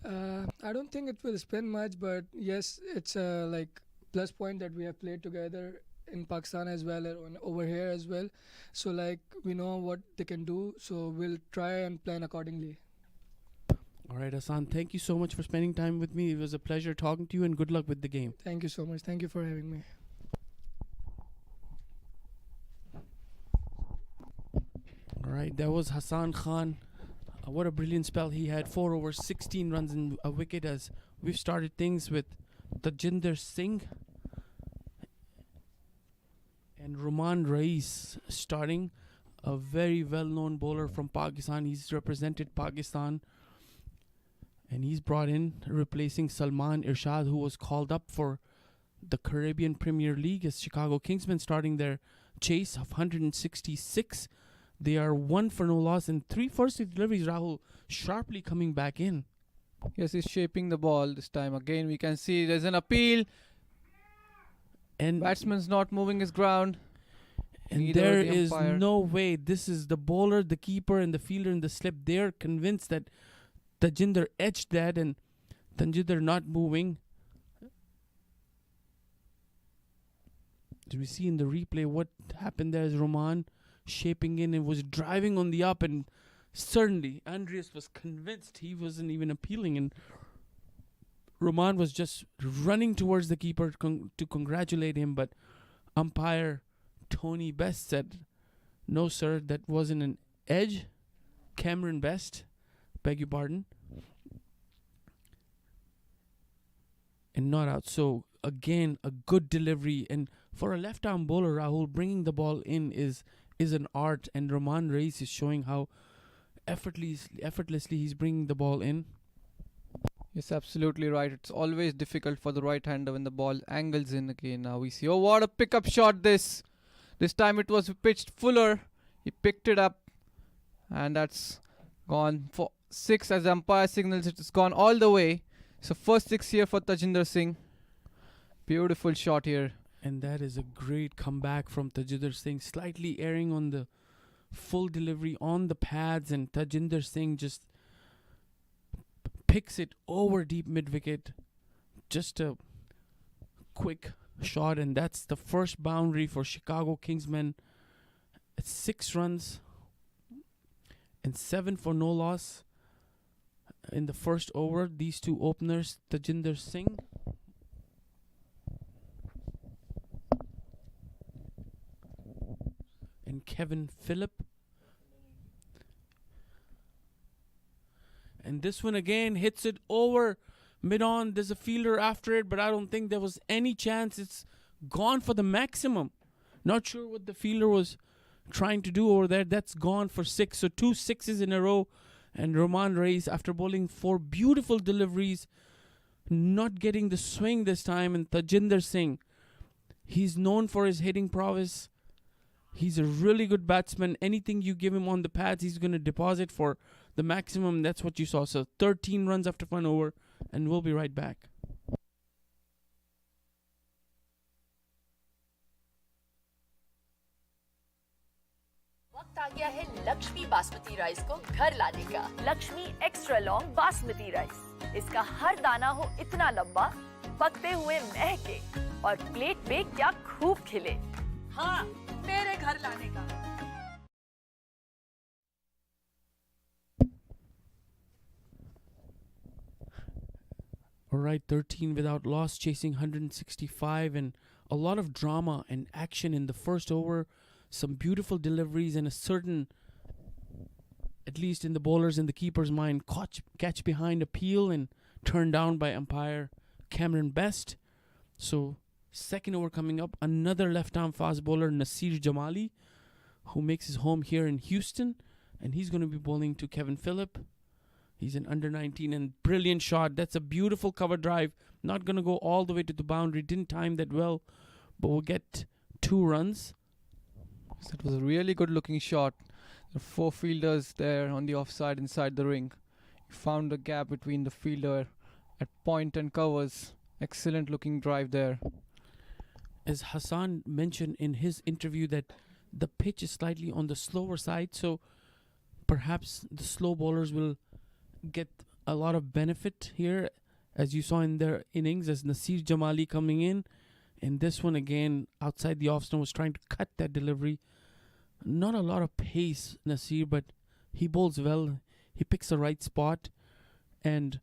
I don't think it will spin much, but yes, it's like plus point that we have played together in Pakistan as well and over here as well. So like, we know what they can do, so we'll try and plan accordingly. All right, Hassan, thank you so much for spending time with me. It was a pleasure talking to you, and good luck with the game. Thank you so much. Thank you for having me. All right, that was Hassan Khan. What a brilliant spell he had. 4 overs, 16 runs and a wicket, as we've started things with Tajinder Singh and Roman Reis starting, a very well-known bowler from Pakistan. He's represented Pakistan, and he's brought in replacing Salman Irshad, who was called up for the Caribbean Premier League, as Chicago Kingsmen starting their chase of 166. They are 1 for no loss and 3 first deliveries. Rahul sharply coming back in. Yes, he's shaping the ball this time. Again, we can see there's an appeal. And batsman's not moving his ground. And there is no way. This is the bowler, the keeper, and the fielder in the slip. They're convinced that Tajinder edged that and Tajinder not moving. Did we see in the replay what happened there? Is Roman shaping in and was driving on the up, and certainly Andreas was convinced he wasn't even appealing, and Roman was just running towards the keeper to congratulate him, but umpire Tony Best said, "No, sir, that wasn't an edge." Cameron Best, beg your pardon, and not out. So again, a good delivery, and for a left-arm bowler, Rahul, bringing the ball in is an art, and Roman Reis is showing how effortlessly he's bringing the ball in. Yes, absolutely right. It's always difficult for the right-hander when the ball angles in again. Now we see, oh, what a pickup shot this. This time it was pitched fuller. He picked it up, and that's gone for 6 as the umpire signals it. It's gone all the way. So first 6 here for Tajinder Singh. Beautiful shot here. And that is a great comeback from Tajinder Singh. Slightly erring on the full delivery on the pads, and Tajinder Singh just picks it over deep mid-wicket. Just a quick shot, and that's the first boundary for Chicago Kingsmen. It's 6 runs and 7 for no loss in the first over. These two openers, Tajinder Singh and Kevin Phillip. And this one again hits it over mid-on. There's a fielder after it, but I don't think there was any chance. It's gone for the maximum. Not sure what the fielder was trying to do over there. That's gone for 6. So 2 6s in a row. And Roman Reis, after bowling 4 beautiful deliveries, not getting the swing this time. And Tajinder Singh, he's known for his hitting prowess. He's a really good batsman. Anything you give him on the pads, he's going to deposit for the maximum. That's what you saw. So 13 runs after 1 over, and we'll be right back. वक्त आ गया है Lakshmi basmati rice को घर लाने का। Lakshmi extra long basmati rice. इसका हर दाना हो इतना लंबा, पकते हुए महके और प्लेट पे क्या खूब खिले। हाँ, मेरे घर लाने का। All right, 13 without loss, chasing 165, and a lot of drama and action in the first over. Some beautiful deliveries and a certain, at least in the bowlers and the keeper's mind, catch behind appeal and turned down by umpire Cameron Best. So second over coming up, another left-arm fast bowler, Nasir Jamali, who makes his home here in Houston, and he's going to be bowling to Kevin Phillip. He's an under 19 and brilliant shot. That's a beautiful cover drive. Not going to go all the way to the boundary. Didn't time that well, but we'll get 2 runs. That was a really good looking shot. There are 4 fielders there on the offside inside the ring. He found the gap between the fielder at point and covers. Excellent looking drive there. As Hassan mentioned in his interview, that the pitch is slightly on the slower side, so perhaps the slow bowlers will get a lot of benefit here, as you saw in their innings, as Nasir Jamali coming in. And this one again, outside the off stump, was trying to cut that delivery. Not a lot of pace, Nasir, but he bowls well. He picks the right spot. And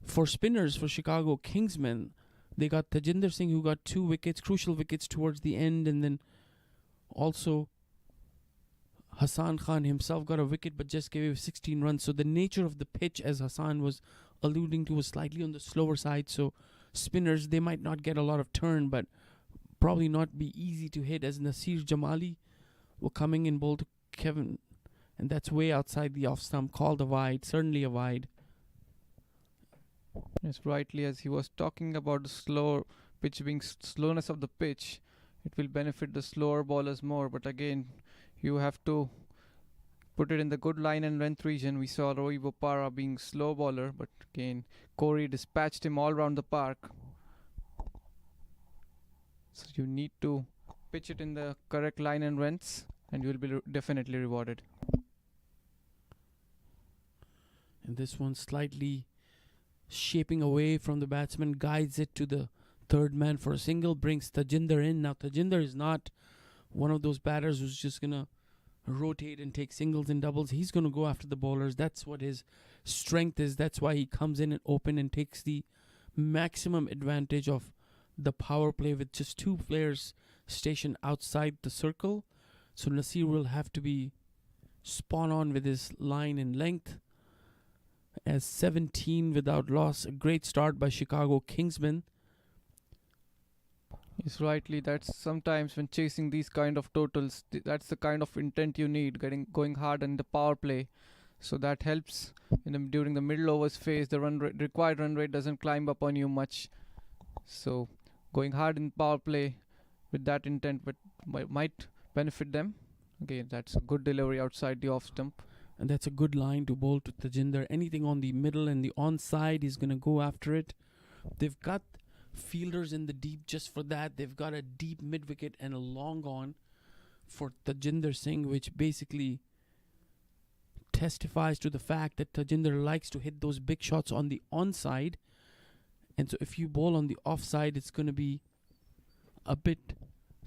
for spinners, for Chicago Kingsmen, they got Tajinder Singh, who got 2 wickets, crucial wickets towards the end. And then also Hassan Khan himself got a wicket, but just gave 16 runs. So the nature of the pitch, as Hassan was alluding to, was slightly on the slower side. So spinners, they might not get a lot of turn, but probably not be easy to hit, as Nasir Jamali were coming in bowl to Kevin, and that's way outside the off stump, called a wide, certainly a wide. Yes, rightly, as he was talking about the slow pitch being slowness of the pitch, it will benefit the slower bowlers more, but again, You have to put it in the good line and length region. We saw Roy Bopara being slow bowler, but again Corey dispatched him all around the park. So you need to pitch it in the correct line and lengths, and you will be definitely rewarded. And this one slightly shaping away from the batsman, guides it to the third man for a single, brings Tajinder in. Now Tajinder is not one of those batters who's just gonna rotate and take singles and doubles. He's gonna go after the bowlers. That's what his strength is. That's why he comes in and open and takes the maximum advantage of the power play with just two players stationed outside the circle. So Nasir will have to be spot on with his line and length. As 17 without loss, a great start by Chicago Kingsmen. Yes, rightly. That's sometimes when chasing these kind of totals, that's the kind of intent you need, going hard in the power play. So that helps during the middle overs phase. The required run rate doesn't climb up on you much. So going hard in power play with that intent might benefit them. Again, that's a good delivery outside the off stump. And that's a good line to bowl to Tajinder. Anything on the middle and the onside, he's going to go after it. They've got fielders in the deep just for that. They've got a deep mid-wicket and a long on for Tajinder Singh, which basically testifies to the fact that Tajinder likes to hit those big shots on the onside. And so if you bowl on the offside, it's going to be a bit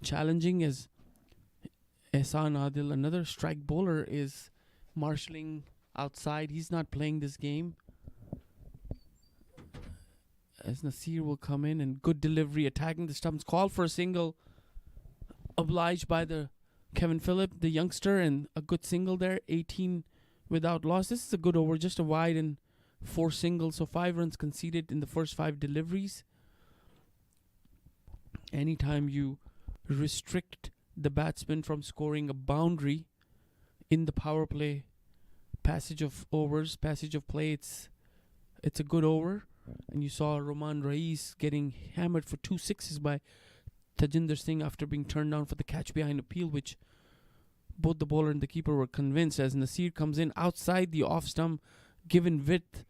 challenging, as Ehsan Adil, another strike bowler, is marshalling outside. He's not playing this game. As Nasir will come in, and good delivery, attacking the stumps, call for a single, obliged by the Kevin Phillip, the youngster, and a good single there, 18 without loss. This is a good over, just a wide and 4 singles, so 5 runs conceded in the first 5 deliveries. Anytime you restrict the batsman from scoring a boundary in the power play, passage of play, it's a good over. And you saw Roman Rais getting hammered for 2 sixes by Tajinder Singh after being turned down for the catch behind appeal, which both the bowler and the keeper were convinced. As Nasir comes in outside the off stump, given width,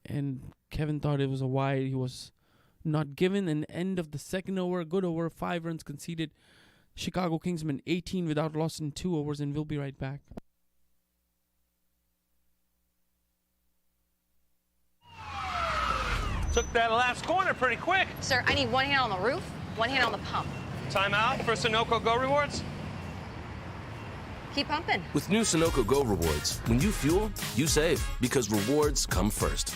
and Kevin thought it was a wide. He was not given. An end of the second over, good over, 5 runs conceded. Chicago Kingsmen 18 without loss in 2 overs, and we'll be right back. Took that last corner pretty quick. Sir, I need 1 hand on the roof, 1 hand on the pump. Timeout for Sunoco Go Rewards. Keep pumping. With new Sunoco Go rewards, when you fuel, you save because rewards come first.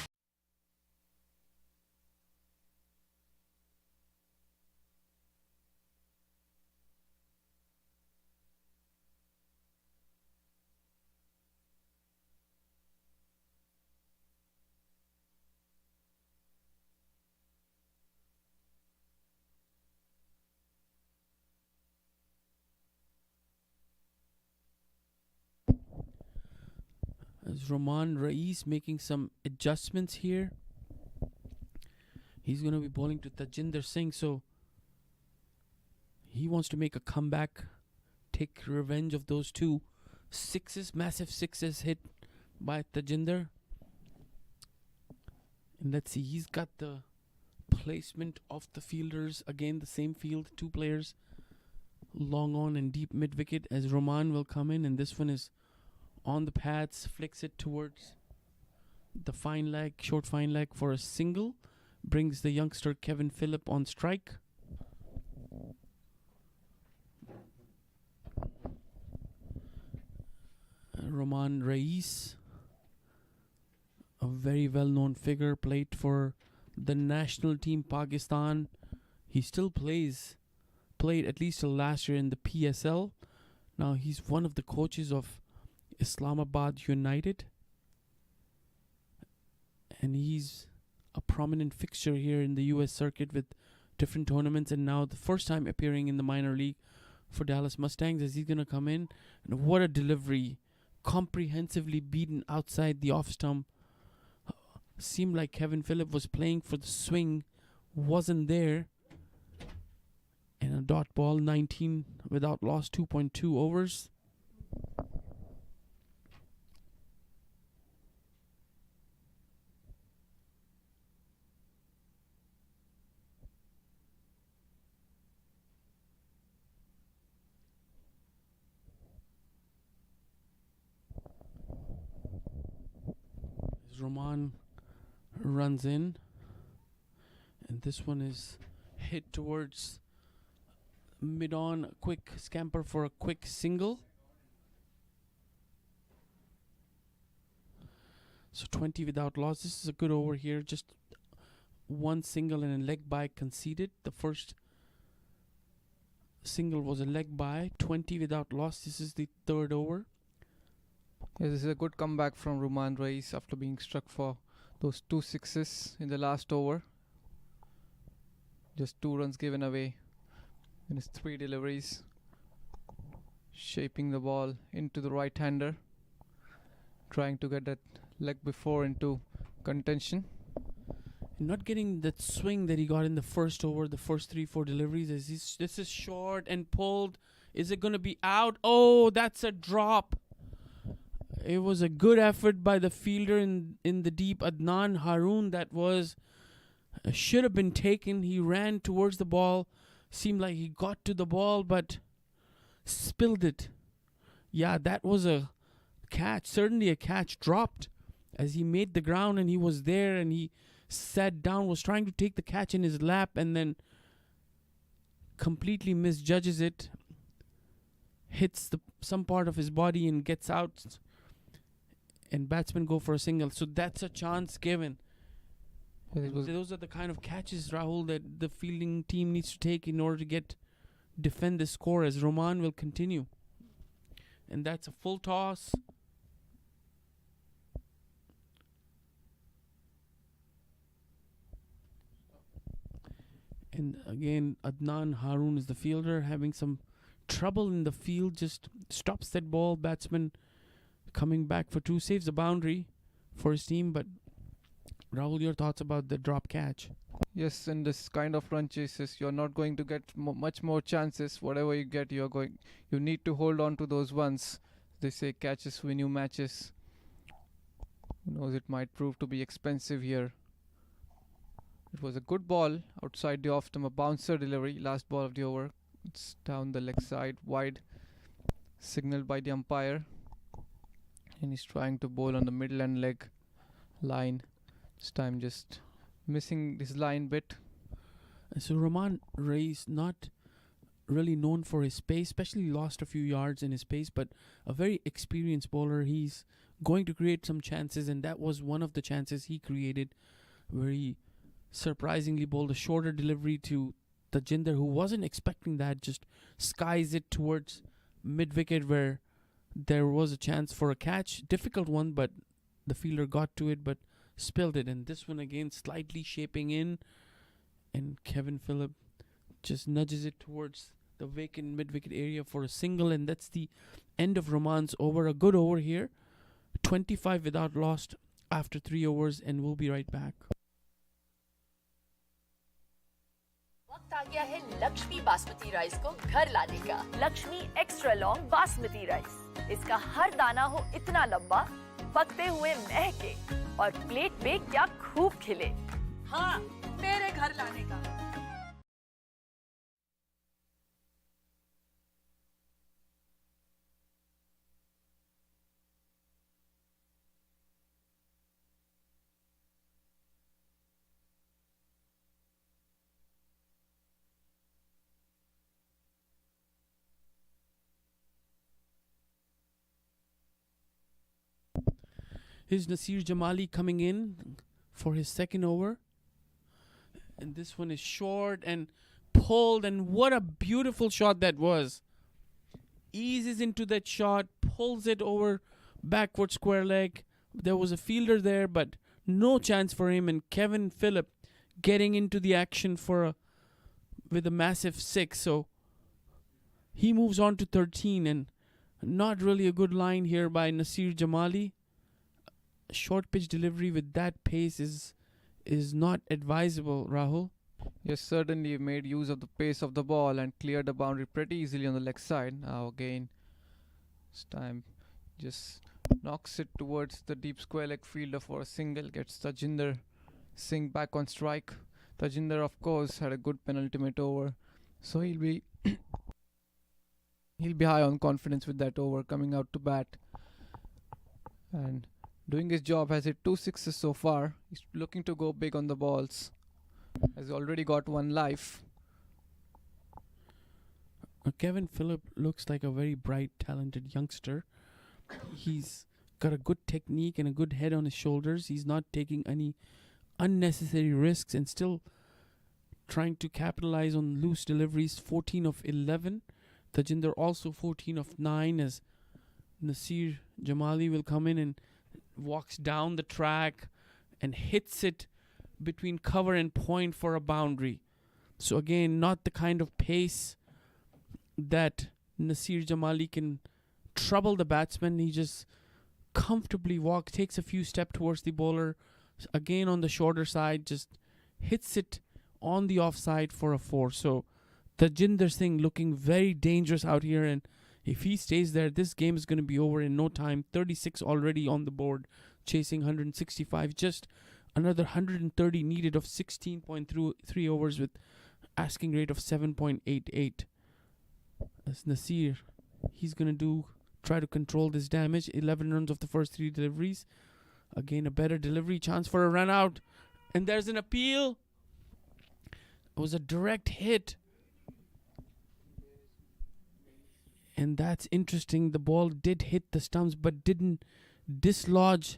As Roman Rais making some adjustments here. He's going to be bowling to Tajinder Singh, so he wants to make a comeback, take revenge of those 2 sixes, massive sixes hit by Tajinder. And let's see, he's got the placement of the fielders. Again, the same field, 2 players, long on and deep mid-wicket, as Roman will come in, and this one is on the pads, flicks it towards the fine leg, short fine leg for a single, brings the youngster Kevin Phillip on strike. Roman Rais, a very well-known figure, played for the national team Pakistan. He still played at least till last year in the PSL. Now he's one of the coaches of Islamabad United, and he's a prominent fixture here in the US circuit with different tournaments, and now the first time appearing in the minor league for Dallas Mustangs, as he's going to come in. And what a delivery, comprehensively beaten outside the off stump. Seemed like Kevin Phillip was playing for the swing, wasn't there. And a dot ball, 19 without loss, 2.2 overs. Roman runs in, and this one is hit towards mid-on. Quick scamper for a quick single. So 20 without loss. This is a good over here. Just one single and a leg bye conceded. The first single was a leg bye. 20 without loss. This is the third over. Yeah, this is a good comeback from Ruman Reis after being struck for those 2 sixes in the last over. Just 2 runs given away in his 3 deliveries. Shaping the ball into the right-hander. Trying to get that leg before into contention. Not getting that swing that he got in the first over, the first 3-4 deliveries. This is short and pulled. Is it going to be out? Oh, that's a drop. It was a good effort by the fielder in the deep, Adnan Haroon. That was should have been taken. He ran towards the ball. Seemed like he got to the ball, but spilled it. Yeah, that was a catch. Certainly a catch. Dropped as he made the ground, and he was there, and he sat down, was trying to take the catch in his lap, and then completely misjudges it. Hits some part of his body and gets out. And batsmen go for a single. So that's a chance given. Those are the kind of catches, Rahul, that the fielding team needs to take in order to defend the score, as Roman will continue. And that's a full toss. And again, Adnan Haroon is the fielder, having some trouble in the field. Just stops that ball. Batsman coming back for 2, saves the boundary for his team. But Rahul, your thoughts about the drop catch? Yes, in this kind of run chases, you're not going to get much more chances. Whatever you get, you need to hold on to those ones. They say catches win you matches. Who knows, it might prove to be expensive here. It was a good ball outside the off-stump, a bouncer delivery, last ball of the over. It's down the leg side, wide, signaled by the umpire. And he's trying to bowl on the middle and leg line. This time just missing this line bit. So Roman Reis, not really known for his pace, especially lost a few yards in his pace, but a very experienced bowler. He's going to create some chances, and that was one of the chances he created, where he surprisingly bowled a shorter delivery to Tajinder, who wasn't expecting that, just skies it towards mid-wicket where there was a chance for a catch. Difficult one, but the fielder got to it, but spilled it. And this one again slightly shaping in, and Kevin Phillip just nudges it towards the vacant mid-wicket area for a single, and that's the end of Roman's over. A good over here. 25 without lost after 3 overs, and we'll be right back. वक्त आ गया है Lakshmi basmati rice को घर लाने का। Lakshmi extra long basmati rice. इसका हर दाना हो इतना लंबा, पकते हुए महके और प्लेट पे क्या खूब खिले। हाँ, मेरे घर लाने का। Here's Nasir Jamali coming in for his second over. And this one is short and pulled, and what a beautiful shot that was. Eases into that shot, pulls it over backward square leg. There was a fielder there, but no chance for him, and Kevin Phillip getting into the action with a massive 6. So he moves on to 13, and not really a good line here by Nasir Jamali. Short pitch delivery with that pace is not advisable, Rahul. Yes, certainly made use of the pace of the ball and cleared the boundary pretty easily on the leg side. Now again, this time just knocks it towards the deep square leg fielder for a single. Gets Tajinder Singh back on strike. Tajinder, of course, had a good penultimate over, so he'll be high on confidence with that over coming out to bat. And doing his job, has hit 2 sixes so far. He's looking to go big on the balls. Has already got one life. Kevin Phillip looks like a very bright, talented youngster. He's got a good technique and a good head on his shoulders. He's not taking any unnecessary risks and still trying to capitalize on loose deliveries. 14 of 11. Tajinder also 14 of 9, as Nasir Jamali will come in and walks down the track and hits it between cover and point for a boundary. So again, not the kind of pace that Nasir Jamali can trouble the batsman. He just comfortably takes a few steps towards the bowler, again on the shorter side, just hits it on the offside for a 4. So Tajinder Singh looking very dangerous out here, and if he stays there, this game is going to be over in no time. 36 already on the board, chasing 165. Just another 130 needed of 16.3 overs with asking rate of 7.88. As Nasir, he's going to try to control this damage. 11 runs of the first 3 deliveries. Again, a better delivery, chance for a run out. And there's an appeal. It was a direct hit. And that's interesting. The ball did hit the stumps but didn't dislodge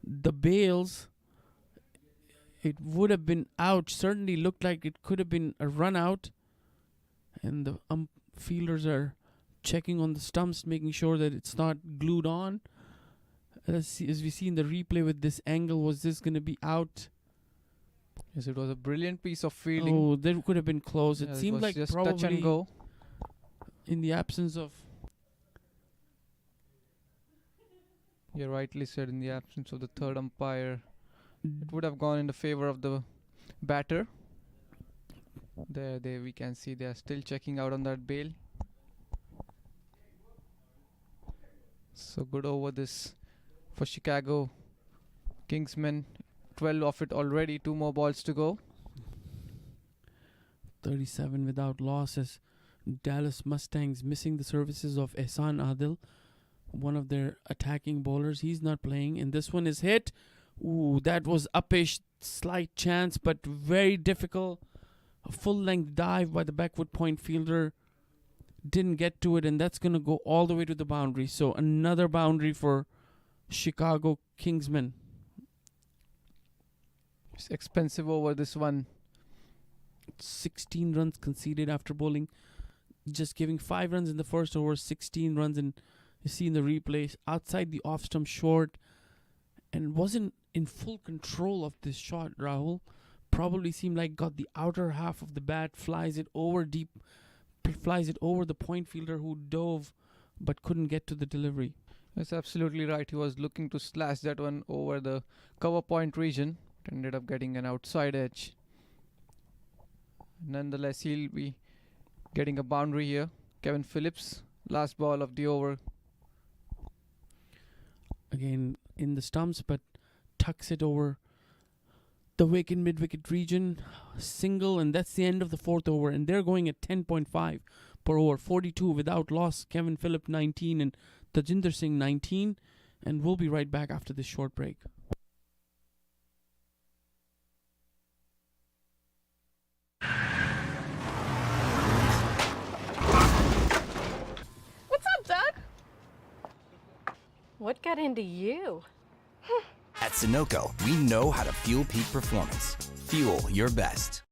the bails. It would have been out. Certainly looked like it could have been a run out. And the fielders are checking on the stumps, making sure that it's not glued on. As we see in the replay with this angle, was this going to be out? Yes, it was a brilliant piece of fielding. Oh, that could have been close. It seemed like just probably touch and go. In the absence of... You rightly said, in the absence of the third umpire, it would have gone in the favor of the batter. There we can see they are still checking out on that bail. So good over this for Chicago. Kingsmen, 12 of it already, 2 more balls to go. 37 without losses. Dallas Mustangs missing the services of Ehsan Adil, one of their attacking bowlers. He's not playing, and this one is hit. Ooh, that was uppish, slight chance, but very difficult. A full-length dive by the backward point fielder. Didn't get to it, and that's going to go all the way to the boundary. So another boundary for Chicago Kingsmen. It's expensive over this one. 16 runs conceded after bowling. Just giving 5 runs in the first over, 16 runs, and you see in the replays outside the off stump short, and wasn't in full control of this shot. Rahul probably seemed like got the outer half of the bat, flies it over deep, flies it over the point fielder who dove but couldn't get to the delivery. That's absolutely right. He was looking to slash that one over the cover point region. It ended up getting an outside edge. Nonetheless, he'll be getting a boundary here. Kevin Phillips, last ball of the over. Again in the stumps, but tucks it over the wicket, mid-wicket region. Single, and that's the end of the 4th over. And they're going at 10.5 per over. 42 without loss. Kevin Phillip 19 and Tajinder Singh 19. And we'll be right back after this short break. What got into you? At Sunoco, we know how to fuel peak performance. Fuel your best.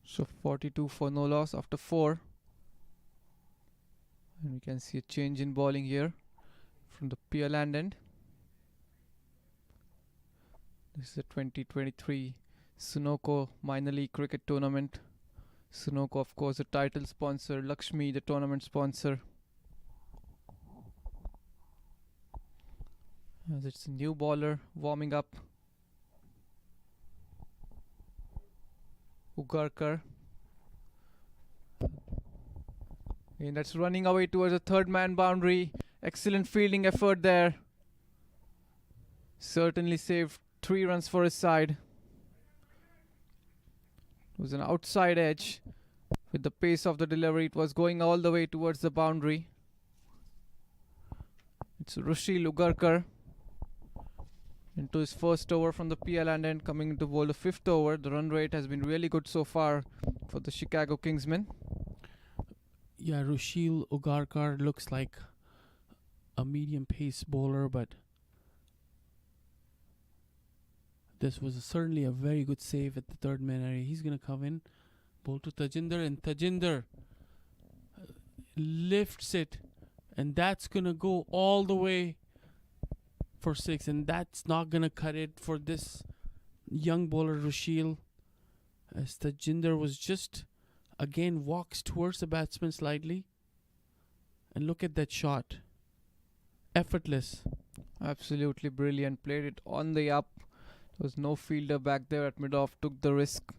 So 42 for no loss after 4. And we can see a change in bowling here from the Pearland end. This is the 2023 Sunoco Minor League Cricket Tournament. Sunoco, of course, the title sponsor. Lakshmi, the tournament sponsor. As it's a new bowler warming up. Ugarkar. And that's running away towards a third man boundary. Excellent fielding effort there. Certainly saved 3 runs for his side. It was an outside edge. With the pace of the delivery, it was going all the way towards the boundary. It's Rushil Ugarkar into his first over from the PL end, coming into bowl the 5th over. The run rate has been really good so far for the Chicago Kingsmen. Yeah, Rushil Ugarkar looks like a medium pace bowler, but this was certainly a very good save at the third man area. He's going to come in, bowl to Tajinder, and Tajinder lifts it, and that's going to go all the way for 6, and that's not going to cut it for this young bowler Rushil, as Tajinder was just again walks towards the batsman slightly, and look at that shot. Effortless. Absolutely brilliant. Played it on the up. There was no fielder back there at mid-off. Took the risk.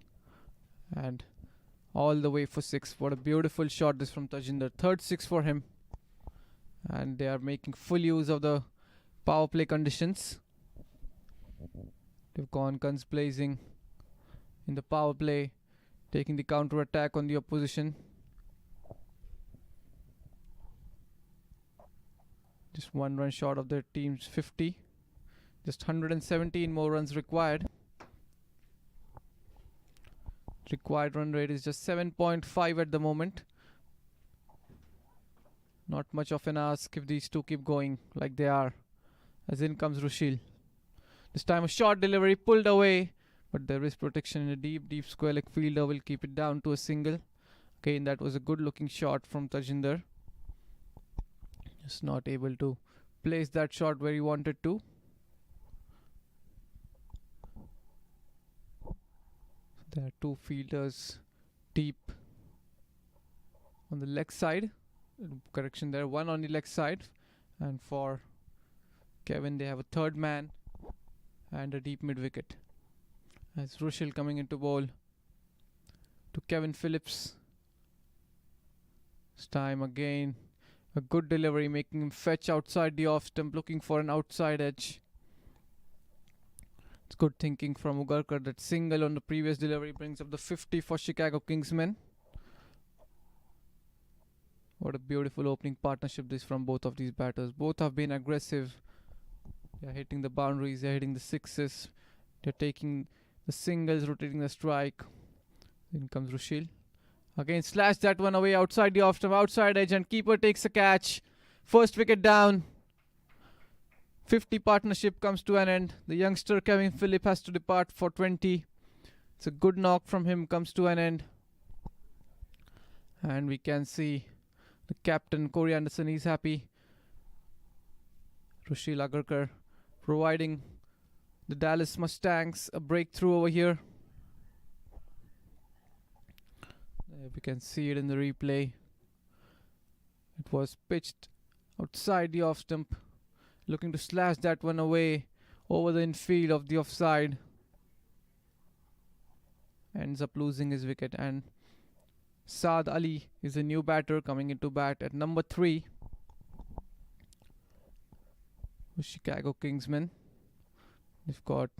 And all the way for 6. What a beautiful shot this from Tajinder. Third 6 for him. And they are making full use of the power play conditions. They've gone guns blazing in the power play, taking the counter attack on the opposition. Just 1 run short of their team's 50. Just 117 more runs required. Required run rate is just 7.5 at the moment. Not much of an ask if these two keep going like they are. As in comes Rushil. This time a short delivery pulled away, but there is protection in a deep square leg. Fielder will keep it down to a single. Again, that was a good looking shot from Tajinder. Just not able to place that shot where he wanted to. There are 2 fielders deep on the leg side. Correction there, 1 on the leg side. And for Kevin, they have a third man and a deep mid wicket. As Rushil coming into bowl to Kevin Phillips. This time again, a good delivery, making him fetch outside the off stump, looking for an outside edge. It's good thinking from Ugarkar. That single on the previous delivery brings up the 50 for Chicago Kingsmen. What a beautiful opening partnership this from both of these batters. Both have been aggressive. They're hitting the boundaries, they're hitting the 6s. They're taking the singles, rotating the strike. In comes Rushil. Again, slash that one away outside the off stump, outside edge, and keeper takes a catch. First wicket down. 50 partnership comes to an end. The youngster Kevin Phillip has to depart for 20. It's a good knock from him, comes to an end. And we can see the captain, Corey Anderson, he's happy. Rushil Ugarkar providing the Dallas Mustangs a breakthrough over here. We can see it in the replay. It was pitched outside the off stump, looking to slash that one away over the infield of the offside. Ends up losing his wicket, and Saad Ali is a new batter coming into bat at number 3 with Chicago Kingsmen. They've got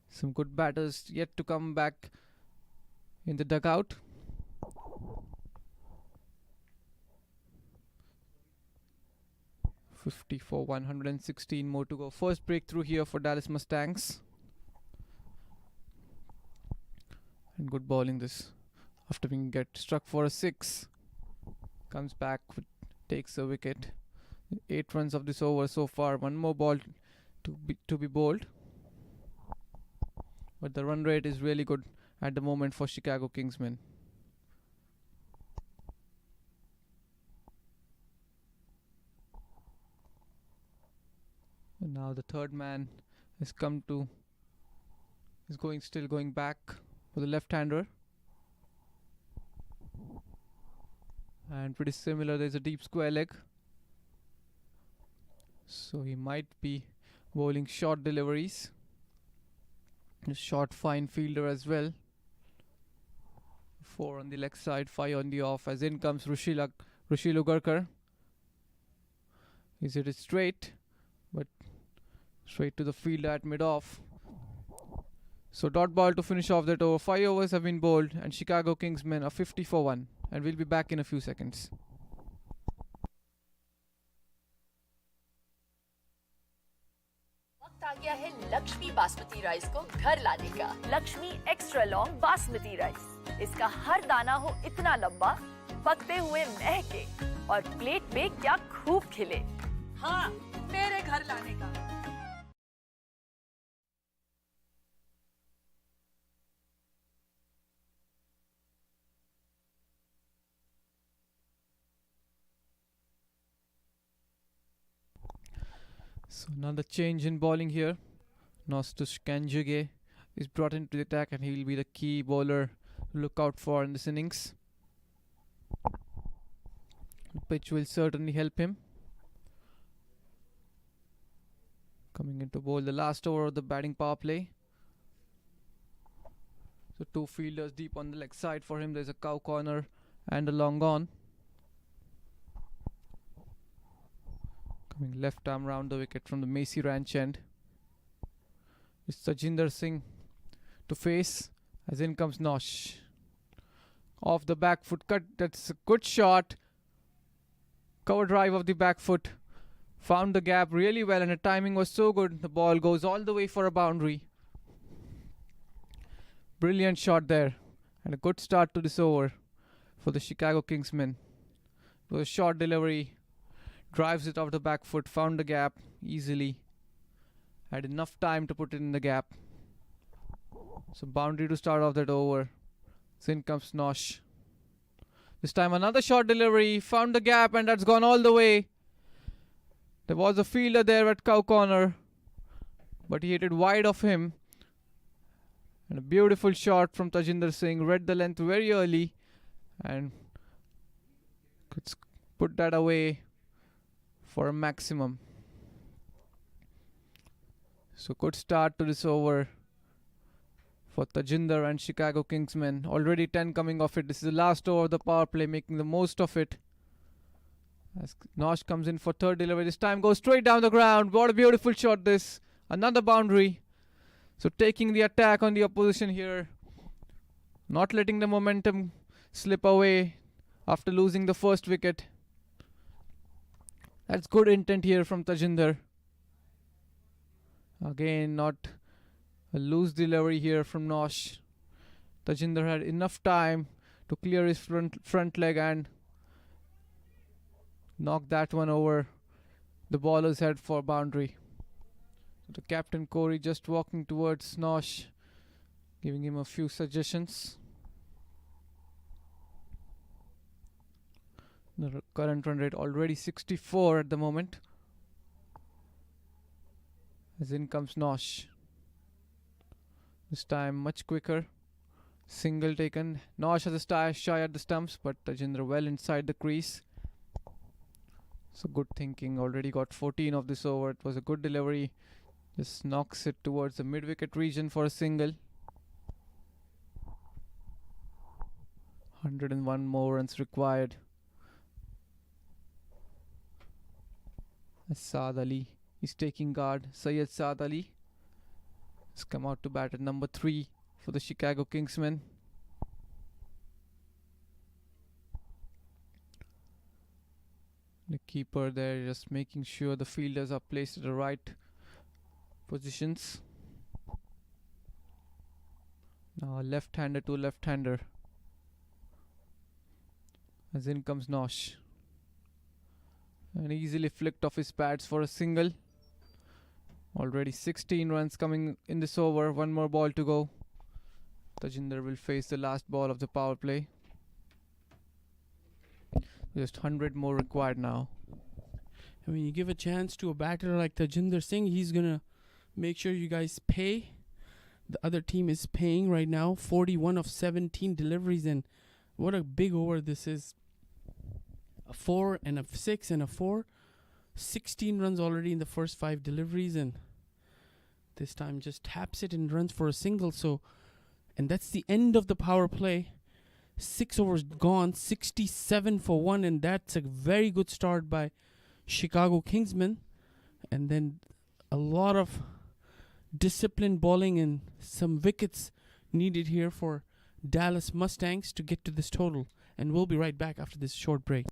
some good batters yet to come back in the dugout. For 116 more to go. First breakthrough here for Dallas Mustangs. And good bowling this. After being struck for a 6. Comes back, takes a wicket. 8 runs of this over so far. 1 more ball to be bowled. But the run rate is really good at the moment for Chicago Kingsmen. And now the third man has come to, still going back for the left-hander. And pretty similar, there's a deep square leg. So he might be bowling short deliveries. A short fine fielder as well. 4 on the leg side, 5 on the off. As in comes Rushil Ugarkar. He's hit it straight, but straight to the fielder at mid-off. So dot ball to finish off that over. 5 overs have been bowled and Chicago Kingsmen are 50 for 1. And we'll be back in a few seconds. वक्त आ गया है Lakshmi basmati rice को घर लाने का। Lakshmi extra long basmati rice. इसका हर दाना हो इतना लंबा, पकते हुए महके और प्लेट पे क्या खूब खिले। हाँ, मेरे घर लाने का। So another change in bowling here. Nostush Kanjuge is brought into the attack and he will be the key bowler to look out for in this innings. The pitch will certainly help him. Coming in to bowl the last over of the batting power play. So 2 fielders deep on the leg side for him. There's a cow corner and a long on. Coming left arm round the wicket from the Macy Ranch end. It's Tajinder Singh to face as in comes Nosh. Off the back foot cut. That's a good shot. Cover drive of the back foot. Found the gap really well and the timing was so good. The ball goes all the way for a boundary. Brilliant shot there. And a good start to this over for the Chicago Kingsmen. It was a short delivery. Drives it off the back foot, found the gap easily. Had enough time to put it in the gap. So boundary to start off that over. So in comes Nosh. This time another short delivery, found the gap and that's gone all the way. There was a fielder there at cow corner, but he hit it wide of him. And a beautiful shot from Tajinder Singh, read the length very early and could put that away for a maximum. So good start to this over for Tajinder and Chicago Kingsmen. Already 10 coming off it. This is the last over of the power play, making the most of it. As Nosh comes in for third delivery. This time goes straight down the ground. What a beautiful shot this. Another boundary. So taking the attack on the opposition here. Not letting the momentum slip away after losing the first wicket. That's good intent here from Tajinder. Again, not a loose delivery here from Nosh. Tajinder had enough time to clear his front leg and knock that one over the bowler's head for boundary. The captain Corey just walking towards Nosh, giving him a few suggestions. The current run rate already 64 at the moment. As in comes Nosh. This time much quicker. Single taken. Nosh has a shy at the stumps, but Tajinder well inside the crease. So good thinking. Already got 14 of this over. It was a good delivery. Just knocks it towards the mid-wicket region for a single. 101 more runs required. Saad Ali is taking guard. Syed Saad Ali has come out to bat at number 3 for the Chicago Kingsmen. The keeper there just making sure the fielders are placed at the right positions. Now left-hander to left-hander. As in comes Nosh. And easily flicked off his pads for a single. Already 16 runs coming in this over. One more ball to go. Tajinder will face the last ball of the power play. Just 100 more required now. I mean, you give a chance to a batter like Tajinder Singh, he's going to make sure you guys pay. The other team is paying right now. 41 of 17 deliveries, and what a big over this is. A 4 and a 6 and a 4. 16 runs already in the first 5 deliveries, and This time just taps it and runs for a single. So, and that's the end of the power play. 6 overs gone, 67 for 1, and that's a very good start by Chicago Kingsmen. And then a lot of disciplined bowling and some wickets needed here for Dallas Mustangs to get to this total. And we'll be right back after this short break.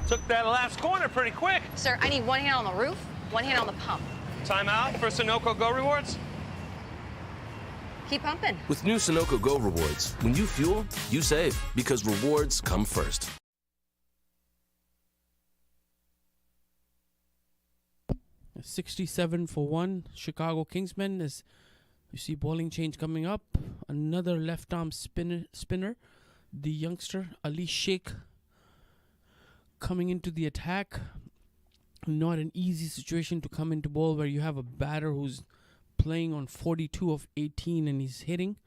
Took that last corner pretty quick. Sir, I need one hand on the roof, one hand on the pump. Timeout for Sunoco Go rewards. Keep pumping. With new Sunoco Go rewards, when you fuel, you save because rewards come first. A 67 for 1, Chicago Kingsmen. As you see, bowling change coming up. Another left arm spinner. The youngster Ali Sheikh coming into the attack. Not an easy situation to come into bowl where you have a batter who's playing on 42 of 18 and he's hitting.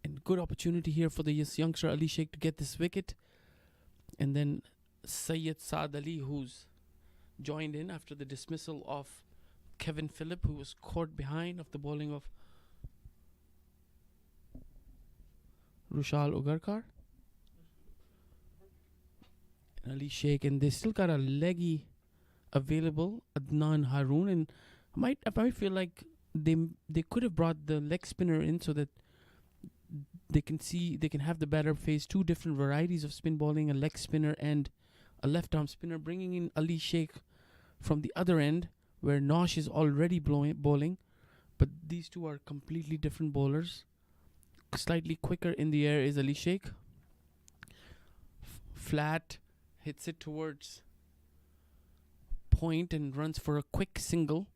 And good opportunity here for the youngster Ali Sheikh to get this wicket. And then Syed Saad Ali, who's joined in after the dismissal of Kevin Phillip, who was caught behind of the bowling of Rushal Ugarkar. And Ali Sheikh, and they still got a leggy available, Adnan Haroon, and I might feel like they could have brought the leg spinner in so that they can have the batter face two different varieties of spin bowling, a leg spinner and a left arm spinner, bringing in Ali Sheikh from the other end where Nosh is already bowling, but these two are completely different bowlers. Slightly quicker in the air is Ali Sheikh. Flat, hits it towards point and runs for a quick single.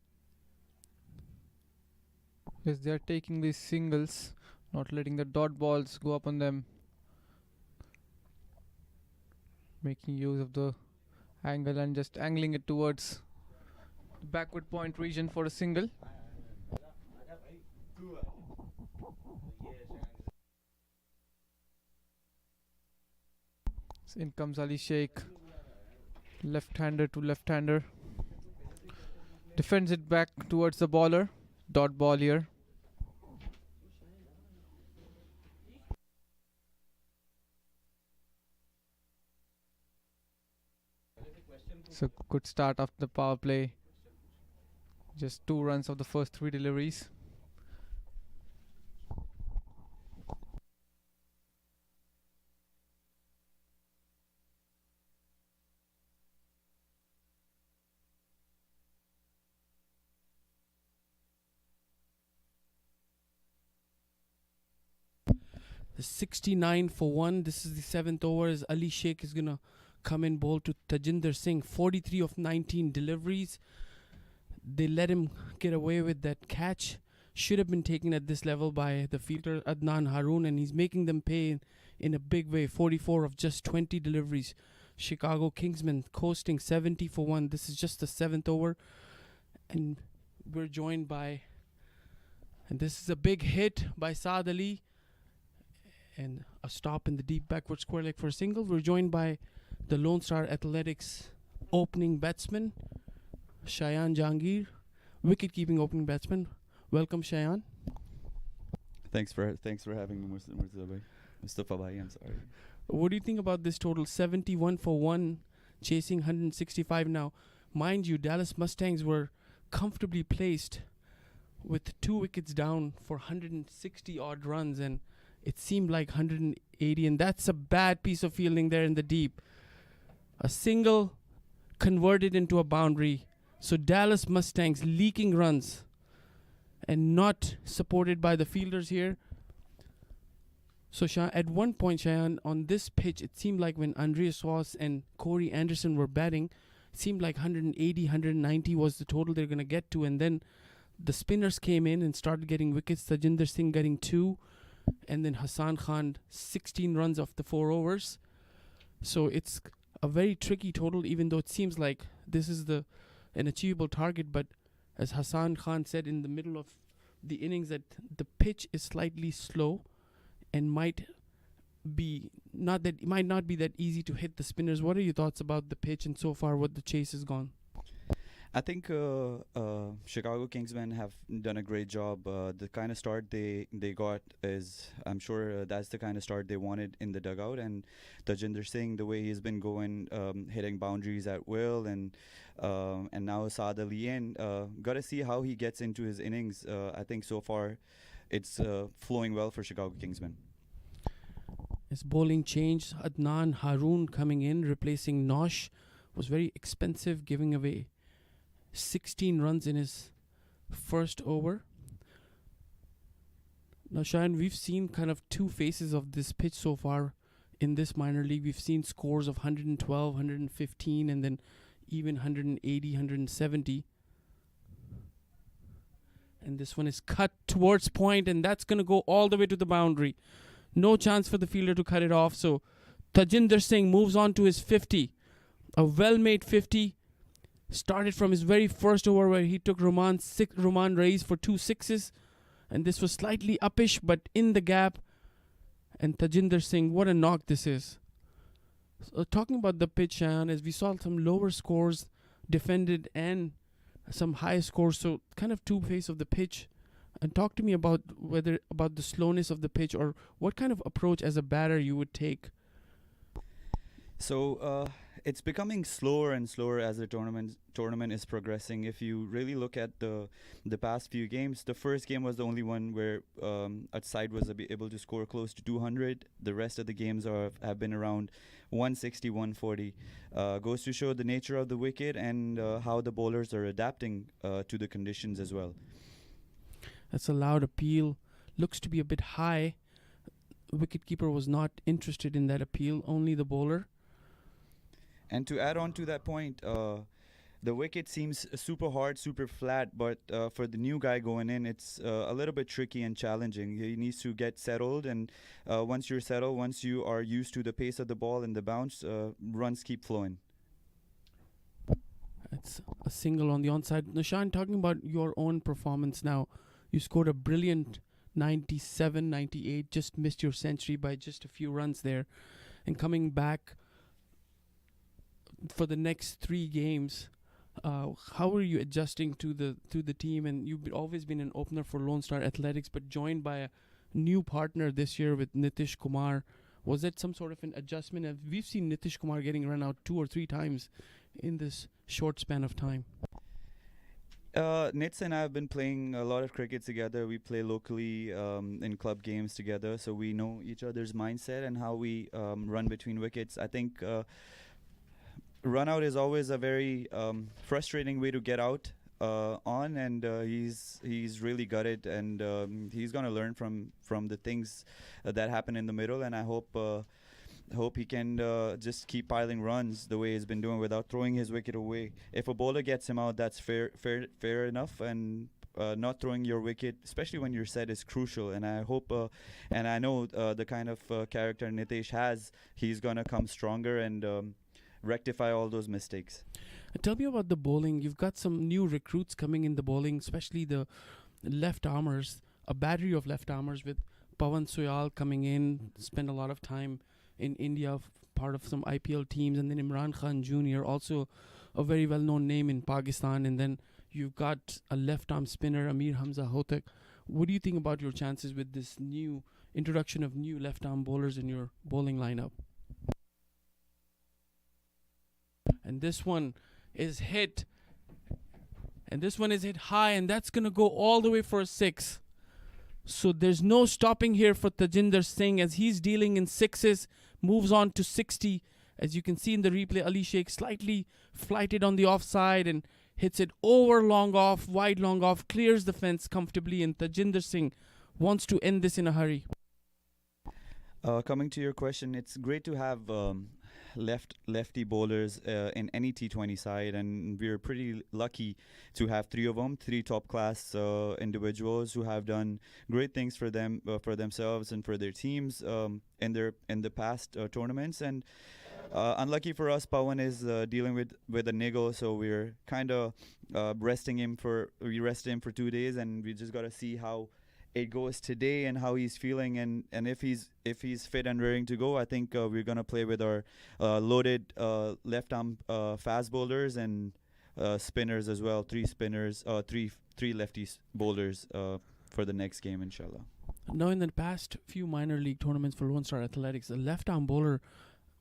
Yes, they are taking these singles, not letting the dot balls go up on them. Making use of the angle and just angling it towards the backward point region for a single. So in comes Ali Sheikh, left-hander to left-hander. Defends it back towards the bowler. Dot ball here. So good start of the power play. Just 2 runs of the first 3 deliveries. The 69 for 1. This is the 7th over as Ali Sheikh is going to come in bowl to Tajinder Singh. 43 of 19 deliveries. They let him get away with that catch. Should have been taken at this level by the fielder Adnan Haroon, and he's making them pay in a big way. 44 of just 20 deliveries. Chicago Kingsmen coasting 70 for 1. This is just the 7th over. And we're joined by, and this is a big hit by Saad Ali. And a stop in the deep backward square leg for a single. We're joined by the Lone Star Athletics opening batsman, Shayan Jahangir, wicket-keeping opening batsman. Welcome, Shayan. Thanks for having me, Mustafa Bhai. I'm sorry. What do you think about this total? 71 for 1, chasing 165 now. Mind you, Dallas Mustangs were comfortably placed with 2 wickets down for 160 odd runs, and it seemed like 180, and that's a bad piece of fielding there in the deep. A single converted into a boundary. So Dallas Mustangs leaking runs and not supported by the fielders here. So at one point, Shayan, on this pitch, it seemed like when Andreas Ross and Corey Anderson were batting, it seemed like 180, 190 was the total they're going to get to. And then the spinners came in and started getting wickets. Tajinder Singh getting 2. And then Hassan Khan 16 runs off the 4 overs. So it's a very tricky total, even though it seems like this is an achievable target. But as Hassan Khan said in the middle of the innings, that the pitch is slightly slow and might be not that might not be that easy to hit the spinners. What are your thoughts about the pitch and so far what the chase has gone? I think Chicago Kingsmen have done a great job. The kind of start they got is, I'm sure that's the kind of start they wanted in the dugout. And Tajinder Singh, the way he's been going, hitting boundaries at will, and now Saad Ali in, got to see how he gets into his innings. I think so far it's flowing well for Chicago Kingsmen. His bowling changed. Adnan Haroon coming in, replacing Nosh, was very expensive, giving away 16 runs in his first over. Now, Shayan, we've seen kind of two faces of this pitch so far in this minor league. We've seen scores of 112, 115, and then even 180, 170. And this one is cut towards point, and that's going to go all the way to the boundary. No chance for the fielder to cut it off. So Tajinder Singh moves on to his 50. A well-made 50. Started from his very first over where he took Roman Reis for 2 sixes. And this was slightly uppish, but in the gap. And Tajinder Singh, what a knock this is. So talking about the pitch, Shayan, as we saw some lower scores defended and some high scores. So kind of two-face of the pitch. And talk to me about the slowness of the pitch, or what kind of approach as a batter you would take. So it's becoming slower and slower as the tournament is progressing. If you really look at the past few games, the first game was the only one where a side was able to score close to 200. The rest of the games have been around 160, 140. Goes to show the nature of the wicket and how the bowlers are adapting to the conditions as well. That's a loud appeal. Looks to be a bit high. Wicketkeeper was not interested in that appeal, only the bowler. And to add on to that point, the wicket seems super hard, super flat, but for the new guy going in, it's a little bit tricky and challenging. He needs to get settled, and once you're settled, once you are used to the pace of the ball and the bounce, runs keep flowing. It's a single on the onside. Nishan, talking about your own performance now, you scored a brilliant 97, 98, just missed your century by just a few runs there. And coming back for the next 3 games, how are you adjusting to the team? And you've always been an opener for Lone Star Athletics, but joined by a new partner this year with Nitish Kumar. Was that some sort of an adjustment? We've seen Nitish Kumar getting run out 2 or 3 times in this short span of time. Nits and I have been playing a lot of cricket together. We play locally in club games together, so we know each other's mindset and how we run between wickets. I think run out is always a very frustrating way to get out on, and he's really got it, and he's gonna learn from the things that happen in the middle, and I hope he can just keep piling runs the way he's been doing without throwing his wicket away. If a bowler gets him out, that's fair enough, and not throwing your wicket, especially when you're set, is crucial. And I hope, and I know the kind of character Nitish has, he's gonna come stronger and rectify all those mistakes. Tell me about the bowling. You've got some new recruits coming in the bowling, especially the left armers, a battery of left armers with Pawan Soyal coming in, spent a lot of time in India, part of some IPL teams, and then Imran Khan Jr., also a very well-known name in Pakistan, and then you've got a left-arm spinner, Amir Hamza Hotak. What do you think about your chances with this new introduction of new left-arm bowlers in your bowling lineup? And this one is hit, and this one is hit high, and that's going to go all the way for a 6. So there's no stopping here for Tajinder Singh as he's dealing in 6s, moves on to 60. As you can see in the replay, Ali Sheikh slightly flighted on the offside and hits it over long off, wide long off, clears the fence comfortably, and Tajinder Singh wants to end this in a hurry. Coming to your question, it's great to have lefty bowlers in any T20 side, and we're pretty lucky to have 3 of them, 3 top class individuals who have done great things for them, for themselves and for their teams in the past tournaments. And unlucky for us, Pawan is dealing with a niggle, so we're kind of resting him for 2 days, and we just got to see how it goes today and how he's feeling, and if he's fit and raring to go, I think we're gonna play with our loaded left arm fast bowlers and spinners as well. Three spinners, three lefties bowlers for the next game, inshallah. Now, in the past few minor league tournaments for Lone Star Athletics, the left-arm bowler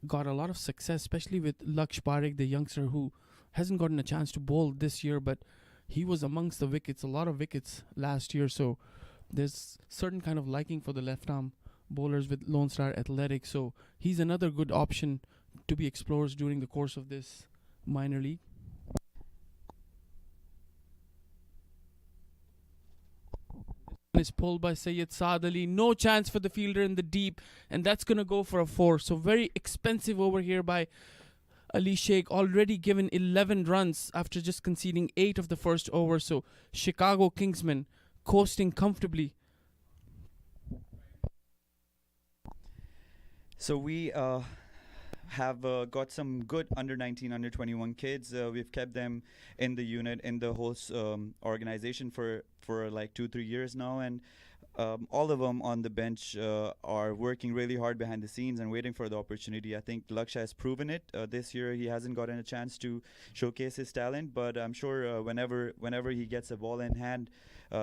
got a lot of success, especially with Laksh Parekh, the youngster who hasn't gotten a chance to bowl this year, but he was amongst the wickets, a lot of wickets last year. So there's certain kind of liking for the left-arm bowlers with Lone Star Athletics. So he's another good option to be explored during the course of this minor league. Is pulled by Syed Saad Ali. No chance for the fielder in the deep, and that's going to go for a 4. So very expensive over here by Ali Sheikh, already given 11 runs after just conceding 8 of the first over. So Chicago Kingsmen coasting comfortably. So we have got some good under 19, under 21 kids. We've kept them in the unit, in the whole organization for like 2-3 years now, and all of them on the bench are working really hard behind the scenes and waiting for the opportunity. I think Lakshya has proven it. This year he hasn't gotten a chance to showcase his talent, but I'm sure whenever he gets a ball in hand,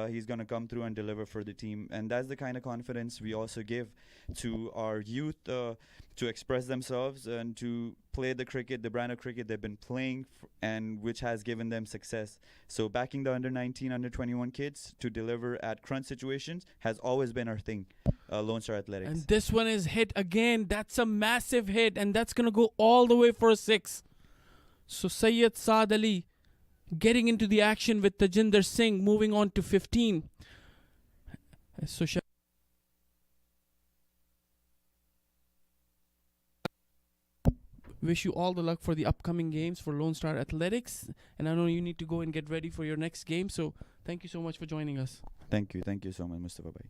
he's going to come through and deliver for the team. And that's the kind of confidence we also give to our youth to express themselves and to play the cricket, the brand of cricket they've been playing, and which has given them success. So backing the under 19, under 21 kids to deliver at crunch situations has always been our thing, Lone Star Athletics. And this one is hit again. That's a massive hit, and that's going to go all the way for a 6. So Syed Saad Ali getting into the action with Tajinder Singh, moving on to 15. So wish you all the luck for the upcoming games for Lone Star Athletics. And I know you need to go and get ready for your next game. So thank you so much for joining us. Thank you. Thank you so much, Mustafa Bhai.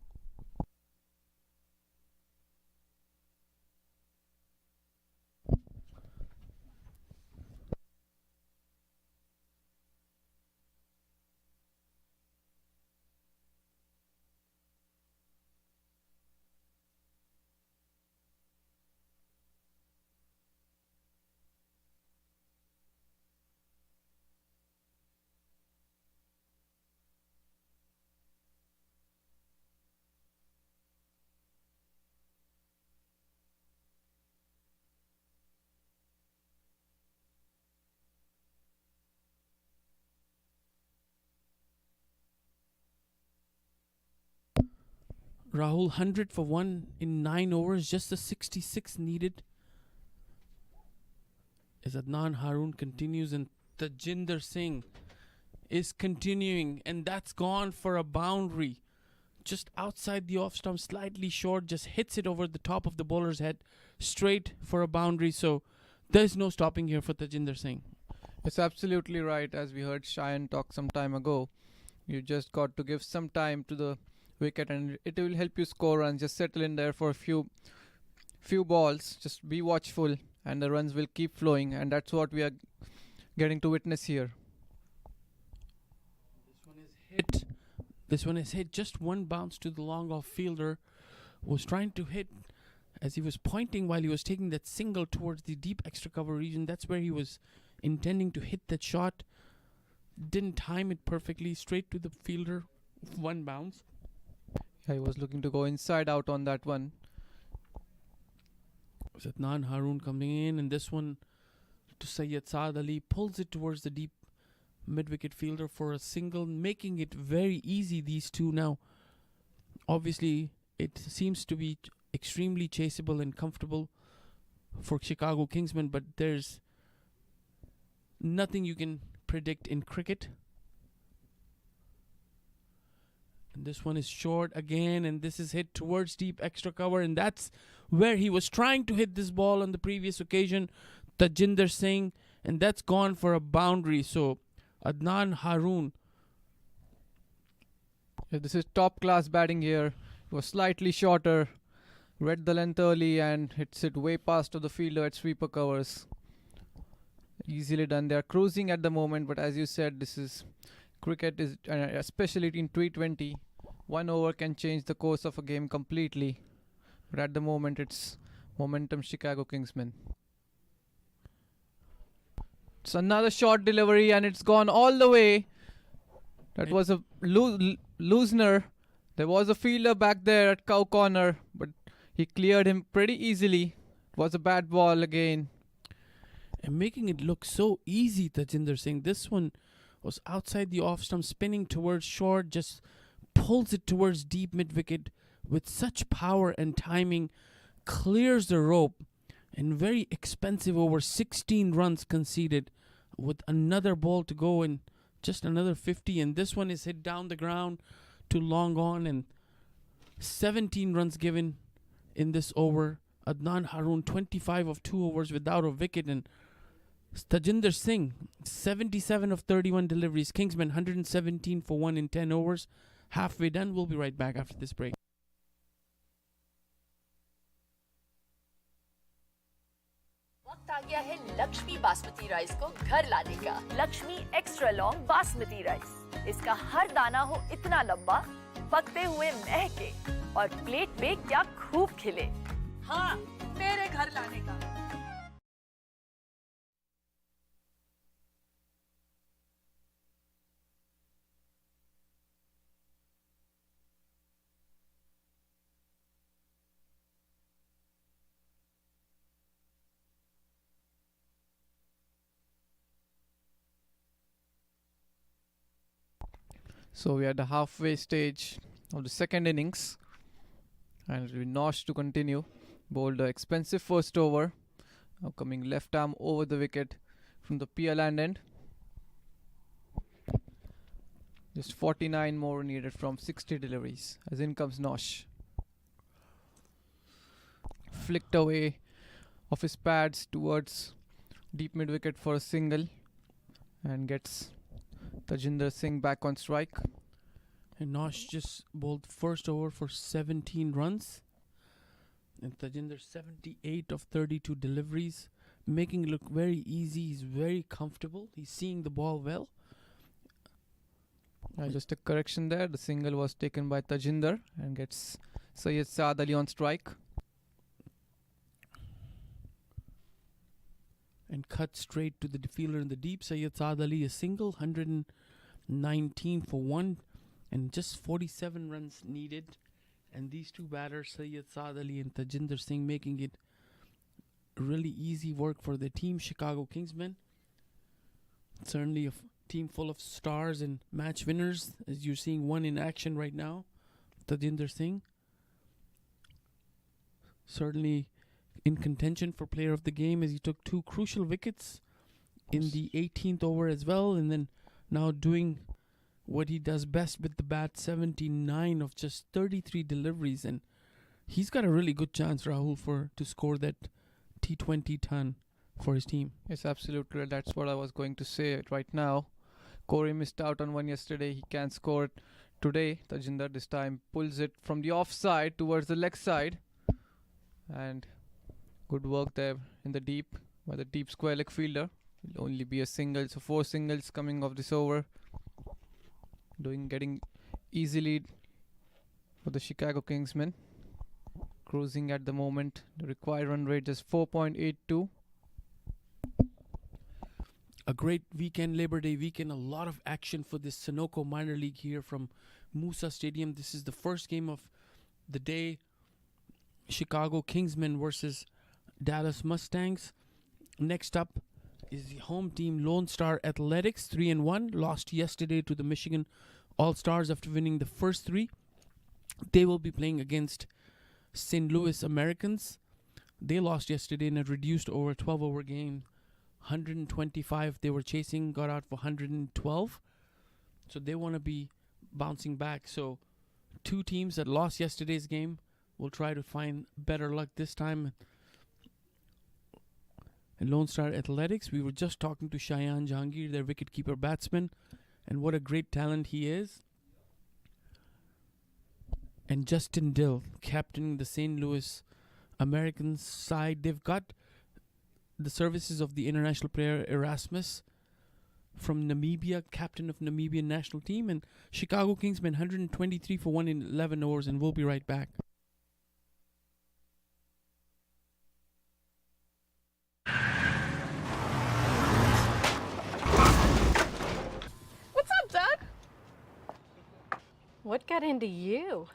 Rahul 100 for 1 in 9 overs, just the 66 needed. As Adnan Haroon continues, and Tajinder Singh is continuing, and that's gone for a boundary. Just outside the off stump, slightly short, just hits it over the top of the bowler's head, straight for a boundary. So there's no stopping here for Tajinder Singh. It's absolutely right. As we heard Cheyenne talk some time ago, you just got to give some time to the wicket and it will help you score runs. Just settle in there for a few balls. Just be watchful and the runs will keep flowing, and that's what we are getting to witness here. This one is hit. Just one bounce to the long off fielder. Was trying to hit as he was pointing while he was taking that single towards the deep extra cover region. That's where he was intending to hit that shot. Didn't time it perfectly. Straight to the fielder. One bounce. Yeah, he was looking to go inside out on that one. Adnan Haroon coming in, and this one to Syed Saad Ali, pulls it towards the deep mid-wicket fielder for a single, making it very easy, these two now. Obviously, it seems to be extremely chaseable and comfortable for Chicago Kingsmen, but there's nothing you can predict in cricket. And this one is short again, and this is hit towards deep extra cover, and that's where he was trying to hit this ball on the previous occasion, Tajinder Singh, and that's gone for a boundary. So Adnan Haroon. Yeah, this is top class batting here. It was slightly shorter, read the length early and hits it way past of the fielder at sweeper covers. Easily done. They are cruising at the moment, but as you said, this is cricket, is especially in T20, One over can change the course of a game completely. But at the moment, it's momentum Chicago Kingsmen. It's another short delivery and it's gone all the way. That was a loosener. There was a fielder back there at cow corner, but he cleared him pretty easily. It was a bad ball again. And making it look so easy, Tajinder Singh. This one was outside the off stump, spinning towards short, just pulls it towards deep mid wicket with such power and timing, clears the rope, and very expensive over 16 runs conceded with another ball to go and just another 50. And this one is hit down the ground to long on, and 17 runs given in this over. Adnan Haroon 25 of 2 overs without a wicket, and Tajinder Singh 77 of 31 deliveries. Kingsmen 117 for 1 in 10 overs. Halfway done. We'll be right back after this break. वक्त आ गया है Lakshmi basmati rice को घर लाने का। Lakshmi extra long basmati rice. इसका हर दाना हो इतना लंबा, पकते हुए महके और प्लेट पे क्या खूब खिले। हाँ, मेरे घर लाने का। So we are at the halfway stage of the second innings, and it will be Nosh to continue. Bowled an expensive first over. Now coming left arm over the wicket from the Pialand end. Just 49 more needed from 60 deliveries. As in comes Nosh. Flicked away off his pads towards deep mid wicket for a single, and gets Tajinder Singh back on strike. And Nosh just bowled first over for 17 runs. And Tajinder 78 of 32 deliveries, making it look very easy. He's very comfortable. He's seeing the ball well. Just a correction there. The single was taken by Tajinder and gets Syed Saad Ali on strike. And cut straight to the fielder in the deep. Syed Saad Ali a single, 119 for 1, and just 47 runs needed. And these two batters, Syed Saad Ali and Tajinder Singh, making it really easy work for the team, Chicago Kingsmen. Certainly a team full of stars and match winners, as you're seeing one in action right now, Tajinder Singh. Certainly in contention for player of the game, as he took 2 crucial wickets in the 18th over as well, and then now doing what he does best with the bat, 79 of just 33 deliveries, and he's got a really good chance, Rahul, to score that T20 ton for his team. Yes, absolutely. That's what I was going to say right now. Corey missed out on one yesterday. He can score it today. Tajinder this time pulls it from the offside towards the leg side, and good work there in the deep by the deep square leg fielder. Will only be a single, so 4 singles coming off this over. Getting easy lead for the Chicago Kingsmen. Cruising at the moment. The required run rate is 4.82. A great weekend, Labor Day weekend. A lot of action for this Sunoco minor league here from Musa Stadium. This is the first game of the day. Chicago Kingsmen versus Dallas Mustangs. Next up is the home team Lone Star Athletics, 3-1. Lost yesterday to the Michigan All-Stars after winning the first 3. They will be playing against St. Louis Americans. They lost yesterday in a reduced over 12-over game. 125 they were chasing, got out for 112. So they want to be bouncing back. So 2 teams that lost yesterday's game will try to find better luck this time. In Lone Star Athletics, we were just talking to Shayan Jahangir, their wicketkeeper batsman, and what a great talent he is. And Justin Dill, captaining the St. Louis Americans side. They've got the services of the international player Erasmus from Namibia, captain of Namibian national team, and Chicago Kingsmen 123 for 1 in 11 overs, and we'll be right back. What's up, Doug? What got into you?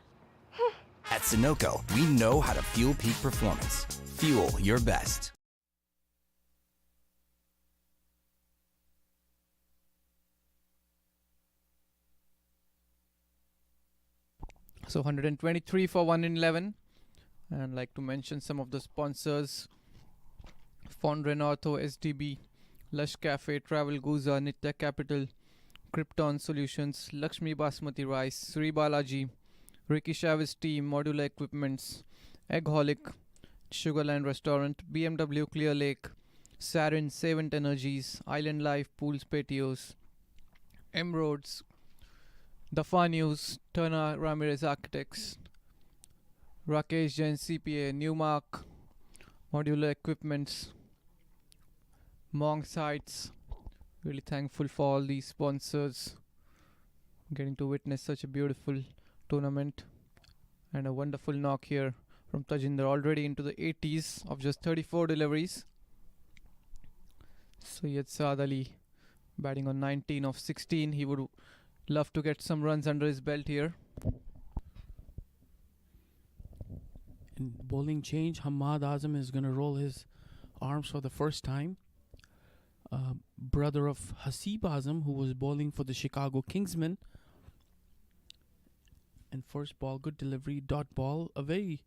At Sunoco, we know how to fuel peak performance. Fuel your best. So 123 for 1 in 11. And like to mention some of the sponsors: Fond Renato, SDB, Lush Cafe, Travel Guza, Nitya Capital, Krypton Solutions, Lakshmi Basmati Rice, Sri Balaji, Ricky Chavez Team, Modular Equipments, Eggholic, Sugarland Restaurant, BMW Clear Lake, Sarin, Savant Energies, Island Life, Pools Patios, Emeralds, The Far News, Turner Ramirez Architects, Rakesh Jain CPA, Newmark, Modular Equipments, Monk Sites. Really thankful for all these sponsors. Getting to witness such a beautiful tournament and a wonderful knock here from Tajinder, already into the 80s of just 34 deliveries. Syed Saad Ali batting on 19 of 16. He would love to get some runs under his belt here. In bowling change, Hamad Azam is going to roll his arms for the first time. Brother of Hasib Azam, who was bowling for the Chicago Kingsmen. And first ball, good delivery, dot ball. A very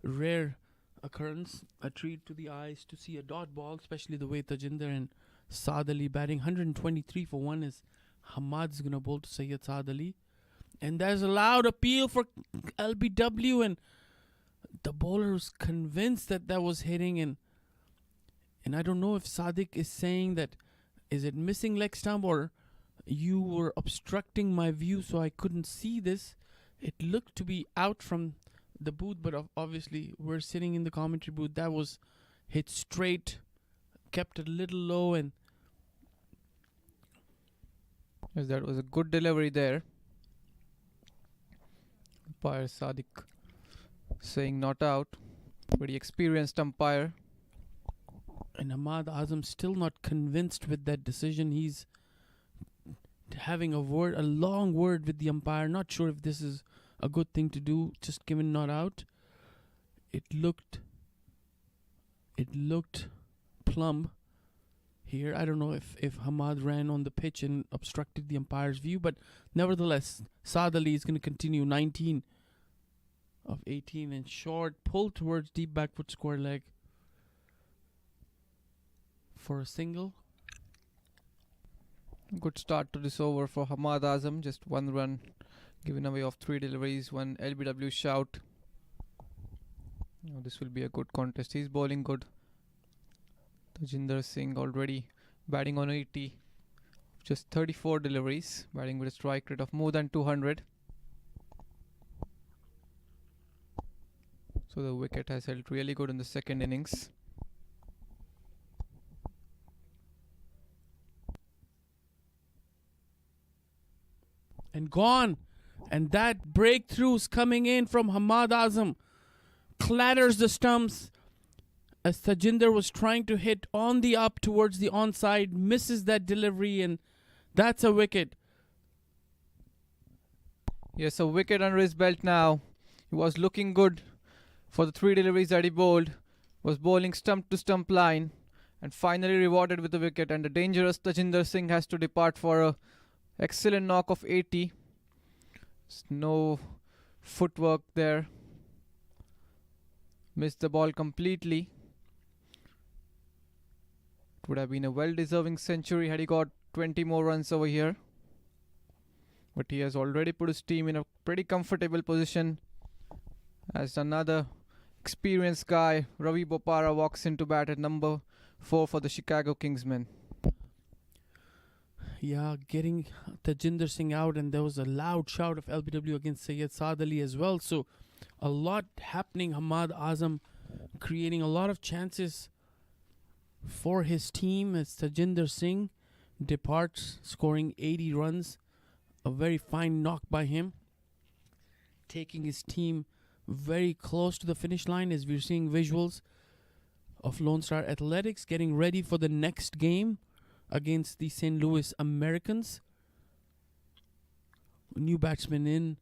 rare occurrence, a treat to the eyes to see a dot ball, especially the way Tajinder and Saad Ali batting. 123 for 1 is Hamad's going to bowl to Syed Saad Ali. And there's a loud appeal for LBW, and the bowler was convinced that that was hitting, and I don't know if Sadiq is saying that, is it missing leg stump or you were obstructing my view so I couldn't see this. It looked to be out from the booth, but obviously we're sitting in the commentary booth. That was hit straight, kept a little low, and yes, that was a good delivery there. Umpire Sadiq saying not out. Pretty experienced umpire. And Hamad Azam still not convinced with that decision. He's having a long word with the umpire. Not sure if this is a good thing to do, just given not out. It looked plumb here. I don't know if Hamad ran on the pitch and obstructed the umpire's view, but nevertheless, Saad Ali is going to continue. 19 of 18 and short, pull towards deep back foot square leg for a single. Good start to this over for Hamad Azam. Just 1 run given away of 3 deliveries, 1 LBW shout. This will be a good contest. He's bowling good. Tajinder Singh already batting on 80. Just 34 deliveries, batting with a strike rate of more than 200. So the wicket has held really good in the second innings. And gone. And that breakthrough's coming in from Hamad Azam. Clatters the stumps as Tajinder was trying to hit on the up towards the onside. Misses that delivery, and that's a wicket. Yes, a wicket under his belt now. He was looking good for the 3 deliveries that he bowled. Was bowling stump to stump line and finally rewarded with a wicket. And the dangerous Tajinder Singh has to depart for a excellent knock of 80. No footwork there. Missed the ball completely. It would have been a well-deserving century had he got 20 more runs over here. But he has already put his team in a pretty comfortable position as another experienced guy, Ravi Bopara, walks into bat at number 4 for the Chicago Kingsmen. Yeah, getting Tajinder Singh out, and there was a loud shout of LBW against Syed Saad Ali as well. So a lot happening. Hamad Azam creating a lot of chances for his team as Tajinder Singh departs, scoring 80 runs. A very fine knock by him, taking his team very close to the finish line, as we're seeing visuals of Lone Star Athletics getting ready for the next game against the St. Louis Americans. New batsman in,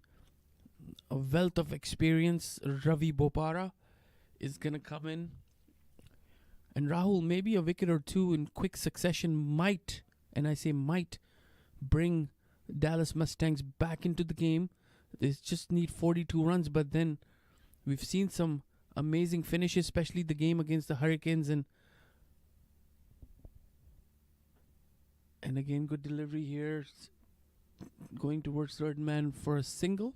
a wealth of experience. Ravi Bopara is going to come in. And Rahul, maybe a wicket or two in quick succession might, and I say might, bring Dallas Mustangs back into the game. They just need 42 runs, but then we've seen some amazing finishes, especially the game against the Hurricanes, and again, good delivery here, going towards third man for a single.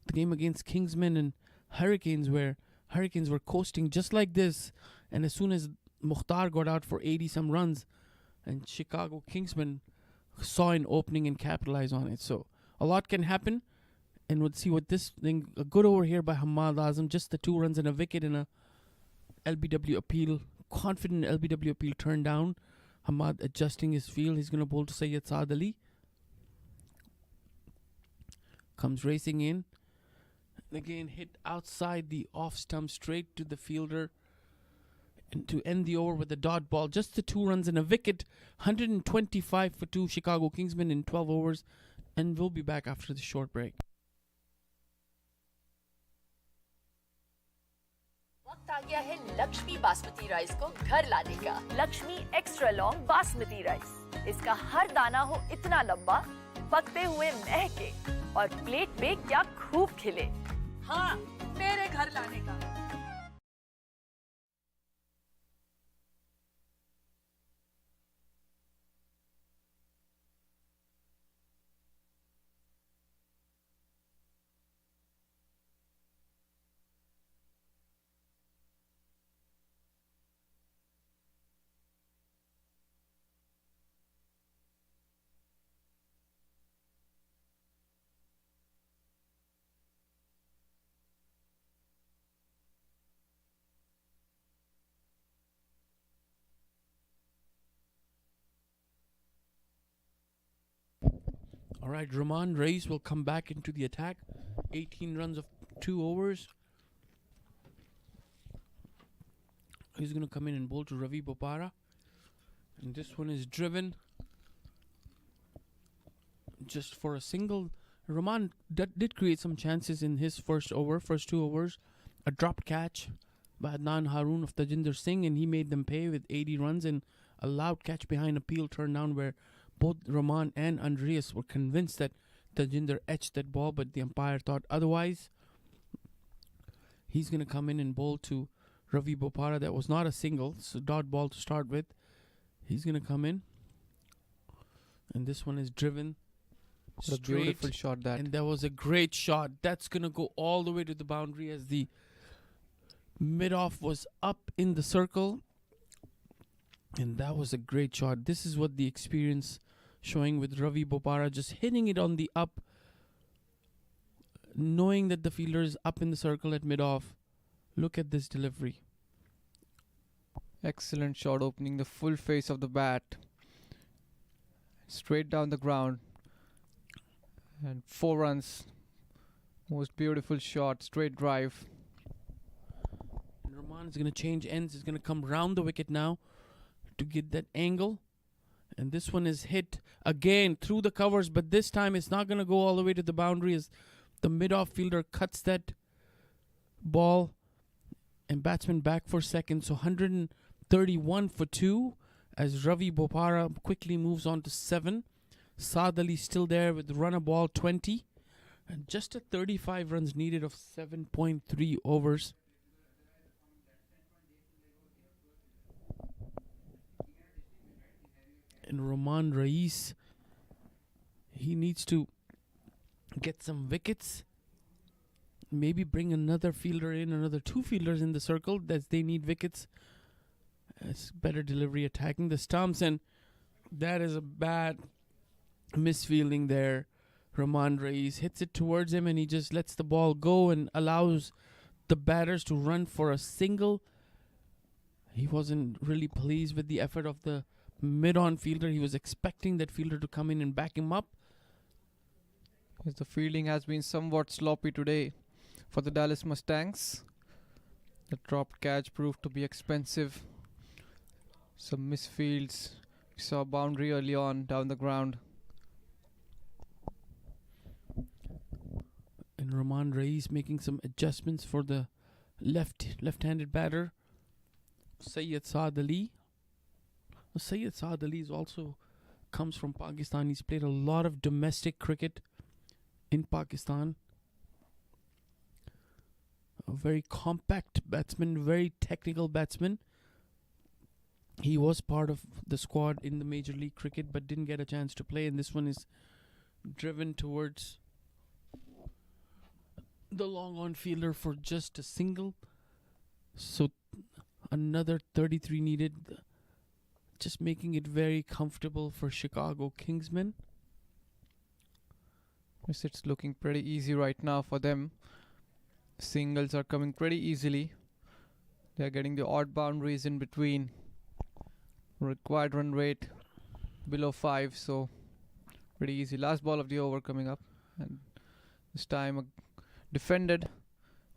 The game against Kingsmen and Hurricanes, where Hurricanes were coasting just like this, and as soon as Mukhtar got out for 80 some runs, and Chicago Kingsmen saw an opening and capitalized on it. So a lot can happen, and we'll see what this thing. A good over here by Hamad Azam, just the 2 runs and a wicket in a LBW appeal. Confident LBW appeal turned down. Hamad adjusting his field. He's going to bowl to Syed Saad Ali. Comes racing in. And again, hit outside the off stump, straight to the fielder. And to end the over with a dot ball, just the 2 runs and a wicket. 125 for 2 Chicago Kingsmen in 12 overs. And we'll be back after the short break. वक्त आ गया है Lakshmi basmati rice को घर लाने का। Lakshmi extra long basmati rice. इसका हर दाना हो इतना लंबा, पकते हुए महके और प्लेट पे क्या खूब खिले। हाँ, मेरे घर लाने का। All right, Rahman Reis will come back into the attack. 18 runs of 2 overs. He's going to come in and bowl to Ravi Bopara. And this one is driven just for a single. Rahman did create some chances in his first 2 overs. A dropped catch by Adnan Haroon of Tajinder Singh, and he made them pay with 80 runs, and a loud catch behind a peel turned down where both Rahman and Andreas were convinced that Tajinder etched that ball, but the umpire thought otherwise. He's going to come in and bowl to Ravi Bopara. That was not a single, so dot ball to start with. He's going to come in, and this one is driven What a beautiful shot that. And that was a great shot. That's going to go all the way to the boundary as the mid-off was up in the circle. And that was a great shot. This is what the experience showing with Ravi Bopara, just hitting it on the up, knowing that the fielder is up in the circle at mid-off. Look at this delivery. Excellent shot, opening the full face of the bat. Straight down the ground. And 4 runs. Most beautiful shot, straight drive. And Rahman is going to change ends. He's going to come round the wicket now to get that angle. And this one is hit again through the covers, but this time it's not going to go all the way to the boundary as the mid-off fielder cuts that ball and batsman back for second. So 131 for 2 as Ravi Bopara quickly moves on to 7. Saad Ali still there with run a ball 20 and just a 35 runs needed of 7.3 overs. And Rahman Reis, he needs to get some wickets. Maybe bring another fielder in, another 2 fielders in the circle that they need wickets. It's better delivery attacking the stumps, and that is a bad misfielding there. Rahman Reis hits it towards him and he just lets the ball go and allows the batters to run for a single. He wasn't really pleased with the effort of the mid-on fielder. He was expecting that fielder to come in and back him up. Yes, the fielding has been somewhat sloppy today for the Dallas Mustangs. The dropped catch proved to be expensive. Some misfields. We saw a boundary early on down the ground. And Rahman Rai's making some adjustments for the left-handed batter, Syed Saad Ali. Syed Saad Ali is also comes from Pakistan. He's played a lot of domestic cricket in Pakistan. A very compact batsman, very technical batsman. He was part of the squad in the Major League Cricket but didn't get a chance to play, and this one is driven towards the long on fielder for just a single. So another 33 needed, just making it very comfortable for Chicago Kingsmen. Yes, it's looking pretty easy right now for them. Singles are coming pretty easily. They're getting the odd boundaries in between. Required run rate below 5, so pretty easy. Last ball of the over coming up, and this time defended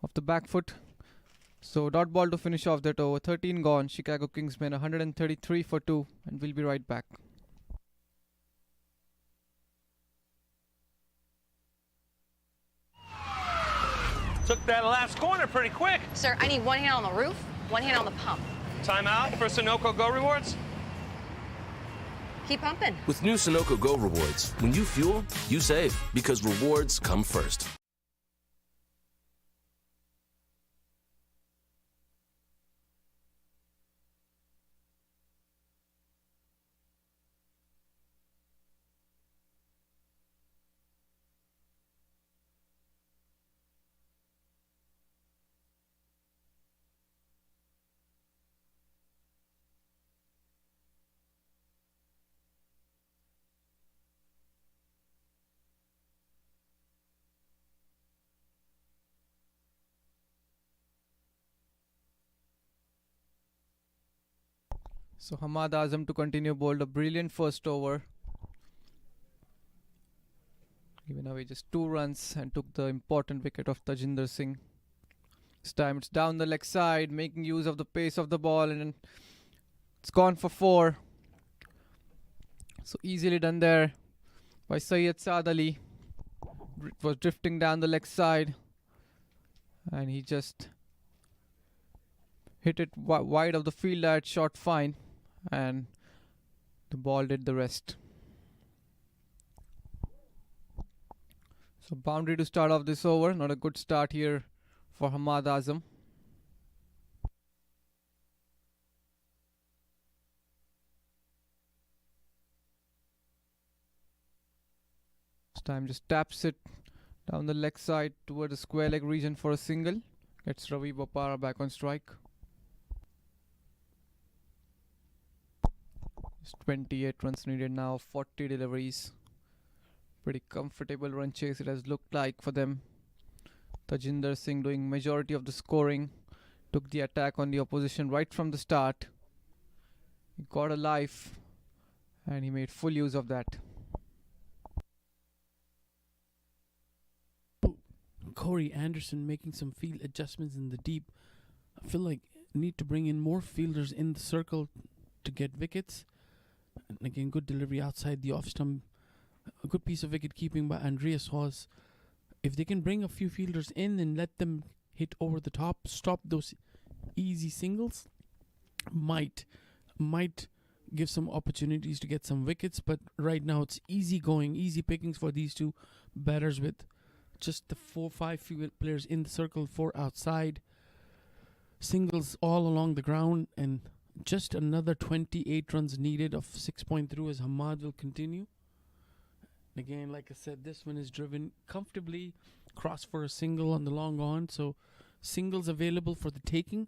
off the back foot. So dot ball to finish off that over. 13 gone. Chicago Kingsmen 133 for 2, and we'll be right back. Took that last corner pretty quick. Sir, I need one hand on the roof, one hand on the pump. Timeout for Sunoco Go rewards. Keep pumping. With new Sunoco Go rewards, when you fuel, you save because rewards come first. So Hamad Azam to continue bowled a brilliant first over. Given away just 2 runs and took the important wicket of Tajinder Singh. This time it's down the leg side, making use of the pace of the ball, and it's gone for 4. So easily done there by Syed Saad Ali. It was drifting down the leg side, and he just hit it wide of the field. That shot fine, and the ball did the rest. So boundary to start off this over. Not a good start here for Hamad Azam. This time just taps it down the leg side toward the square leg region for a single. Gets Ravi Bopara back on strike. Just 28 runs needed now, 40 deliveries. Pretty comfortable run chase it has looked like for them. Tajinder Singh doing majority of the scoring. Took the attack on the opposition right from the start. He got a life, and he made full use of that. Corey Anderson making some field adjustments in the deep. I feel like need to bring in more fielders in the circle to get wickets. And again, good delivery outside the off stump. A good piece of wicket keeping by Andreas Hawes. If they can bring a few fielders in and let them hit over the top, stop those easy singles, might give some opportunities to get some wickets. But right now it's easy going, easy pickings for these two batters with just the 4-5 players in the circle, 4 outside. Singles all along the ground, and just another 28 runs needed of 6 point through as Hamad will continue. Again, like I said, this one is driven comfortably. Cross for a single on the long on. So singles available for the taking.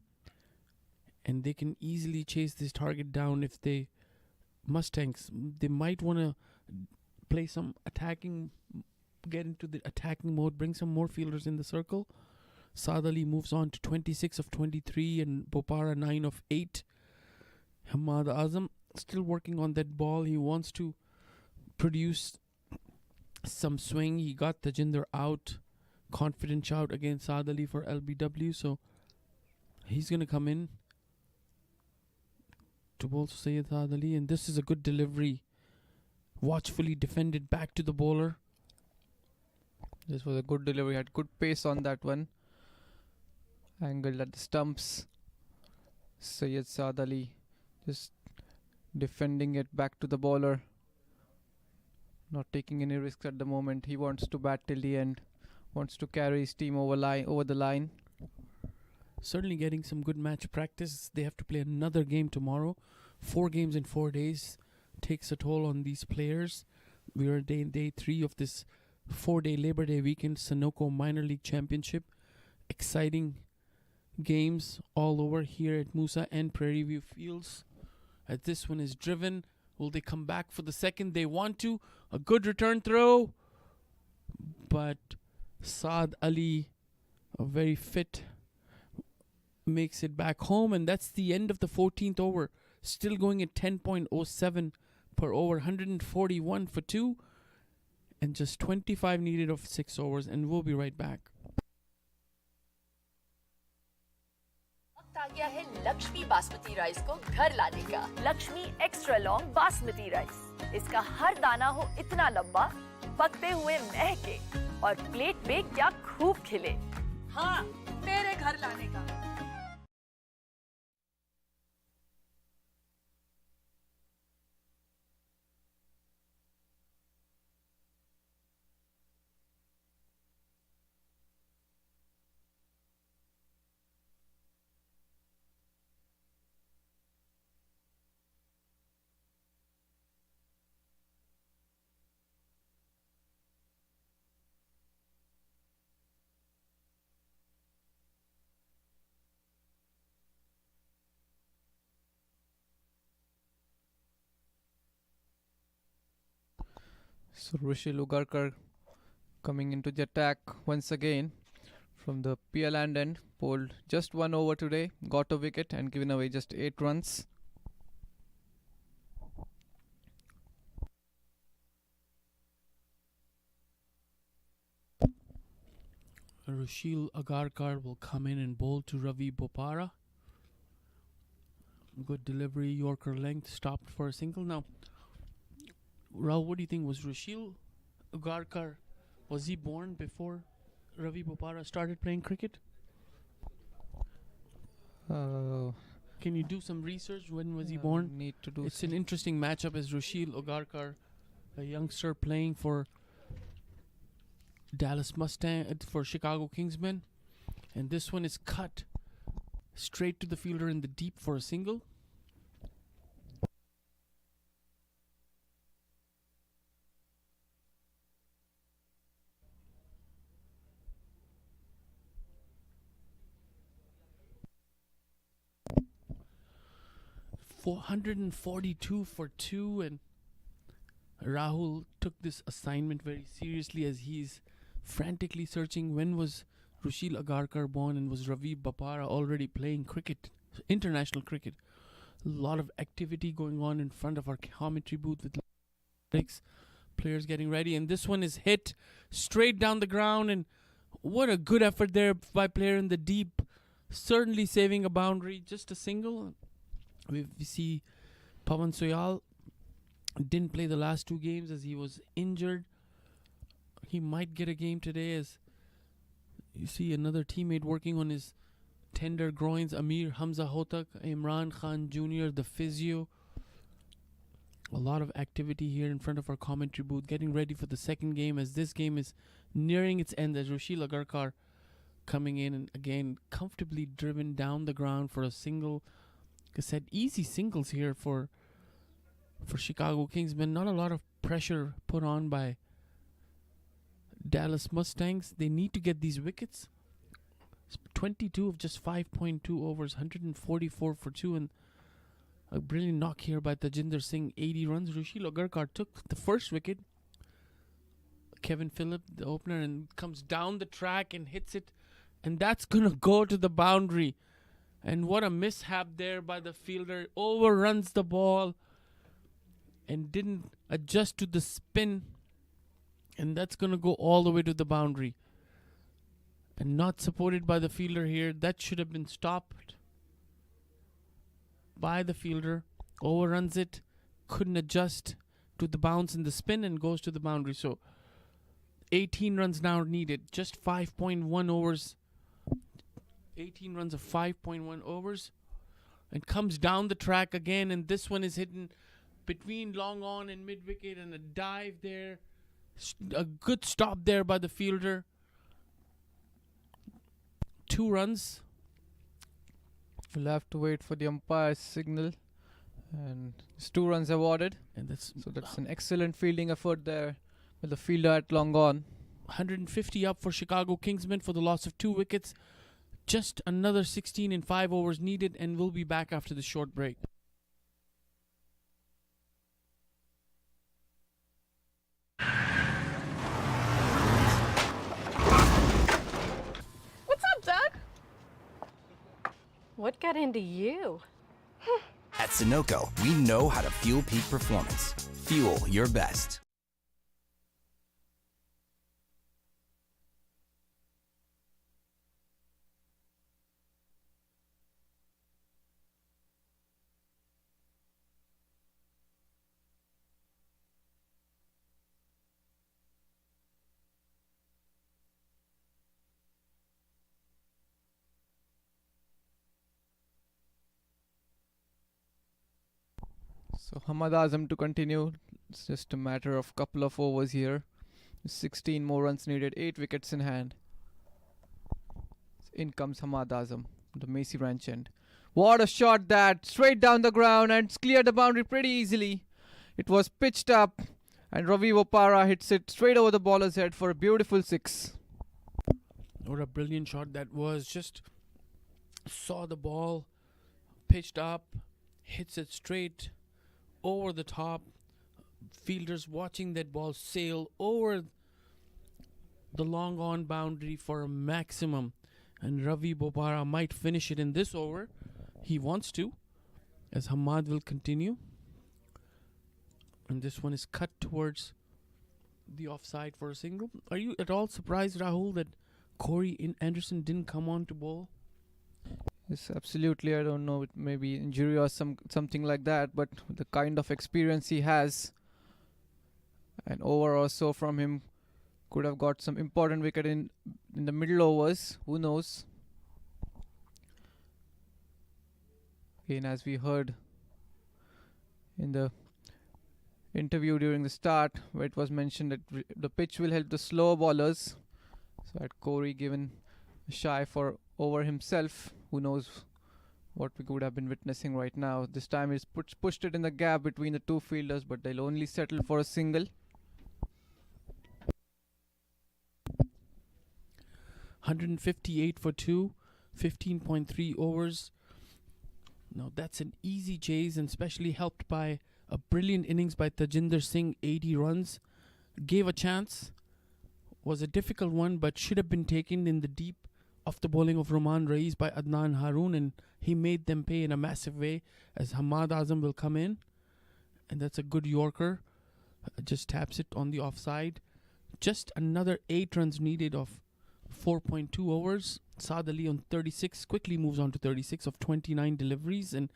And they can easily chase this target down if they... Mustangs, they might want to play some attacking... Get into the attacking mode. Bring some more fielders in the circle. Saad Ali moves on to 26 of 23 and Bopara 9 of 8. Hamad Azam still working on that ball. He wants to produce some swing. He got Tajinder out, confident shout against Saad Ali for LBW. So he's going to come in to bowl Syed Saad Ali. And this is a good delivery. Watchfully defended back to the bowler. This was a good delivery. Had good pace on that one. Angled at the stumps. Syed Saad Ali just defending it back to the bowler. Not taking any risks at the moment. He wants to bat till the end. Wants to carry his team over the line. Certainly getting some good match practice. They have to play another game tomorrow. 4 games in 4 days takes a toll on these players. We are day 3 of this 4-day Labor Day weekend Sunoco Minor League Championship. Exciting games all over here at Musa and Prairie View Fields. As this one is driven, will they come back for the second? They want to. A good return throw, but Saad Ali, a very fit, makes it back home, and that's the end of the 14th over. Still going at 10.07 per over, 141 for 2, and just 25 needed of 6 overs, and we'll be right back. आ गया है Lakshmi basmati rice को घर लाने का। Lakshmi extra long basmati rice. इसका हर दाना हो इतना लंबा, पकते हुए महके और प्लेट पे क्या खूब खिले। हाँ, मेरे घर लाने का। So Rushil Ugarkar coming into the attack once again from the PL end. Bowled just 1 over today, got a wicket and given away just 8 runs. Rushil Agarkar will come in and bowl to Ravi Bopara. Good delivery, Yorker length, stopped for a single. Now, Rao, what do you think? Was Rushil Agarkar, was he born before Ravi Bopara started playing cricket? Can you do some research? When was he born? Need to do. It's an interesting matchup as Rushil Agarkar, a youngster playing for Dallas Mustangs, for Chicago Kingsmen. And this one is cut straight to the fielder in the deep for a single. $442 for 2, and Rahul took this assignment very seriously as he's frantically searching when was Rushil Agarkar born and was Ravi Bopara already playing cricket, international cricket. A lot of activity going on in front of our commentary booth with players getting ready, and this one is hit straight down the ground, and what a good effort there by player in the deep, certainly saving a boundary, just a single. We see Pawan Soyal didn't play the last 2 games as he was injured. He might get a game today as you see another teammate working on his tender groins, Amir Hamza Hotak, Imran Khan Jr., the physio. A lot of activity here in front of our commentary booth, getting ready for the second game as this game is nearing its end as Rushil Agarkar coming in and again comfortably driven down the ground for a single. Like I said, easy singles here for Chicago Kingsmen. Not a lot of pressure put on by Dallas Mustangs. They need to get these wickets. It's 22 of just 5.2 overs, 144 for 2, and a brilliant knock here by Tajinder Singh, 80 runs. Rushil Agarkar took the first wicket. Kevin Phillip, the opener, and comes down the track and hits it, and that's going to go to the boundary. And what a mishap there by the fielder. Overruns the ball. and didn't adjust to the spin, and that's going to go all the way to the boundary. And not supported by the fielder here. That should have been stopped by the fielder. Overruns it, couldn't adjust to the bounce and the spin, and goes to the boundary. So 18 runs now needed. Just 5.1 overs. 18 runs of 5.1 overs. And comes down the track again, and this one is hidden between long on and mid wicket, and a dive there. A good stop there by the fielder. 2 runs. We'll have to wait for the umpire's signal, and it's 2 runs awarded. And that's an excellent fielding effort there with the fielder at long on. 150 up for Chicago Kingsmen for the loss of 2 wickets. Just another 16 in 5 overs needed, and we'll be back after the short break. What's up, Doug? What got into you? At Sunoco, we know how to fuel peak performance. Fuel your best. So Hamad Azam to continue. It's just a matter of couple of overs here. 16 more runs needed, 8 wickets in hand. In comes Hamad Azam, the Macy Ranch end. What a shot that! Straight down the ground and it's cleared the boundary pretty easily. It was pitched up and Ravi Bopara hits it straight over the bowler's head for a beautiful 6. What a brilliant shot that was. Just saw the ball pitched up, hits it straight over the top. Fielders watching that ball sail over the long on boundary for a maximum, and Ravi Bopara might finish it in this over. He wants to, as Hamad will continue, and this one is cut towards the offside for a single. Are you at all surprised, Rahul, that Corey Anderson didn't come on to bowl? Yes, absolutely. I don't know, it may be injury or something like that, but the kind of experience he has, an over or so from him, could have got some important wicket in the middle overs. Who knows? Again, as we heard in the interview during the start, where it was mentioned that the pitch will help the slower bowlers. So had Corey given a shy for over himself, who knows what we could have been witnessing right now. This time he's pushed it in the gap between the 2 fielders, but they'll only settle for a single. 158 for 2, 15.3 overs. Now that's an easy chase, and especially helped by a brilliant innings by Tajinder Singh, 80 runs. Gave a chance. Was a difficult one, but should have been taken in the deep of the bowling of Rahman Raiz by Adnan Haroon, and he made them pay in a massive way, as Hamad Azam will come in. And that's a good Yorker. Just taps it on the offside. Just another 8 runs needed of 4.2 overs. Saad Ali on 36 quickly moves on to 36 of 29 deliveries, and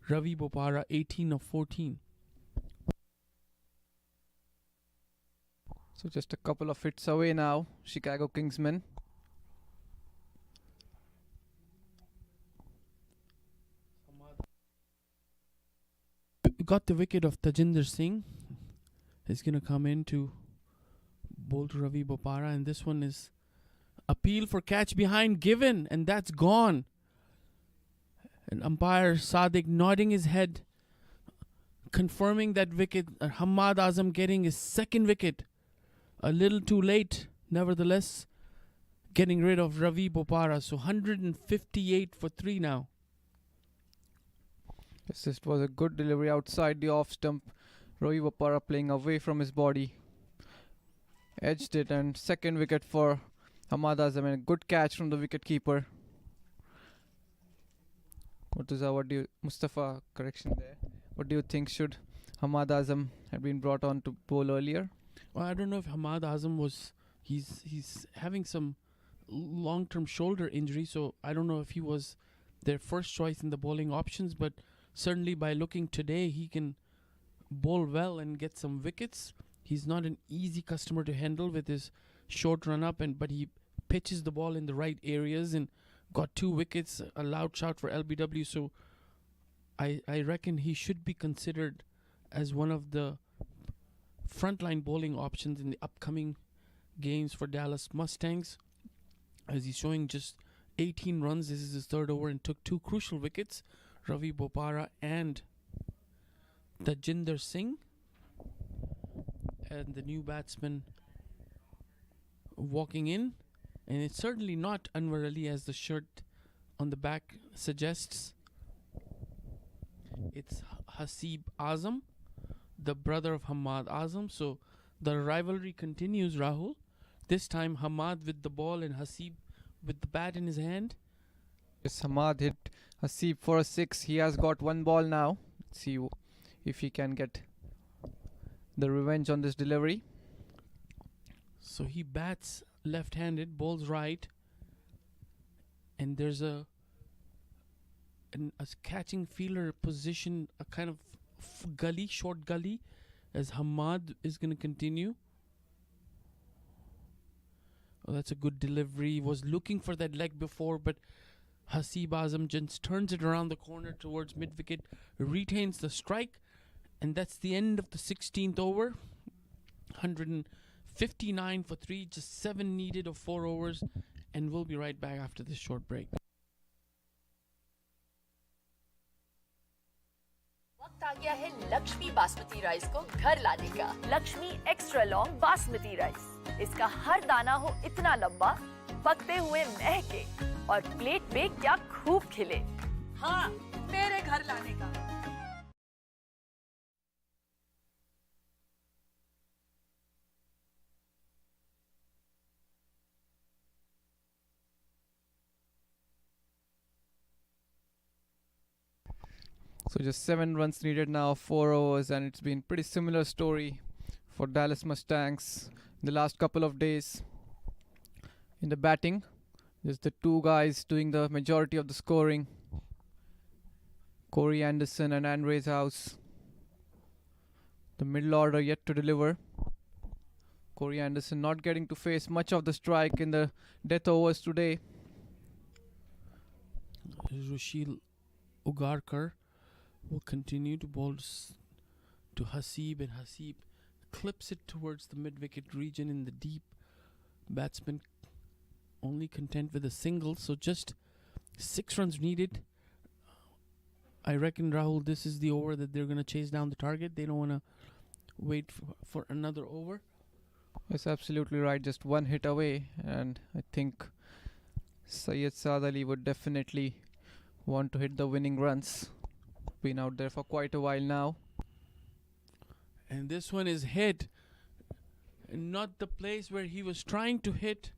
Ravi Bopara 18 of 14. So just a couple of hits away now, Chicago Kingsmen. Got the wicket of Tajinder Singh. He's going to come in to bowl to Ravi Bopara, and this one is appeal for catch behind given, and that's gone. And umpire Sadiq nodding his head, confirming that wicket. Hamad Azam getting his second wicket. A little too late, nevertheless, getting rid of Ravi Bopara. So 158 for 3 now. Yes, this was a good delivery outside the off stump. Ravi Bopara playing away from his body. Edged it, and second wicket for Hamad Azam, and a good catch from the wicket keeper. Mustafa, correction there. What do you think? Should Hamad Azam had been brought on to bowl earlier. Well, I don't know if Hamad Azam was... He's having some long-term shoulder injury, so I don't know if he was their first choice in the bowling options, but certainly by looking today, he can bowl well and get some wickets. He's not an easy customer to handle with his short run-up, but he pitches the ball in the right areas and got 2 wickets, a loud shout for LBW, so I reckon he should be considered as one of the frontline bowling options in the upcoming games for Dallas Mustangs, as he's showing just 18 runs. This is his 3rd over and took 2 crucial wickets, Ravi Bopara and Tajinder Singh. And the new batsman walking in, and it's certainly not Anwar Ali as the shirt on the back suggests. It's Hasib Azam, the brother of Hamad Azam. So the rivalry continues, Rahul. This time Hamad with the ball and Hasib with the bat in his hand. Yes, Hamad hit Hasib for a 6. He has got 1 ball now. Let's see if he can get the revenge on this delivery. So he bats left-handed, bowls right, and there's a catching fielder position, a kind of short gully, as Hamad is going to continue. Oh, that's a good delivery. He was looking for that leg before, but Hasib Azam just turns it around the corner towards mid-wicket, retains the strike, and that's the end of the 16th over. 159 for 3, just 7 needed of 4 overs, and we'll be right back after this short break. वक्त आ गया है Lakshmi basmati rice को घर लाने का। Lakshmi extra long basmati rice. इसका हर दाना हो इतना लंबा, पकते हुए महके और प्लेट पे क्या खूब खिले। हाँ, मेरे घर लाने का। So just 7 runs needed now, 4 overs, and it's been pretty similar story for Dallas Mustangs in the last couple of days. In the batting, there's the 2 guys doing the majority of the scoring, Corey Anderson and Andres House. The middle order yet to deliver. Corey Anderson not getting to face much of the strike in the death overs today. Rushil Ugarkar will continue to bowl to Hasib, and Hasib clips it towards the mid-wicket region in the deep. Batsman only content with a single, so just 6 runs needed. I reckon, Rahul, this is the over that they're going to chase down the target. They don't want to wait for another over. That's absolutely right, just 1 hit away, and I think Syed Saad Ali would definitely want to hit the winning runs. Been out there for quite a while now. And this one is hit, not the place where he was trying to hit.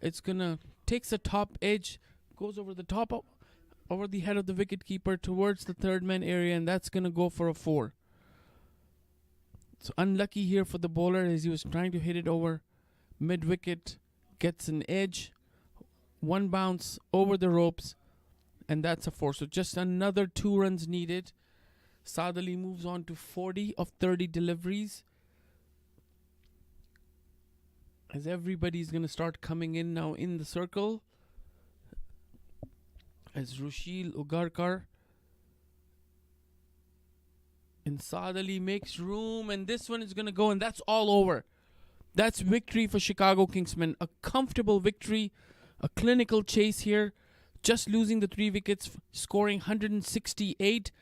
It's gonna takes the top edge, goes over the top over the head of the wicketkeeper towards the 3rd man area, and that's gonna go for a 4. So unlucky here for the bowler as he was trying to hit it over mid-wicket, gets an edge, 1 bounce over the ropes, and that's a 4. So just another 2 runs needed. Saad Ali moves on to 40 of 30 deliveries, as everybody's going to start coming in now in the circle. As Rushil Ugarkar and Saad Ali makes room, and this one is going to go, and that's all over. That's victory for Chicago Kingsmen. A comfortable victory, a clinical chase here. Just losing the 3 wickets, scoring 168,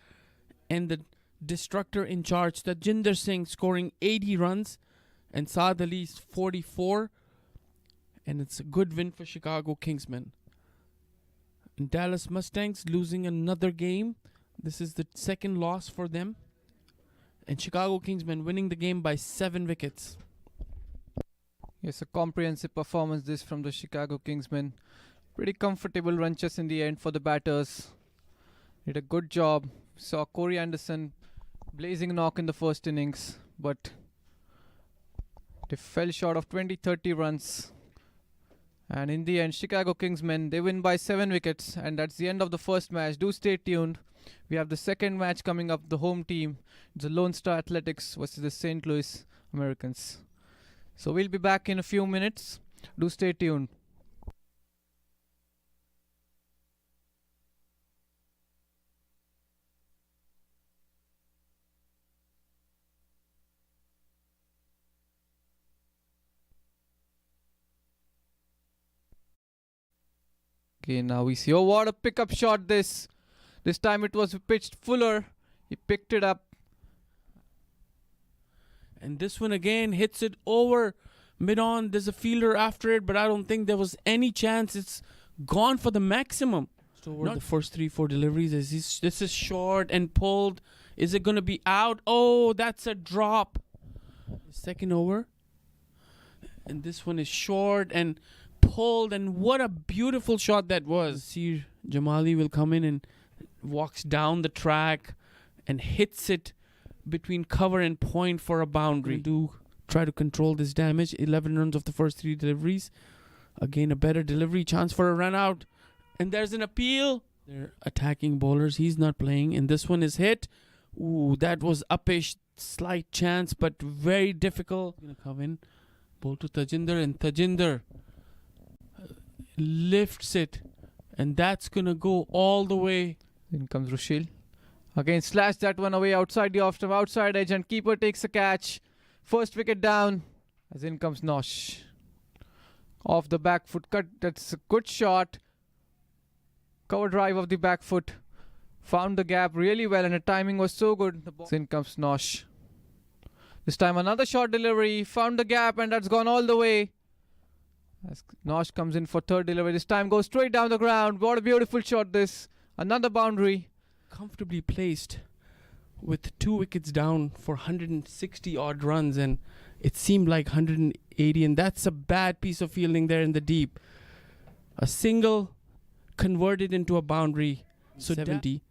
and the destructor in charge, Tajinder Singh, scoring 80 runs, and Saad Ali's 44, and it's a good win for Chicago Kingsmen. And Dallas Mustangs losing another game. This is the 2nd loss for them, and Chicago Kingsmen winning the game by 7 wickets. Yes, a comprehensive performance this from the Chicago Kingsmen. Pretty comfortable run chase in the end for the batters. Did a good job. Saw Corey Anderson blazing knock in the first innings, but they fell short of 20-30 runs. And in the end, Chicago Kingsmen, they win by 7 wickets, and that's the end of the first match. Do stay tuned. We have the second match coming up, the home team. It's the Lone Star Athletics versus the St. Louis Americans. So we'll be back in a few minutes. Do stay tuned. Okay, now we see. Oh, what a pickup shot this. This time it was pitched Fuller. He picked it up. And this one again hits it over mid-on. There's a fielder after it, but I don't think there was any chance. It's gone for the maximum. Not the first 3-4 deliveries. This is short and pulled. Is it going to be out? Oh, that's a drop. Second over. And this one is short and pulled. And what a beautiful shot that was. See, Jamali will come in and walks down the track and hits it between cover and point for a boundary. Do try to control this damage. 11 runs of the first 3 deliveries. Again, a better delivery. Chance for a run out. And there's an appeal. They're attacking bowlers. He's not playing. And this one is hit. Ooh, that was uppish. Slight chance, but very difficult. Gonna come in. Bowl to Tajinder. And Tajinder lifts it. And that's gonna go all the way. In comes Rushil. Again, slash that one away outside the outside edge, and keeper takes a catch. First wicket down. As in comes Nosh. Off the back foot cut. That's a good shot. Cover drive of the back foot. Found the gap really well, and the timing was so good. In comes Nosh. This time another short delivery. Found the gap, and that's gone all the way. As Nosh comes in for third delivery. This time goes straight down the ground. What a beautiful shot this. Another boundary. Comfortably placed with 2 wickets down for 160 odd runs, and it seemed like 180, and that's a bad piece of fielding there in the deep. A single converted into a boundary. So 70.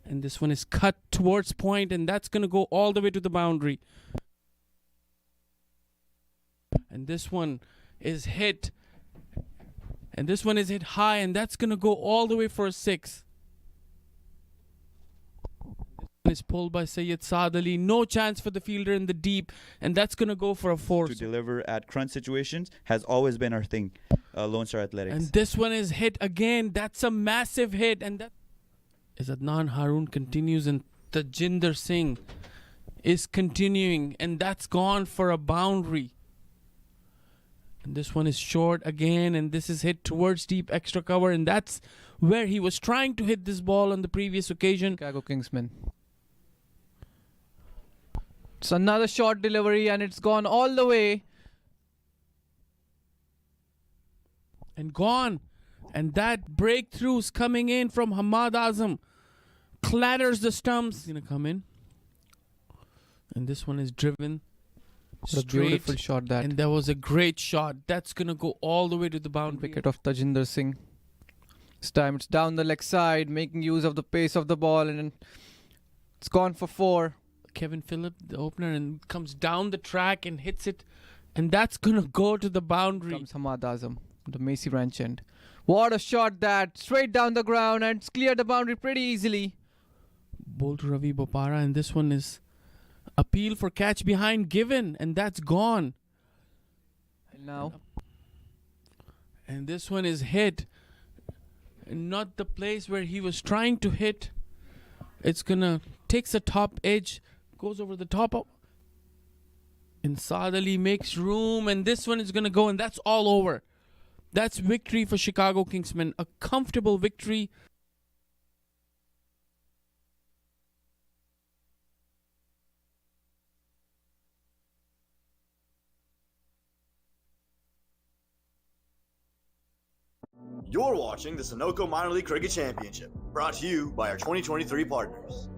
And this one is cut towards point, and that's going to go all the way to the boundary. And this one is hit. And this one is hit high, and that's going to go all the way for a 6. This one is pulled by Syed Saad Ali. No chance for the fielder in the deep, and that's going to go for a 4. To deliver at crunch situations has always been our thing, Lone Star Athletics. And this one is hit again. That's a massive hit. And that is Adnan Haroon continues, and Tajinder Singh is continuing, and that's gone for a boundary. And this one is short again, and this is hit towards deep extra cover, and that's where he was trying to hit this ball on the previous occasion. Chicago Kingsmen. It's another short delivery, and it's gone all the way. And gone. And that breakthrough's coming in from Hamad Azam. Clatters the stumps. Gonna come in. And this one is driven. What a beautiful shot that. And that was a great shot. That's going to go all the way to the boundary. Wicket of Tajinder Singh. This time it's down the leg side, making use of the pace of the ball, and it's gone for 4. Kevin Phillip, the opener, and comes down the track and hits it. And that's going to go to the boundary. Comes Hamad Azam, the Macy Ranch end. What a shot that. Straight down the ground, and it's cleared the boundary pretty easily. Bowl to Ravi Bopara, and this one is appeal for catch behind given, and that's gone. And now, and this one is hit, not the place where he was trying to hit. It's gonna takes the top edge, goes over the top of, and Saad Ali makes room, and this one is gonna go, and that's all over. That's victory for Chicago Kingsmen, a comfortable victory. You're watching the Sunoco Minor League Cricket Championship, brought to you by our 2023 partners.